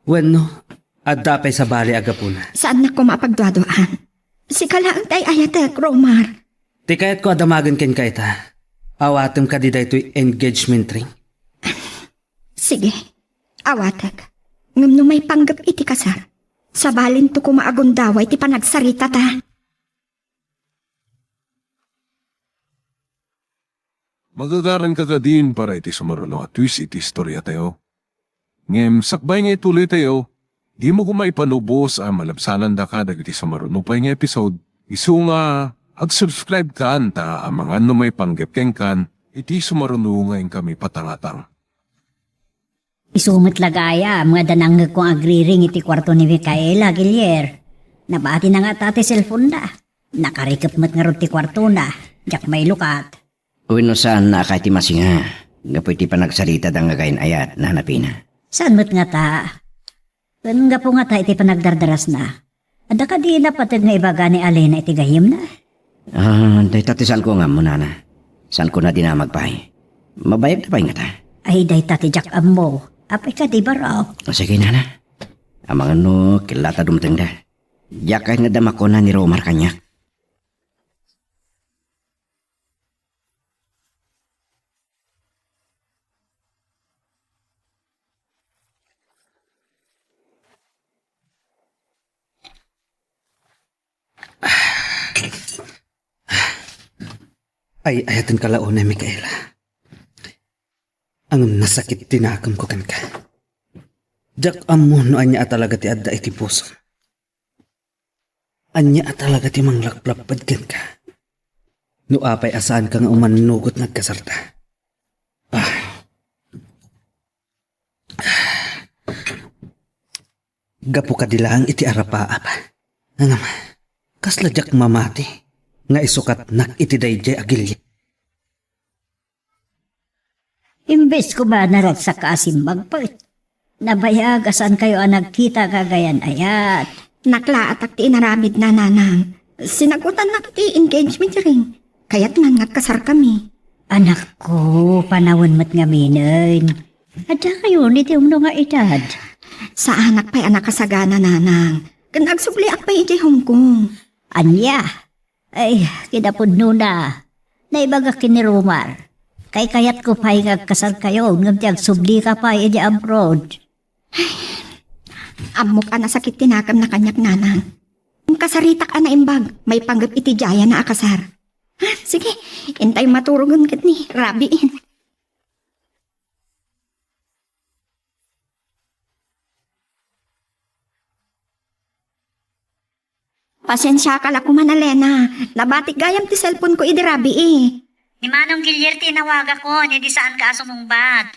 Bueno, adapay sa bali agapuna. Saan na ko mapagdwadoan? Si kalaang tay ayatek, Romar. Ti kayat ko adamagan ken kayta. Awatem ka di daytoy engagement ring. Sige, awatek. Ngam no may panggap iti kasar. Sa balin to kumaagundaway ti panagsarita ta. Magagaran ka ka din para iti sumarulo at twist iti istorya tayo. Ngem, sakbay nga ituloy tayo, di mo kumaipanubos ang malabsanan da ka dagiti sumarulo pa nga episode. Isu nga, ag-subscribe ka anta ang mga may panggap keng kan, iti sumarulo nga kami patangatang. Isumot lagaya, mga danang kong agriring iti kwarto ni Micaela, Gilier. Nabati na nga tati cellphone na. Nakarikap mat nga ron ti kwarto na. Jak may lukat. Uwino saan na kahit masinga. Gapoy ti panagsalita da nga gayin ayat na hanapin na. Saan mo't nga ta? Kun nga po nga ta iti panagdardaras na. Ada ka di napatag nga ibaga ni Alena iti gayim na. Day tati saan ko nga muna na. Saan ko na di na magpahay. Mabayag na pa nga ta. Ay day tati jak ammo. Apay ka di ba raw? Sige na. Ang mga no, kilata dumteng da. Diyak kahit nga dama ko na ni Romar kanyak. Ay ayatin kalauna, Mikaela. Ang nasakit tinakam ko kan ka. Jak amo no anya talaga ti adda iti puso. Anya talaga ti manglaklapad kan ka. No apay asaan ka nga umanugot nagkasarta. Gapo ka dilaang iti arapaap. Ngam, kasla jak mamati. Nga isukat nak iti dayjay agilya. Imbes ko ba narat sa kasimbag pa? Nabayag asan kayo ang nagkita kagayan ayat. Naklaat at ti inaramid na nanang. Sinagutan na ti engagement ring. Kaya't nga kasar kami. Anak ko, panawon mat nga minin. Adya kayo ni tiumno nga edad. Sa anak pa'y anak kasagana nanang. Kanagsubli ak pa'y iti Hong Kong. Anya? Ay, kinapod na. Naibaga kini Romar. Kay kayat ko pa'y ngagkasal kayo, ngagtiyag subli ka pa'y edi abroad. Amok na sakit tinakam na kanyak nanang. kasaritak ana imbag, may panggap iti jaya na akasar. Ha, sige, intay maturugan kat ni, rabiin. Pasensya ka la kuman, Alena. Nabatik gayam ti cellphone ko idirabi eh. Ni Manong Gilier tinawag ako, ni di saan ka sumungbat.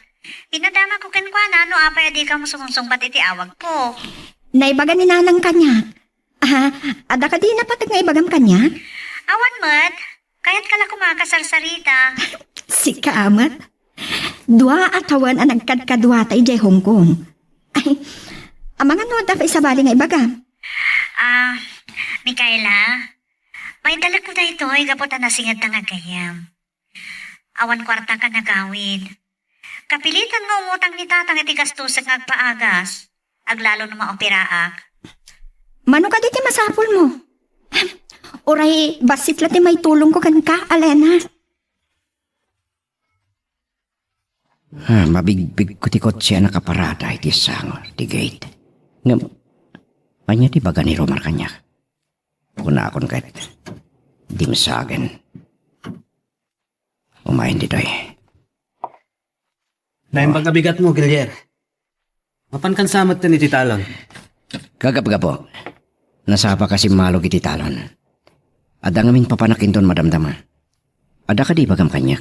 Pinadama ko kan kwa na, no apay di ka mo sumungsungbat iti awag ko. Naibaga ni nanang kanya. Ah, ada ka di napatag nga ibagam kanya? Awan mat, kaya't kala kumakasarsarita. Si Kaamat. Dua atawan ang nagkadkadwa tayo jay Hong Kong. Ay, ang mga noda pa isabali nga ibagam. Mikaela, may dalag ko na ito, gaputan na singad na nga gayam. Awan kwarta ka na gawin. Kapilitan nga umutang ni tatang iti gastusag nga agpaagas, aglalo na maoperaak. Mano ka di ti masapol mo? Oray, basit lang ti may tulong ko kan ka, Alena. Mabigbig ko ti kotse nakaparada iti sango, ti gate. Ngam, anya ti baga ni Romar kanya. Kuna akon kahit di masagan. Umayin dito eh. Dahil pagkabigat mo, Gilier. Mapan kan samot na iti talon. Gagapo. Nasapa kasi malog iti talon. Ada ngamin papanakinton madamdama. Ada ka di bagam kanya.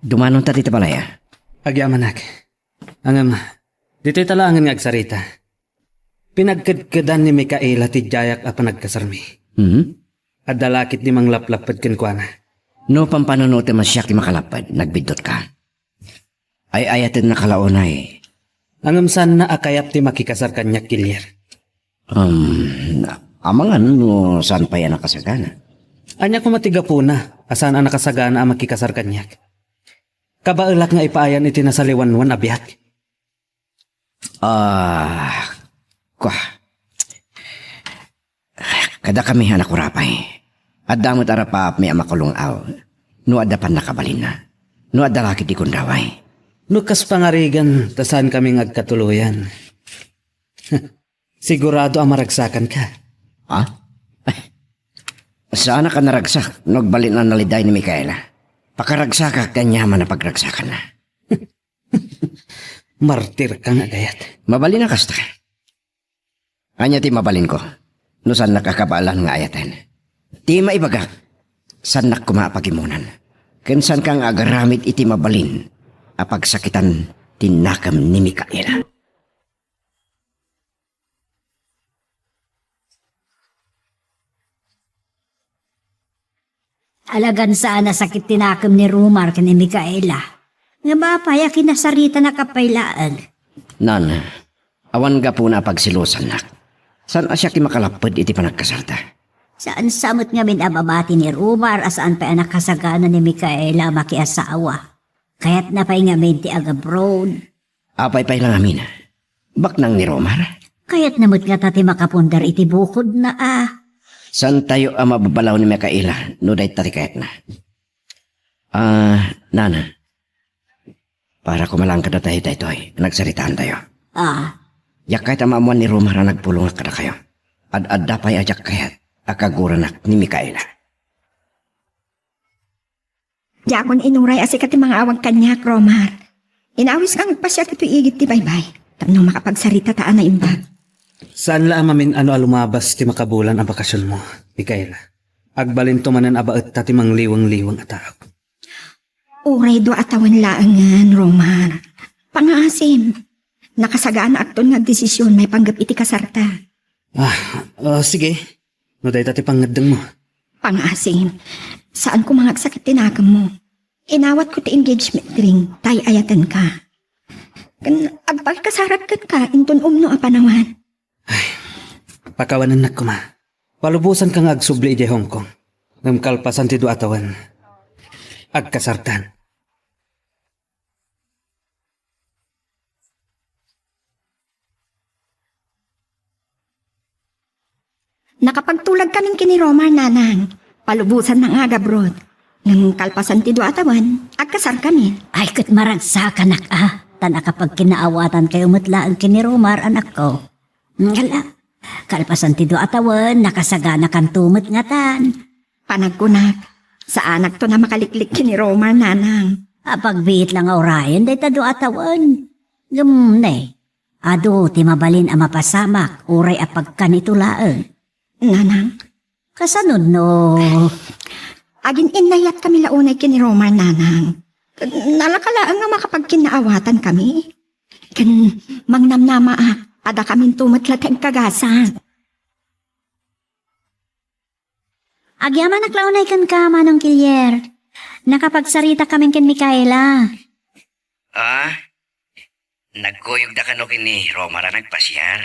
Dumanon ta dito balaya. Agyamanak. Angam, dito talangan nga agsarita. Pinagkadkadan ni Mikaela ti Jayak a panagkasarmi. At dalakit ni mang laplapad kenkwana. No pampanunote masyak ti makalapad, nagbidot ka. Ay ayatin na kalaunay. Angam san na akayap ti makikasar kanyak, Gilier. Amangan no saan pa yan nakasagana? Anya ko matiga po na, asan ang nakasagana ang makikasar kanyak. Kabaelak nga ipaayan iti nasaliwanwan abiyat. Kada kami anak kurapay. At damot arapap may amakulong aw. No adapan nakabalin na. No adalakit di kundaway. Nukas pangarigan, tasan kaming agkatuluyan. Sigurado ang maragsakan ka. Ha? Sana ka naragsak, nagbalin na naliday ni Mikaela. Pakaragsak ka, kanyaman na pagragsakan na. Martir ka nga gayat. Mabalin na kasta. Anya ti mabalin ko. No saan nakakabalan nga ayatan. Ti maibaga. San kumapagimunan. Kensan kang agaramit iti mabalin. Apagsakitan tinakam ni Mikaela. Alagan sana sakit tinakam ni Rumar ni Mikaela. Nga ba paya kinasarita na kapailaan? Nan, awan ga po na pagsilusan nak. San asya ki makalapad iti panagkasarta? Saan samot nga min ababati ni Rumar asaan pa anak kasagana ni Mikaela makiasawa. Kaya't napay nga min ti agabroad. Apay-pay lang amin. Bak nang ni Romar? Kaya't namot nga tati makapundar iti bukod na San tayo ang mababalaw ni Mikaela no day tati kayat na? Nana. Para kumalang ka na tayo nagsaritaan tayo. Yak kahit ang maamuan ni Romar ang nagpulong ka na kayo. Ad dapay ajak kayat akaguranak ni Mikaela. Yakon inuray asikat ti mga awang kanyak, Romar. Inawis kang nagpasya kito igit ti baybay. Tapno makapagsarita taan na imbag. Saan la amamin ano alumabas ti makabulan ang bakasyon mo, Mikaela? Agbalin tumanan abaet ta ti mangliwang-liwang ataw. Uray do atawan laangan, Romar. Pangasim. Nakasagaan na akton nga desisyon may panggap iti kasarta. Sige. No day tati pangadang mo. Pangasim. Saan ko mangagsakit tinakam mo? Inawat ko ti engagement ring, tay ayatan ka. Agpagkasarat ka, inton umno a panawan. Pakawanan na kuma. Palubusan kang agsubli iti Hong Kong. Namkalpasan ti do atawan. Agkasartan. Nakapagtulag kaming kini Romar, nanang. Palubusan ng agabrod. Nang kalpasan ti do atawan, agkasar kami. Ay kat maragsakan Tan kapag kinaawatan kayo mutlaan kini Romar anak ko. Ngala, Kalpasan ti do atawan, nakasagana kan tumot nga tan. Panagkunak, sa anak to na makaliklik ni Romar, nanang. Pagbiit lang orayan, day ta do atawan. Gamnay, ado ti mabalin ang mapasamak, uray a pagkanitulaan. Nanang, Kasanod no, agin inayat kami launay kini Romar, nanang. Nalakalaan nga makapagkinaawatan kami. Kan mangnamnama ada kaming tumatlat ang kagasan. Agyaman naklaunay kan ka, Manong Kilyer. Nakapagsarita kami ken Mikaela. Ah, nagkuyog da ka no kini Romara nagpasyar.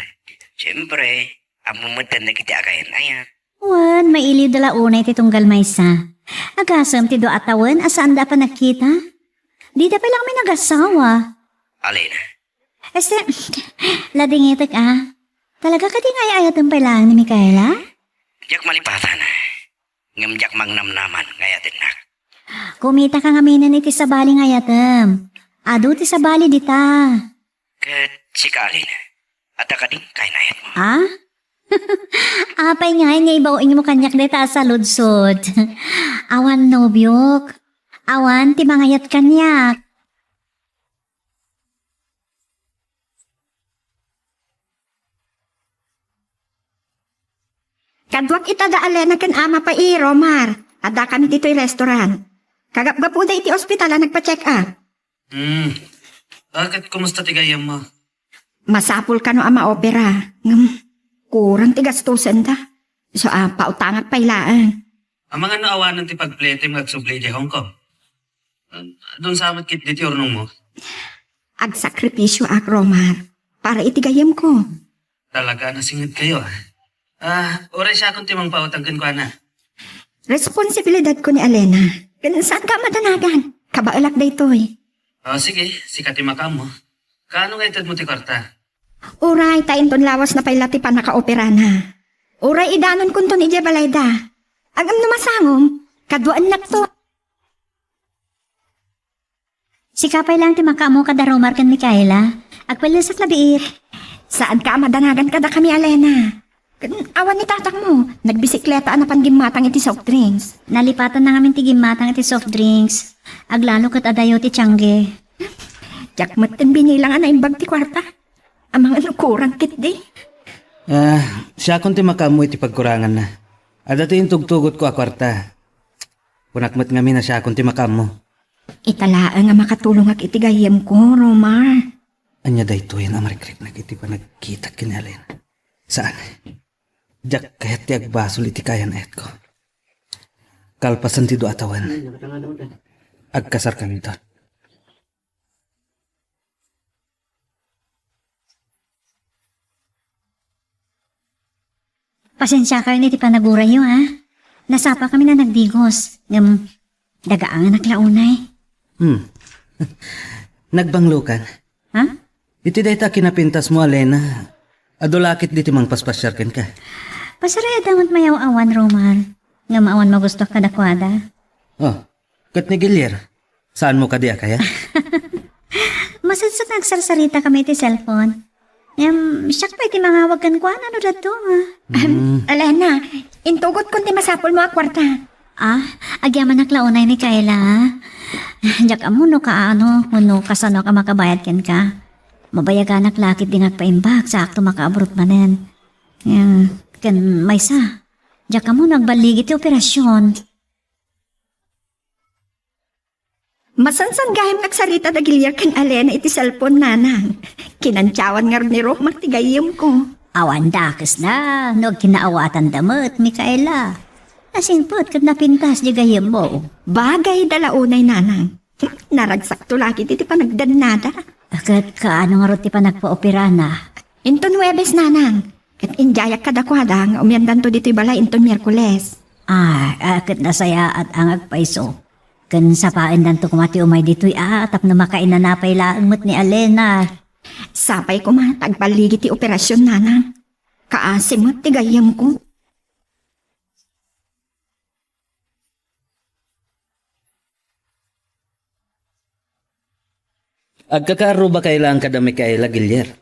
Siyempre, amumutan na kita akayan ayan. Wan, mailiw dala unay ti tunggal maysa. Agasam ti do atawan, asaan da pa nakita? Di da pa lang may nagasawa. Alina, Ladingitek Talaga ka di nga ayat ang pailangan ni Mikaela? jak malipatan. Ngamjak mangnamnaman ngayatin nak. Kumita ka nga minan iti sabali nga yatem. Ado ti sabali dita. Kat si Kalin, at akading kainayat mo. Apay nga ibawin mo kanyak dita sa ludsod. Awan nobyok. Awan ti mangayat kanyak. Kadwak ita da alena kan ama pa Romar. Ada kami dito'y restaurant. Kagapgapo da iti ospital nagpa-check up. Bakit kumusta ti gayam mo? Masapul ka no ama opera. Kurang ti gastusan da. So pautangak pailaan. Ang mga naawanan ti pagplete magsublay di Hong Kong. Doon sa amat kit diti ornong mo. Agsakripisyo ak Romar. Para itigayam ko. Talaga nasingit kayo oray siya akong timang pautangkin ko na. Responsibilidad ko ni Alena. Ganun saan ka madanagan? Kabaalak da ito'y. Sige, sikat mo. Kaano nga itad mo ti kwarta? Uray, tayin ton lawas na pailati pa naka-opera na. Uray, idanon kun ton ije balayda. Agam na masangom, kaduan nak to. Sikapay lang ti makamo kada Romar ken Mikaela. Agpalasak na biit. Saan ka madanagan kada kami, Alena? Awan ni tatak mo, nagbisikleta na pangimatang iti soft drinks. Nalipatan na ngamin ti gimatang iti soft drinks. Aglalo kat adayo ti tiyangge. Jakmat kan binilang na imbag ti kwarta. Ang mga nukurang kit di. Siya kung ti makamu iti pagkurangan na. Ada ti yung tugtugot ko akwarta. Punakmat nga na siya kung ti makamu. Italaan nga makatulong ak iti gayem ko, Romar. Anya da ito yan amarikrik na iti pa nagkita kinalin. Saan? Jak kahit ti agbasol iti kayan ayat ko. Kalpasan ti do atawan. Agkasar kami doon. Pasensya kayo ni ti panagurayo Nasapa kami na nagdigos. Dagaangan naklaunay. Nagbanglukan. Iti dayta kinapintas mo, Alena. Adolakit diti mang paspasyarken ka. Pasaraya damot mayaw awan, Romar. Nga maawan magusto ka dakwada. Kat ni Gilier. Saan mo kadiya kaya? Masadsat nagsarsarita kami ti cellphone. Siyak pa iti mga wagan ko, ano dato Alena, intugot kun ti masapul mo ak kwarta. Agyaman naklaunay ni Kayla. Jak amuno ka muno kasano ka makabayad ken ka. Mabayagan naklakit di ngagpaimbag sa akto makaabrot manen. Kan maysa, jak mo nagbaligi ti operasyon. Masansan gahim nagsarita da Gilier kan Alena iti cellphone nanang. Kinantyawan nga ni Romar ti gayem ko. Awan dakes na, no kinaawatan damot, Mikaela. Nasingpot kat napintas di gayem mo. Bagay dalaunay nanang. Naragsak to laki iti panagdannada. Kat kaano nga roti pa nagpa-opera na. Inton Huwebes nanang. Kat injayak kadakwada nga umyandan to dito'y balay inton Miyerkules. Kat nasaya at ang agpaiso. Kan sapaan danto kumati umay dito'y atap na makainanapay laang mo't ni Alena. Sapay ko matagbaligi ti operasyon nanang. Kaasimot ti gayam ko. Agkakaro ba kailangan ka da Mikaela, Gilier?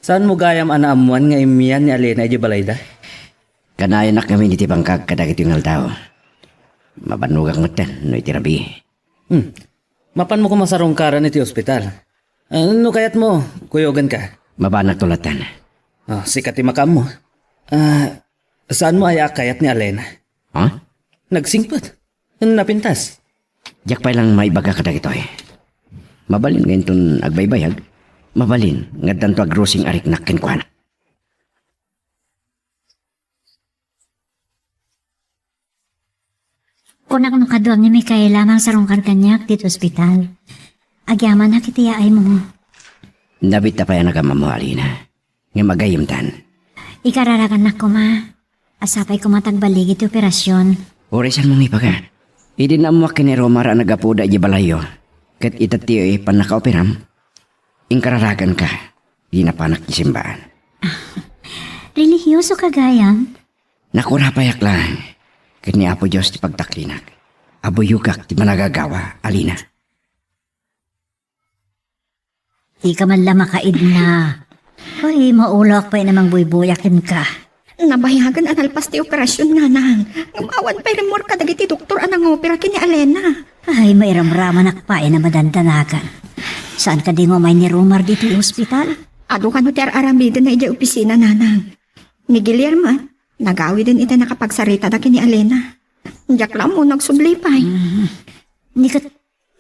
Saan mo gayam anaamuan nga imian ni Alena iti balayda? Kanayan na kami iti bangkag kadagit yung aldaw. Mabanugak mo tan, no iti rabi. Mapan mo kumasarong karan iti ospital. Ano kayat mo? Kuyogan ka. Mabanak tulatan. Sikat makam mo. Saan mo ay kayat ni Alena? Ha? Nagsingpot. Napintas. Diyak pa lang maibaga kadagit oy. Mabalin ngayon ton agbaybayag. Mabalin nga danto agrosing arik na kenkwana. Kung ako kaduam ni Mikael lamang sa rongkar kanyak dito ospital. Agyaman na kiti ay mo. Nabit na pa yan nagamamo, Alina. Nga magayim tan. Ikararakan na ko ma. Asapay ko matagbalig iti operasyon. Oresan mong ipaga. Idi na mo ni Romar ang nagapuda di balayo. Kat itatiyo pan nakaoperam. Inkararakan ka. Di na panak isimbaan. Relihiyoso ka gayam? Nakurapayak lang. Kat ni Apo Diyos ti pagtaklinak. Abuyugak ti managagawa, Alina. Di ka man lang makaid na. Hoy, maulok pa namang buybuyakin ka. Nabayagan ang alpas ti operasyon nanang. Ngumawan pa rin ka dagiti doktor anang opera kini Alena. Ay, may ramraman akpain na madantanakan. Saan ka di mo may ni Romar dito yung ospital? Ado ka no ti aramida na ija opisina nanang. Ni Guillermo, nagawi din ita nakapagsarita na kini Alena. Diyak lang mo nagsublipay. Hindi ka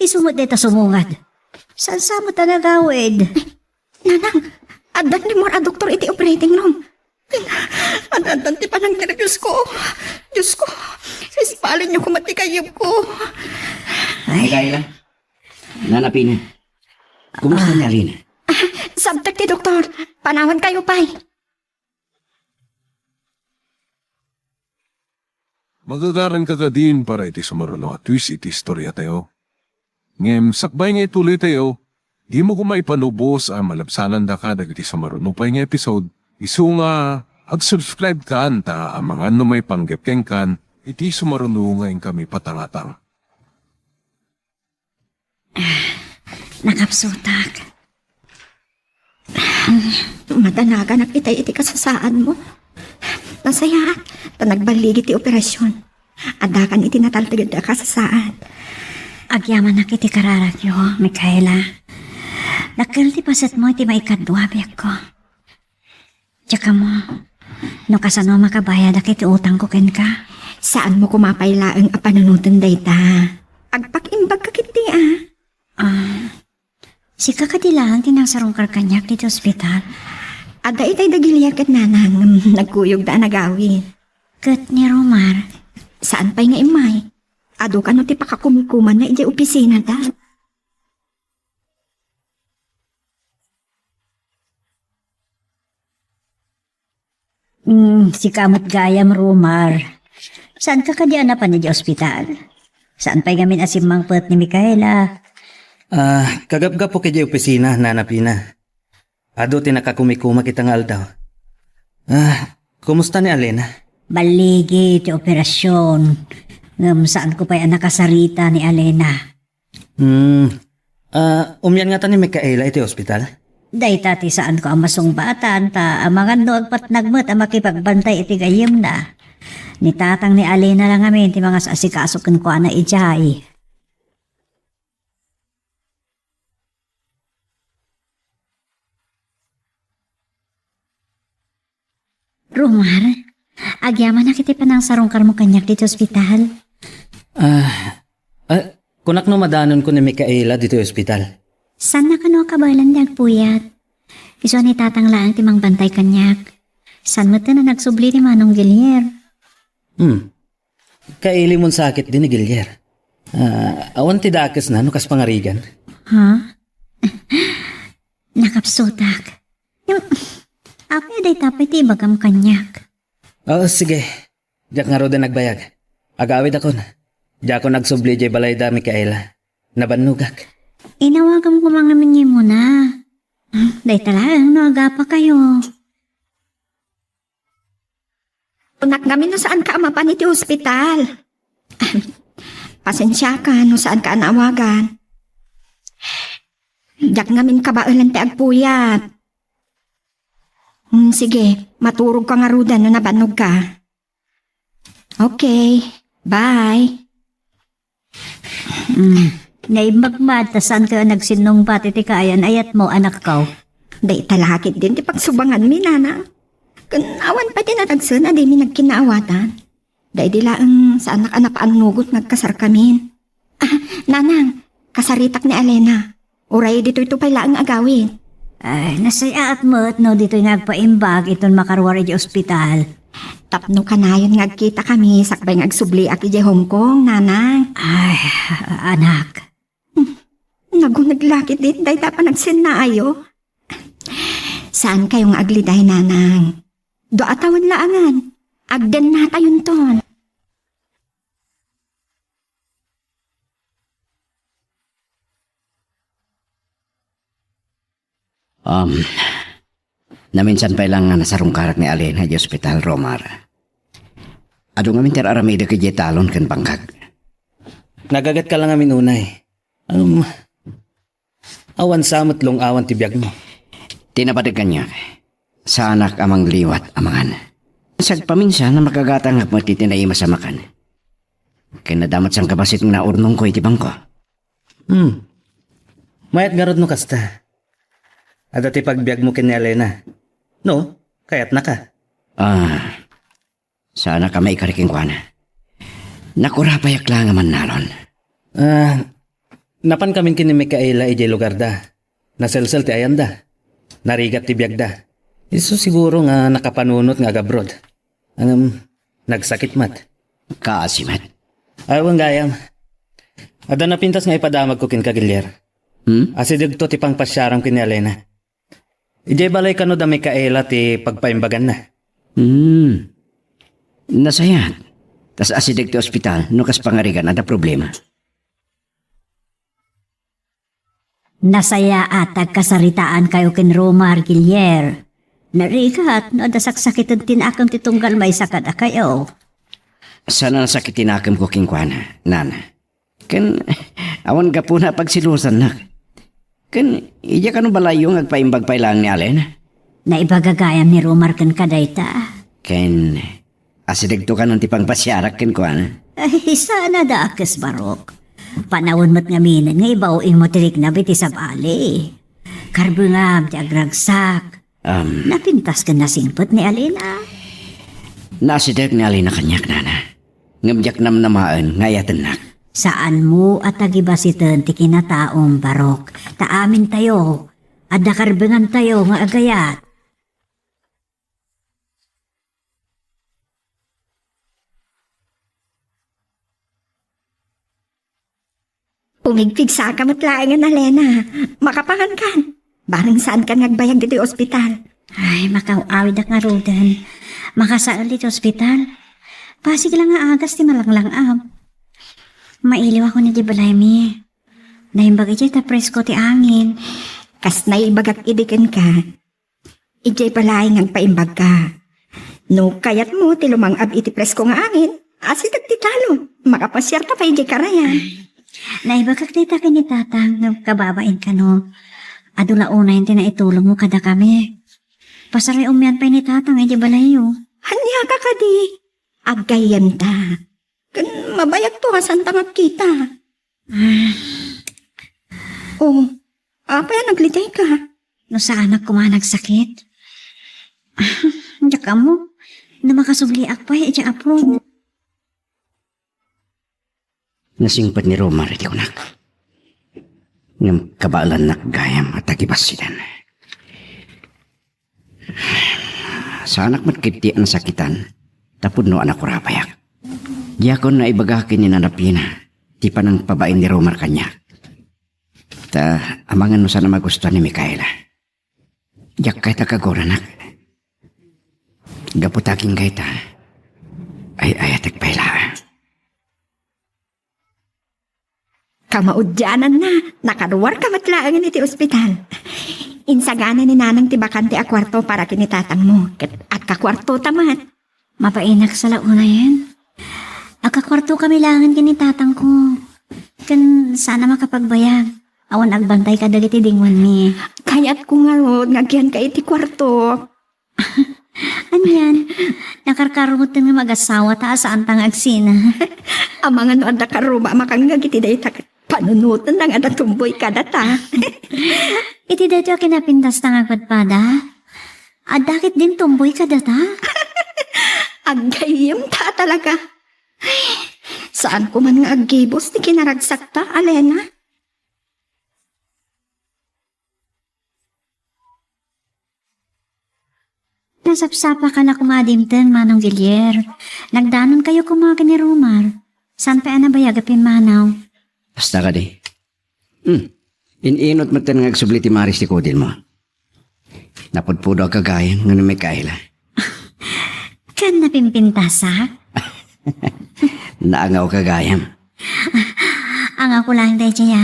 isumot dito sumungad. Saan sa mo tanagawid? Nanang, adan ni Mor a doktor iti operating room. Adan ti panang nervyos ko. Diyos ko, sispalin niyo kumatikayib ko. Ay, Kayla. Nanapin. Kumusta ni Alina? Sabtak ti doktor, panawan kayo pay. Magagaran ka ka din para iti sumarulo at twist iti istorya tayo. Ngem, sakbay nga ituloy tayo, di mo kumaipanubos ang malabsanan da ka dagiti sumarulo pa nga episode. Isu nga, ag-subscribe ka anta ang mga ano may panggepkeng kan, iti sumarulo ngayon kami patangatang. Nakapsutak. Matanagan na kita iti kasasaan mo. Nasayaan, tanagbaligi ti operasyon. Adakan iti nataltagad da kasasaan. Agyaman na kiti kararagyo, Mikaela. Nakil ti paset mo iti maikadwabiak ko. Tsaka mo, no kasano makabayad na kiti utang ko ken ka. Saan mo kumapaylaang a panunutan dayta? Agpakimbag ka kiti Si kakadilang tinasarong karkanyak dito ospital. Ada itay dagiliyak at nanang nagkuyog da nagawin. Kat ni Romar. Saan pa'y nga imay? Ado ka no ti pakakumikuman na iti opisina da. Si kamot gayam Romar. Saan ka kadyan na pa ni di ospital? Saan pa'y gamin asimang pet ni Mikaela? Kagapgap po kaya opisina, nanapina. Ado tinakakumikuma kita nga aldaw. Kumusta ni Alena? Baligi ti operasyon. Ngam saan ko pa'y nakasarita ni Alena. Umyan nga ta ni Mikaela iti ospital? Day tati saan ko ang masungbatan ta amangan no agpat nagmet ang makipagbantay iti gayem na. Ni tatang ni Alena lang amin ti mga sasikasok ko na ijay. Romar, agyaman na kiti panang sarongkar mo kanyak dito ospital. Kunak no madanon ko ni Mikaela dito ospital. San na kano kabalan dagpuyat? Iso ni tatang laang timang bantay kanyak. San mo na nagsubli ni Manong Gilier? Kaili mon sakit din ni Gilyer. Awan ti dakes na no kas pangarigan. Ha? Nakapsutak. Yung, ako day tapay ti bagam kanyak. Sige. Diyak nga ro din nagbayag. Agawid ako na. Diyak ako nagsubli jay balayda Mikaela. Nabanugak. Inawagan ko mga naman niyo muna. Day talang, no aga pa kayo. Unak ngamin no saan ka amapan iti ospital. Pasensya ka no saan ka anawagan. Diyak ngamin kabailan ti agpuyat. Sige, maturog ka nga rudan no nabanog ka. Okay, bye. Naimagmad, tasan ka nagsinong pati ti kaayan ayat mo anak ko. Day talakit din ti pagsubangan mi, nana. Awan pa din natagsan na di mi nagkinaawatan. Day di laang sa anak-anak paanugot nagkasar kami. Nanang, kasaritak ni Alena. Uray dito ito pa'y laang agawin. Ay, nasaya at mo't no dito'y nagpaimbag iton makarwari di ospital. Tapno kanayon ngagkita kami sakbay ngagsubli aki di Hong Kong, nanang. Ay, anak. Nagunaglakit din, day pa nagsin na ayo. Saan kayong agliday, nanang? Do atawan laangan. Agdan na tayon ton. Naminsan pa lang nga nasarong karak ni Alena di Hospital Romar. Ado nga minter aramida kay talon kan bangkag. Nagagat ka lang amin unay. Awan samot long awan tibiyag mo. Tinapadag kanya. Sa anak amang liwat amangan. Sagpaminsan na makagatang at matitinay masamakan. Kaya nadamat sang kapasit na urnong ko iti bangko. Mayat garod no kasta. At dati pagbiag mo kini Alena. No, kayat na ka. Sana ka may kariking kwa na. Nakurapayak lang man nalon. Napan kamin kini Mikaela ije lugar da. Naselsel ti ayan da. Narigat ti biag da. Iso siguro nga nakapanunot nga agabrod. Nagsakit mat. Kaasimat. Awan gayam. Ada napintas nga ipadamag ko kin kagilyer. Asidig to ti pang pasyarang kini Alena. Ije balay kano da Mikaela ti pagpaimbagan na. Nasayat. Tas asidig ti ospital, nukas pangarigan ada problema. Nasaya at kasaritaan kayo kin Romar Gilier. Narigat, no dasaksakitan tinakam titunggal may sakad kayo. Sana nasakitin akim ko king kwana, nana. Kan, awan ka po na pagsilusan na. Kan, iya ka no balayong agpaimbag pa ilang ni Alena. Naibagagayam ni Romar kan kadayta. Kan, asidig to ka ng tipang pasyarak kin kwana. Ay, sana da akes barok. Panawon mo't nga minan nga ibaw mo tirik na biti sa bali. Karbungam, ti agragsak. Napintas ka na singpot ni Alena. Nasidig ni Alena kanyak, nana. Ngamjak namnamaan, ngayatan nak. Saan mo at agibasitan ti kinataong barok? Taamin tayo. At nakarbengan tayo nga agayat. Pumigpig sa kamatlaangan, Alena. Makapangan kan. Barang saan ka nagbayag dito ospital. Ay, makawawid nga rodan. Makasaan dito ospital. Pasig lang nga agas ti malanglang Mailiw ako ni di balay mi. Nahimbag iti ta presko ti angin. Kas naibagak idikan ka. Ijay palay ngang paimbag ka. No kayat mo ti lumangab iti presko nga angin. Asi tagtitalo. Makapasyar ka pa ijay karayan. Naibagak ti ta kini tatang nagkababain ka no. Adula una yung tinaitulong mo kada kami. Pasaray umyan pa ni tatang iti balay yo. Hanya ka kadi. Agayan ta. Kan mabayag to asan tangag kita. Apa yan naglitay ka? No sa anak ko man nagsakit. Diyak ka mo. Na makasubli akpay iti apod. Nasingpat ni Romar iti kunak. Ngam kabalan nak gayam at agibasidan. Sa anak matkiti ang sakitan, tapod no anak kurapayak. Diyakon na ibagakin ni nanapina, ti panang pabain ni Romar kanya. Ta amangan no sana magustuhan ni Mikaela. Diyak kay takagora nak. Gaputaking kay ta, ay ayatek paila. Kamaudyanan na. Nakaruwar ka matlaangan iti ospital. Insagana ni nanang tibakan ti akwarto para kinitatang mo. At kakwarto tamat. Mapainak sa launa yan. Agkakwarto kami langan kinitatang ko. Kan sana makapagbayag. Awan agbantay ka dagiti dingwan mi. Kaya't ko nga rod, ngagyan ka iti kwarto. Anyan, nakarkarumot nga mag-asawa ta saan tang agsina. Ang mga no ada karuba makangagiti da ita panunutan ng ada tumboy kada ta. Iti dito kinapintas tang agpadpada. Adakit din tumboy ka data? Agayim ta talaga. Ay, saan ko man nga agibos ti kinaragsak ta, Alena? Nasapsapa ka na kumadimten, Manong Gilier. Nagdanon kayo kumaga ni Romar. San pa na bayagapin, Manaw? Basta ka di. Ininot mo tan nga agsubli ti Maris ti Kodil mo. Napudpudo ang kagayan nga na may kaila. Kan napimpintasa? Naangaw kagayam. Ang ako lang dahil siya,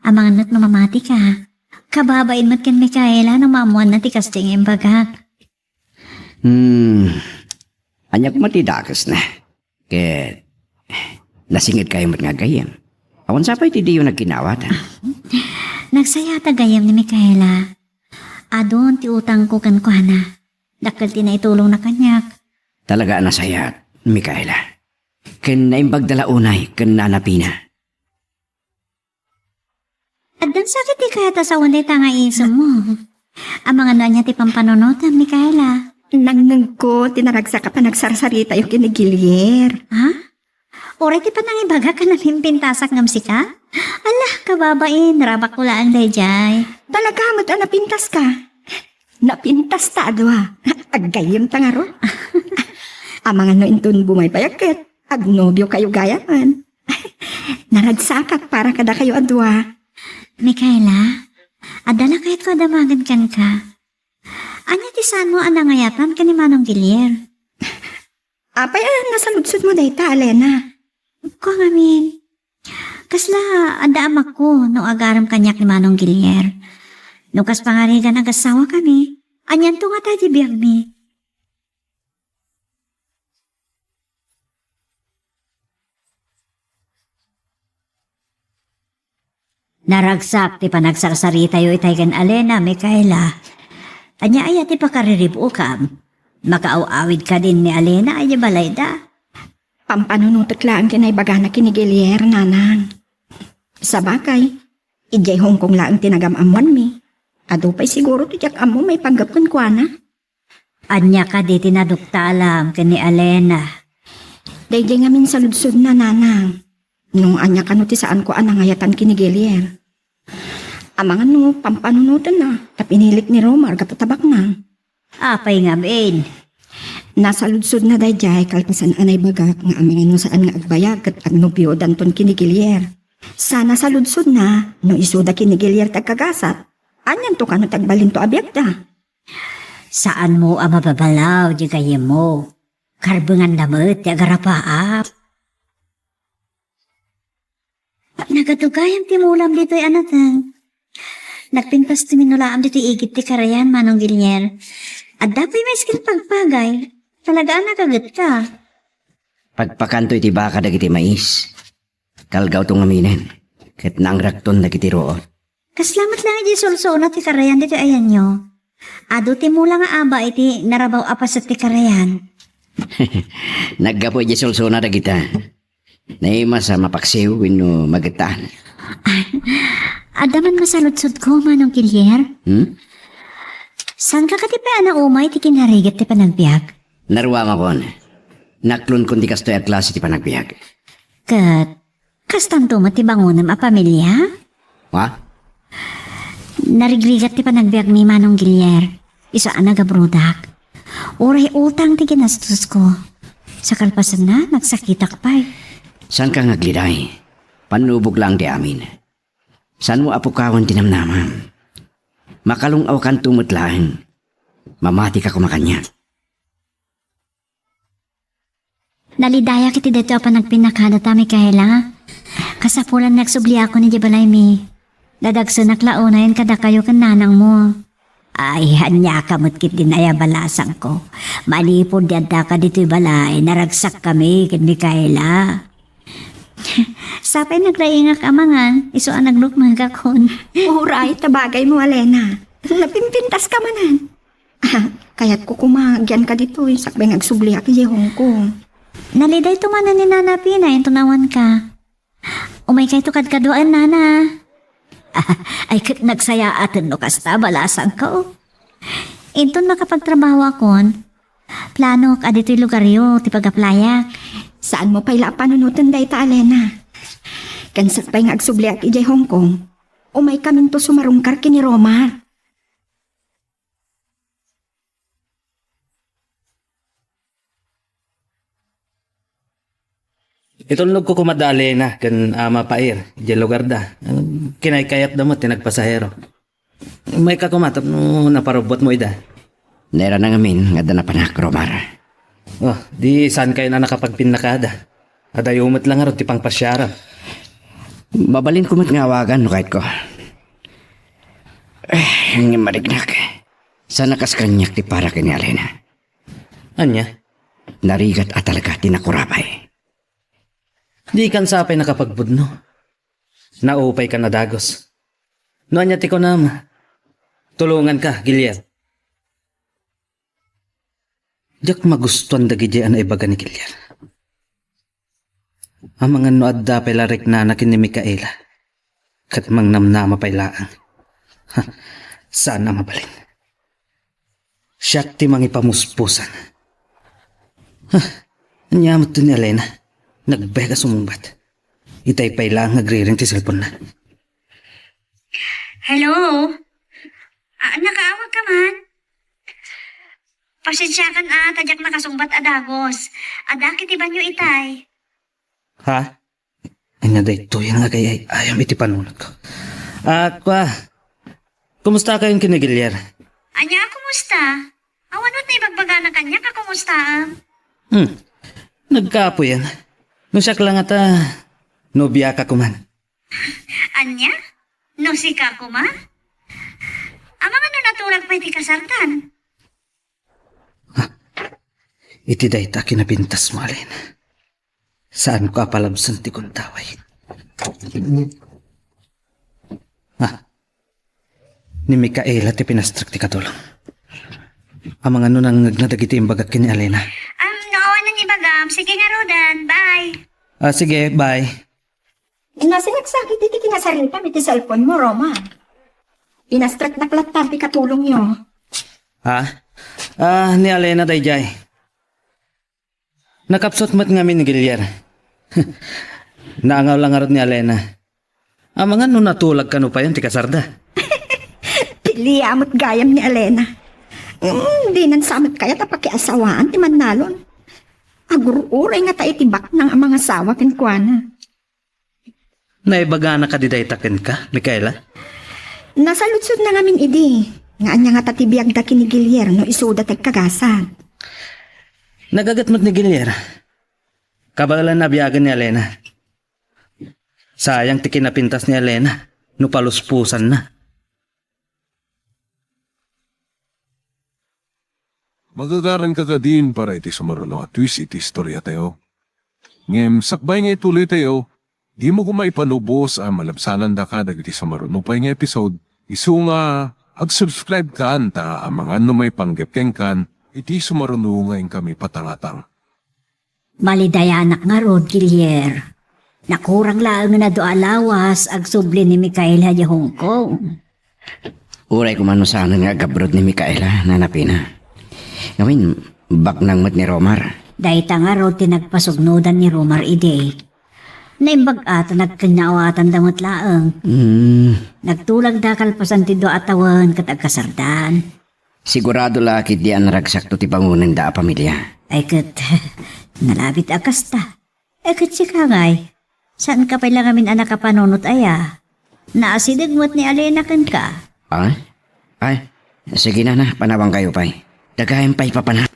ang mga not mamamati ka. Kababain mo't kan Mikaela na mamuan na ti kasting imbagak. Anyak matidakas na. Kaya nasingit kayo mo't nga gayam. Awan sapay ti di yung nagkinawat. Nagsaya tagayam ni Mikaela. Adon ti utang ko kan kuhana. Dakal ti na itulong na kanyak. Talaga nasayat, Mikaela. Ken naimbagdala unay, ken nanapina. At dan sakit ti kaya ta sa wanday tanga iso mo. Ang mga nanya ti pampanonotan, Mikaela. Nangnang ko, tinaragsak ka pa nagsarsarita yung kinigilier. Ha? Oray ti pa nang ibaga ka na pimpintasak ngam si ka? Alah, kababain, rabak ko laan dayjay. Talaga mo ta napintas ka. Napintas ta adwa. Agayim ta nga ro. Ang mga no intun bumay payakit. Agnobyo kayo gayaman. Naragsakak para kada kayo adwa. Mikaela, adala kahit ko adamagan kan ka. Anya ti saan mo anangayatan ka ni Manong Gilier? Apay nasaludsod mo dayta, Alena. Ko ngamin. Kasla, adaam ako no agaram kanyak ni Manong Gilier. No kas pangarigan ang asawa kami, anyan to nga tayo biyag mi. Naragsak ti panagsarsarita yo itay kan Alena, Mikaela. Anya ay ti pakariribo kam. Makaaw-awid ka din ni Alena ay balay da. Pampanunutot lang kinaibaga na kinigilier, nanang. Sa bakay, ijay Hongkong lang tinagamamuan mi. Ado pa'y siguro tiyak amo may panggapkan kwa na. Anya ka di tinaduktalam ka ni Alena. Dayjay ngamin sa ludsod na, nanang. Nung anya ka no ti saan ko anangayatan kinigilier. Amang ano, pampanunutan na. Tapinilik ni Romar, kaputabak na. Apay nga ben. Nasa ludsod na dayjay, kalpasan anay bagak nga amang ano saan nga agbayag at agnobyo danton kinigilier. Sana sa ludsod na, no isuda kinigilier tagkagasat. Anyan to ka no tagbalin to abiyag da. Saan mo ang mababalaw di kayo mo? Karbangan damot di agarapaap. Nagatugayang timulam dito'y anatan. Nagpintas ti minulaam dito igit ti karayan, Manong Gilier. At dapat may skill pagpagay. Talagaan nakagat ka. Pagpakanto iti baka dagiti mais. Kalgaw tong aminen. Ket naang rakton dagiti root. Kaslamat lang iti sulso na ti karayan dito ayan nyo. Ado ti mula nga aba iti narabaw apas at ti karayan. Naggapo iti sulso na dagita. Naima sa mapaksiw wino magataan. Adaman masaludsod ko, Manong Gilier. San ka katipa na umay ti kinarigit ti panagbiag? Naruwa makon. Naklon kundi kastoy at klase ti panagbiag. Kat, kastanto mo ti bangunam a pamilya? Ha? Narigrigat ti panagbiag mi Manong Gilier. Isa nagabrudak. Uray utang ti ginastos ko. Sa kalpasan na, nagsakitak pa. San ka ngagliday? Panubog lang di amin. San mo apukawan tinamnaman? Makalungaw kan tumutlahan. Mamati ka kumakanya. Nalidaya kiti dito pa nagpinakada ta, Mikaela. Kasapulan nagsubli ako ni Jibalay mi. Dadagso naklaunayan kada kayo kan nanang mo. Ay, hanya kamot kit din ay balasang ko. Manipod yadda ka dito'y balay, naragsak kami kit Mikaela. Sapay naglaingak amangan, iso ang naglukmang kakon. Uray, tabagay mo, Alena. Napimpintas ka manan. Kaya't ko kumagyan ka dito sakbay ngagsubli aki di Hong Kong. Naliday tumanan ni Nana Pina, yung tunawan ka. Umay kay tukad kaduan, Nana. Ay kat nagsaya atin no kasta balasan ka oh. Inton makapagtrabaho akon. Plano ka dito'y lugaryo, ti pagaplayak. Saan mo pa'y panunutan day ta, Alena? Kansat pa'y ngagsubli aki di Hong Kong. Umay kamin to sumarungkar kini Roma. Itulog ko kumadali na kan ama pair, di lugar da. Kinaykayat da mo, tinagpasahero. May kakumatap no naparubot mo ida. Naira na ngamin nga danapanak, Romar. Oh, di saan kayo na nakapagpinakada? Adayumot lang nga ron, tipang pasyara. Mabalin ko mat ngawagan no kahit ko. Ang marignak. Sana kas kanyak ti para kini Alena. Anya? Narigat at talaga tinakurapay. Di kan sapay nakapagbudno. Naupay ka na dagos. No anya ti ko nam. Tulungan ka, Gilyar. Diyak magustuhan dagidyan na ibaga ni Gilyar. Ang mga noad da pay larik na nakin ni Mikaela. Kat mang namnama pay laang. Saan na mabalin? Siyak ti mang ipamuspusan. Anyamot to ni Alena. Nagbeka sumumbat. Itay pay lang nagriring ti cellphone na. Hello? Nakaawag ka man? Pasensyakan tadyak nakasungbat adagos. Adakit iba nyo itay. Ha? Anya day to yung agay ayam iti panunod ko. Kwa, kumusta kayong kinigilyar? Anya, kumusta? Awanot na ibagbaga na kanya ka, kumusta? Nagkapo yan. Nung siyak lang at nobya ka kuman. Anya? No si ka kuma? Amang ano natulag pa iti kasartan? Iti day ta kinapintas mo alin. Saan ko apalabsan ti kuntaway? Ni Mikaela ti pinastrak ti katulong. Amang ano nang nagnadagiti imbagat kini Alena. Naawan ng ibagam. Sige nga, Rodan. Bye. Sige, bye. Nasinagsakit iti kinasaril pa iti cellphone mo, Roma. Pinastrak na platan ti katulong nyo. Ni Alena dayjay. Nakapsot mat nga min Gilyar. Naangaw lang arot ni Alena. Mga no natulag ka no pa yun, ti kasarda. Pili amot gayam ni Alena. Di nan samot kaya tapakiasawaan ti Manalon. Agururay nga taitibak ng mga sawa kinkwana. Naibaga na ka di daytaken ka, Mikaela? Nasa lutsod na ngamin idi. Nga anya nga tatibiyag da kini Gilyar no isuda tag kagasan. Nagagatmat ni Gilyar. Kabalan na biyagan ni Alena. Sayang ti kinapintas ni Alena no paluspusan na. Magagaran ka din para iti sumarulong at twist iti istorya tayo. Ngem sakbay nga ituloy tayo, di mo kumaipanubos ang malabsanan da ka dagiti sumarulong pa nga episode, isu nga ag-subscribe ka anta ang mga ano may panggepkeng kan, iti sumarulong ngayon kami patangatang. Malidayanak nga rod, Gilyar. Nakurang lang na do alawas ag subli ni Mikaela di Hong Kong. Uray kumano saanan nga gabrod ni Mikaela, nanapina. Ngawin, baknang mat ni Romar. Dahita nga rod tinagpasugnudan ni Romar ide. Naimbag ata nagkanyawatan damot laang. Nagtulag da kalpasan ti do atawan kat agkasardan. Sigurado lakit di ang naragsak to ti pangunan da pamilya. Ay kat, nalabit akasta. Ay kat si Kangay, saan ka pala ngamin anak kapanunot aya? Naasidigmot ni Alena kan ka. Ay, sige na, panawang kayo pa'y. Dagayan pa'y papana.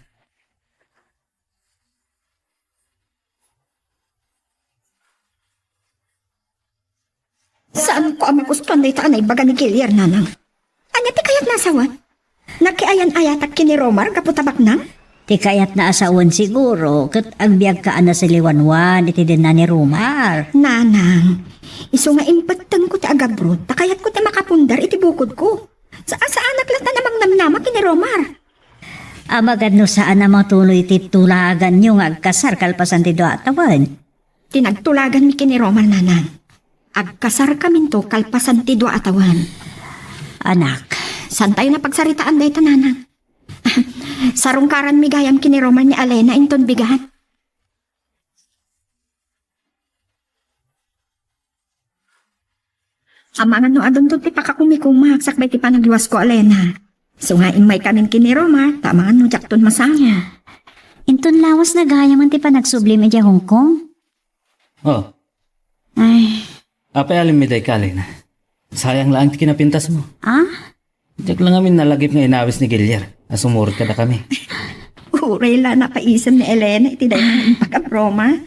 Saan ko ang gusto na itaan ay baga ni Gilyar, nanang? Anya ti kayat nasawat? Nakiayan-ayat at kini Romar kaputabak na? Ti kayat na asawan siguro, kat agbiag ka na sa liwanwan, iti din na ni Romar. Nanang, iso nga impatang ko ti agabrod, takayat ko ti makapundar iti bukod ko. Saan anak lang na namang namnama kini Romar? Amagad no saan na matuloy titulagan yung agkasar kalpasan ti do atawan. Tinagtulagan mi kini Romar nanan. Agkasar kami to kalpasan ti dua atawan. Anak, San tayo na pagsaritaan day tananan? Sarungkaran mi gayam kini Romar ni Alena inton bigahan. Amangan no adon to ti pakakumikumak sakbay ti panagluwas ko Alena. So nga imay kanin kini Romar, tamangan no jakton masaya. inton lawas na gaya man ti panagsublim iti Hong Kong. Oh, Ay, apay alim mi day kalina. Sayang lang ti kinapintas mo. Diyak lang amin nalagip nga inawis ni Gilyer. Asumurot ka na kami. Uray la napaisan ni Elena iti day na pagkaproma.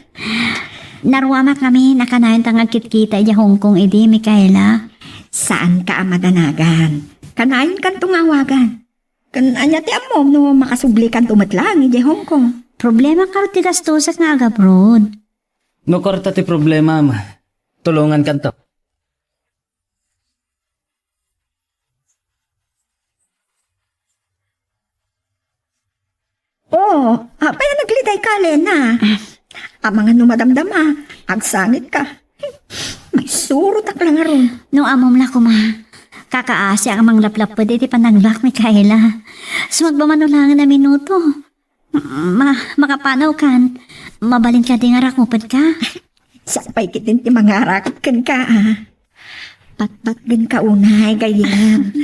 narwama kami nakanayon tang agkit-kita iti Hong Kong idi, Mikaela. Saan ka amadanagan? Kanayon kan tungawagan. Kananya ti amom no makasubli kan tumatlang iti Hong Kong. Problema ka ti gastusak nga agabroad. No korta ti problema, ma. Tulungan kan to. Oo, apay nagliday ka, Lena. Amangan numadamdama, agsangit ka. May surot ak lang aron. No amom na ko ma. Kakaasi ang amang laplap po di panaglak, Mikaela. So magmamanulangan na minuto. Makapanaw kan. Mabalin ka di nga rakupad ka. Sapay kitin ti mga rakot kan ka, Pat-pat gan ka unay, gayam.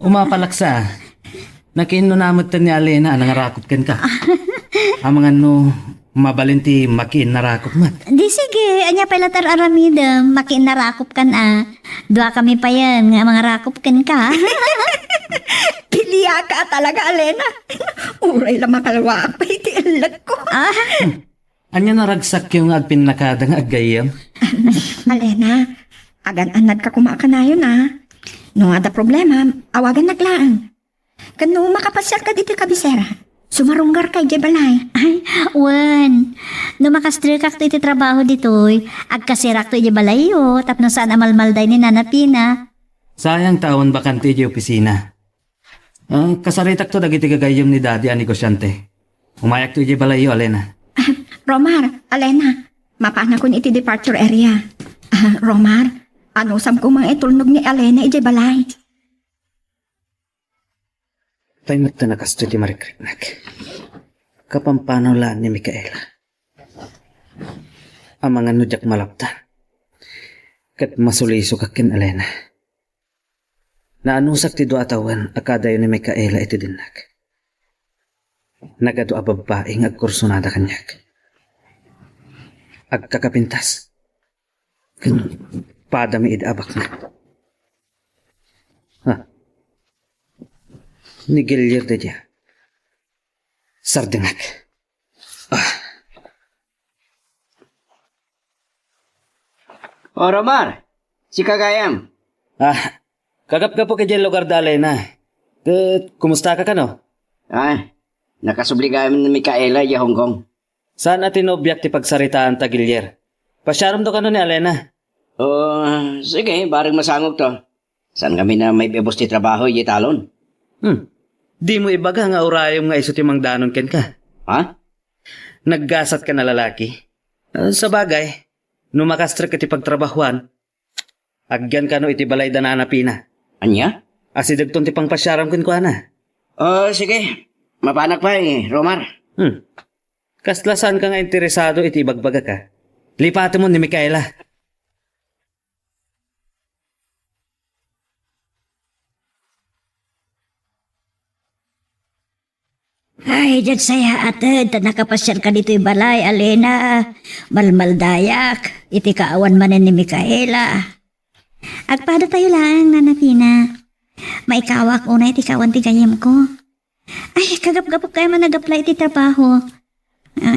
Umapalaksa. Nakiino namot ni Alena ang narakot kan ka. Amangan no, mabalinti makiin narakot mat. Di sige, anya pala tar aramidam. Makin narakop kan Dua kami pa yan, nga mga rakop kan ka. Piliya ka talaga, Alena. Uray lang makalwa pa iti alag ko. Anya naragsak yung agpinakada nga aggayam. Alena, agan-anad ka kumakanayon, No ada problema, awagan naglaan. Kano makapasyal ka dito kabisera. Sumarunggar kay Jebalay. Ay, wan. No makastrikak to iti trabaho ditoy, agkasirak to iti balayo, tapno saan amalmalday ni Nanapina. Sayang taon bakante di opisina. Kasaritak to dagiti gagayam ni daddy ang negosyante. Umayak to di balayo, Alena. Romar, Alena, mapana ko ni iti departure area. Romar, ano sam ko mga itulnog ni Alena iti balay. Tay magtanakas to di marikriknak. Kapampanaw laan ni Mikaela. Ang mga nudyak malaptan. Kat masuliso kakin Alena. Naanusak ti do atawan akadayo ni Mikaela iti dinnak. Nagado ababaing agkursunada kanyak. Agkakapintas. Kan padami idabak na. Ni Gilyer de dia. Sardengak. O, Romar, si Kagayam. Kagap-gapo ka dyan lugar dalay na. Kumusta ka no? Nakasubli kami ni Mikaela di Hong Kong. Saan natin obyak ti pagsaritaan ta Gilyer? Pasyaram do ka no ni Alena. Sige, bareng masangog to. Saan kami na may bebos ti trabaho di talon? Di mo ibaga nga urayom nga iso ti mangdanon ken ka. Ha? Naggasat ka na lalaki. Sa bagay, numakastra ka ti pagtrabahuan, agyan ka no iti balay da Nanapina. Anya? Asidagton ti pangpasyaram ken ko na. Sige. Mapanak pa Romar. Kaslasan ka nga interesado iti bagbaga ka. Lipati mo ni Mikaela. Ay, dyan saya atid, nakapasyal ka dito yung balay, Alena. Malmaldayak, iti kaawan manen ni Mikaela. Agpada tayo lang, Nanapina. Maikawak una iti kawan ti gayam ko. Ay, kagap-gapok kayo man nag-apply iti trabaho.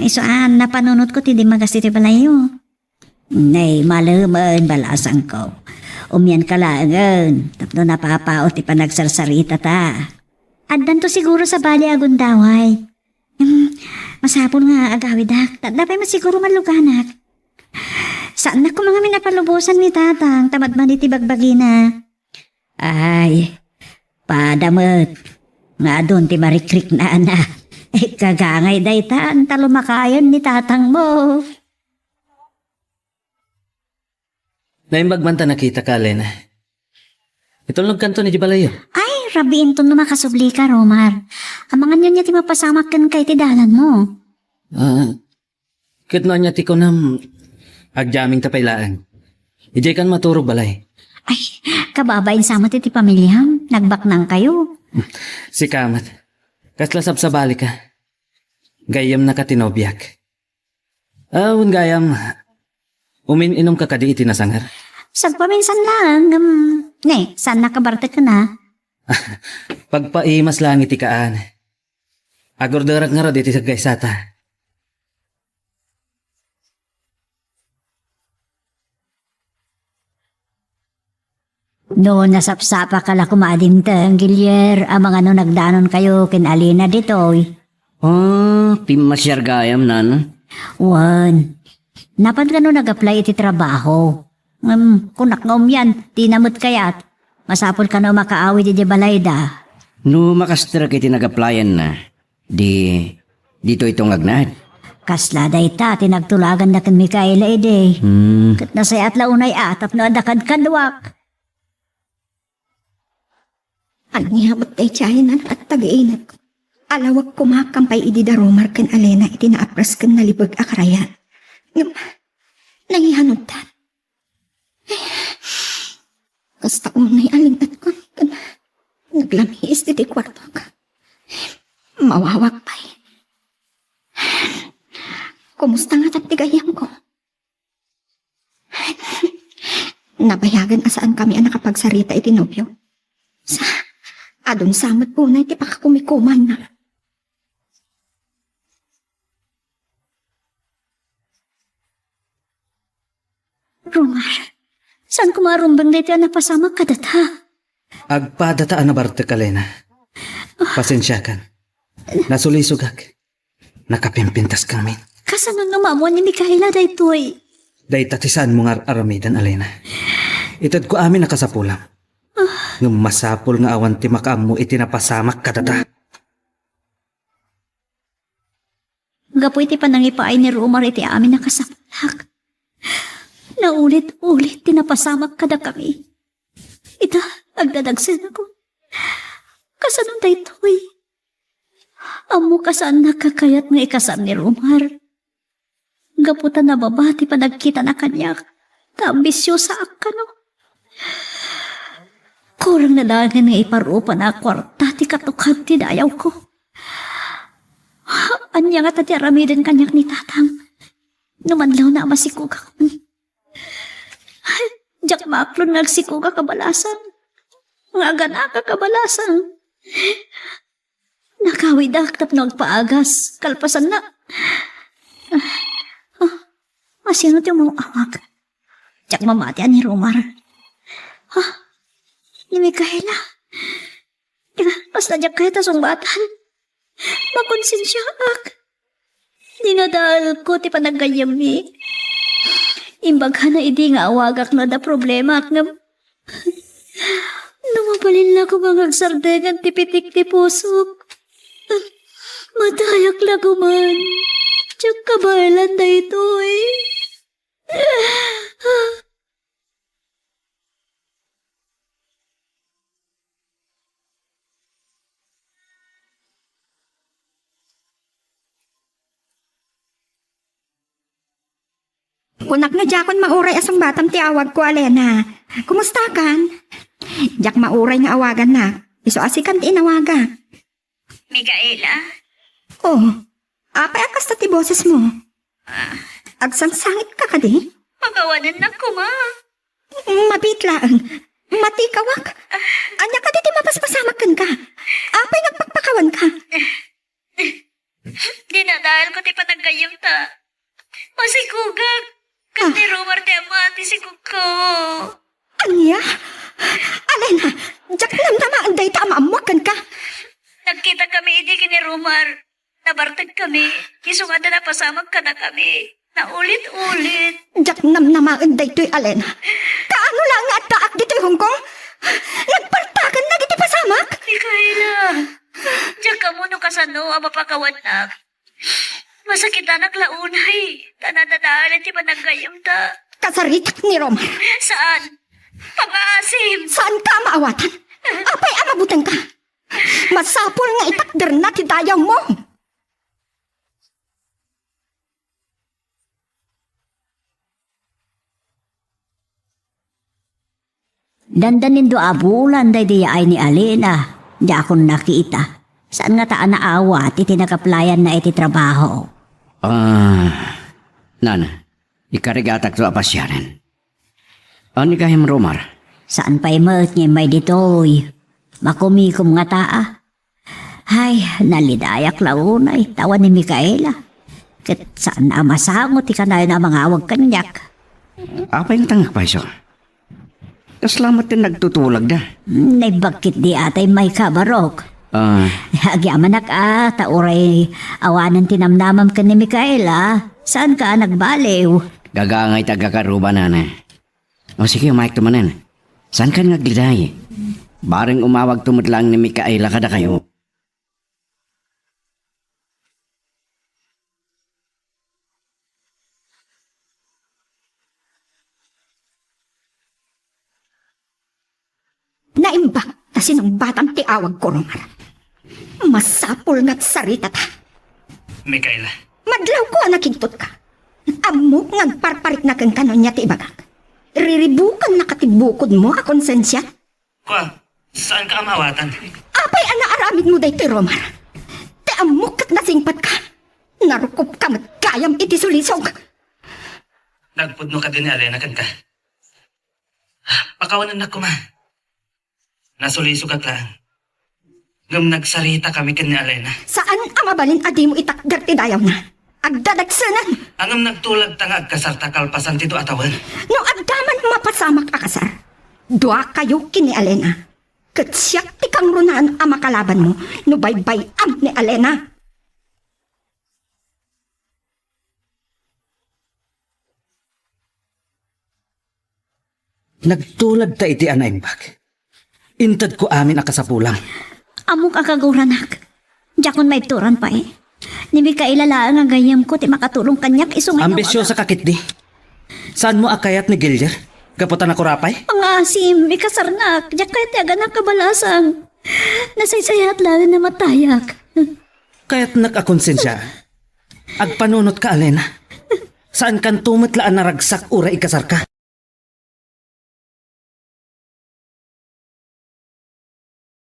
Isuan, napanunot ko ti di magas iti balayo. Nay, malaman, balasang ko. Umyan ka langan, tapno napapao ti panagsarsarita ta. Addan to siguro sa bali agundaway. Masapon nga agawidak. Dapat masiguro maluganak. Saan na ko mga minapalubusan ni tatang tamad man iti bagbagina? Ay, padamot. Nga doon ti marikrik na ana. Kagangay daytaan talumakayon ni tatang mo. Naimbagman ta nakita ka, Alena. Itulog kanto ni Jibalayo. Ay, rabiin to na makasubli ka, Romar. Amangan niya ti mapasamak kan kay ti dalan mo. Kitno niya ti ko nam agjaming tapaylaan. Ijay kan maturog balay. Ay, kababain sama ti pamilyam. Nagbaknang kayo. Si Kamat. Kaslasab sa bali ka. Gayam na katinobyak. Awan gayam. Umininom ka kadi iti nasangar. Sagpaminsan lang. Saan nakabarte ka na? Pagpaimas lang iti kaan. Agordarak nga rod iti sa gaysata. Noon nasapsapa ka la kumading Gilyer, amang ano nagdanon kayo kin Alina ditoy. Pimasyar gayam na, no? Wan, napad ka no nag-apply iti trabaho. Kunak nga yan, tinamot kayat. Masapol ka no makaawi di balayda. No makastra kiti nag-applyan na, dito itong agnad. Kasla dayta, tinagtulagan na kin Mikaela ide. Kat nasayat launay atap no adakad kadwak. Ang ihabot tay tiyayan at tagainat ko. Alawag kumakampay idi da Romar kan Alena iti naapras kan nalibag akrayan. Nangihanod tan. Kasta umunay alingat ko. Naglamihis di kwarto ka. Mawawag pa'y. Kumusta nga tatigayang ko? Nabayagan asaan kami ang nakapagsarita iti nobyo. Adon samot po na iti pakakumikuman na. Romar, saan kumarumbang dito na pasama ka data? Agpadataan na barte ka, Lena. Pasensya kan. Nasulisugak. Nakapimpintas kami. Kasano namamo ni Mikaela daytoy? Day tatisaan mo nga aramidan, Alena. Itad ko amin nakasapulam. Ng masapul nga awan ti makaam mo itinapasamak kadata. Gapo iti panangipaay ni Romar iti amin nakasaplak. Naulit-ulit tinapasamak kada kami. Ita, agdadagsin ako. Kasanong daytoy? Amo kasaan nakakayat nga ikasam ni Romar. Gaputa na babati pa nagkita na kanya. Kaambisyosa ka no. Kurang na dagin nga iparupa na kwarta ti katukad ti dayaw ko. Anya nga tati aramidin kanyak ni tatang. Numanlaw na masikuga ko. Diyak maklon nagsikuga kabalasan. Nga gana ka kabalasan. Nakawidak tap nagpaagas. Kalpasan na. Masino ti mong awag? Diyak mamatian ni Romar. Ni Mikaela. Basta diyak kahit sumbatan. Makonsensya ak. Dinadal ko ti panagayami. Imbagha na idi nga awagak na da problema ak nga. Numabalin na ko mga agsardengan ti pitik ti pusok. Matayak la ko man. Tiyak kabalan da ito eh. Kunak na Jakon mauray asang batam ti awag ko, Alena. Kumusta kan? Jak mauray nga awagan na. Iso asikan ti inawaga. Mikaela? Oh, apay akas ti boses mo. Agsangsangit ka kadi? Magawanan na ko, ma. Mabitlaan. Matikawak. Anya ka ti mapaspasamak ka. Apay nagpagpakawan ka. Dinadahal ko ti panagayam ta. Masikugag. Kasi Romar ti amati sikug ko. Anya? Alena, jak namnamaan day ta maamuakan ka. Nagkita kami idi kini Romar. Nabartag kami. Isungada na pasamag ka na kami. Naulit-ulit. Jak namnamaan day to'y Alena. Kaano lang nga taak dito'y Hong Kong? Nagpartakan na dito'y pasamak? Mikaela. ano, ang mapakawanak. Masakit anak launay. Tanadadaan ti panagayam ta. Kasaritak ni Romar. Saan? Pag-aasim. Saan ka maawatan? Apay amabutan ka. Masapol nga itakder na ti dayaw mo. Dandanin do abulan day di ay ni Alena. Di ako nakita. Saan nga taan na awa iti nakaplayan na iti trabaho? Nana, ikarigatak to apasyanan. Ani kahim Romar? Saan pa imat niya may ditoy? Makumikom nga taa. Ay, nalidayak launay. Tawa ni Mikaela. Kat saan na masangot ika na yun ang mga awag kanyak. Apa yung tangak pa iso? Kaslamat din nagtutulag da. Naibagkit di atay may kabarok. Agyaman tauray awanan tinamnamam ka ni Mikaela. Saan ka nagbaliw? Gagangay tagakaruba nana. O sige, Mike tumanan. Saan ka nagliday? Bareng umawag tumutlang ni Mikaela kada kayo. Naimbak na sinong batang ti awag ko, Romar. Masapol nga't sarita ta. Mikaela. Madlaw ko nakintot ka. Amok nga parparik na kang kanon niya ti ibagak. Riribukan na katibukod mo a konsensya. Kwa, saan ka amawatan? Apay anaaramid mo day ti Romar. Ti amok kat nasingpat ka. Narukop ka mat kayam iti sulisog. Nagpudno ka din ni Alena kan ka. Pakawanan na ko ma. Nasulisugat lang. Ngam nagsarita kami kan ni Alena. Saan ang mabalin adi mo itakder ti dayaw na? Agdadagsanan. Angam nagtulag tangag kasarta kalpasan tito atawan. No agdaman mapasamak akasar. Dua kayo kini Alena. Kat siyak ti kang runaan ang makalaban mo. No baybay am ni Alena. Nagtulad ta iti anaimbag. Intad ko amin akasapulang. Amok akaguranak. Jakon may turan pa eh. Ni Mikaela lang ang gayam ko ti makatulong kanyak isungay Ambisyosa kakit di. Saan mo akayat ni Giljer? Kaputan ako rapay? Pangasim, ikasarnak. Diyak kaya ti aganak kabalasang. Nasaysayat lang na matayak. Kaya't nakakonsensya. Agpanunot ka, Alena. Saan kan tumatlaan na ragsak ura ikasar ka?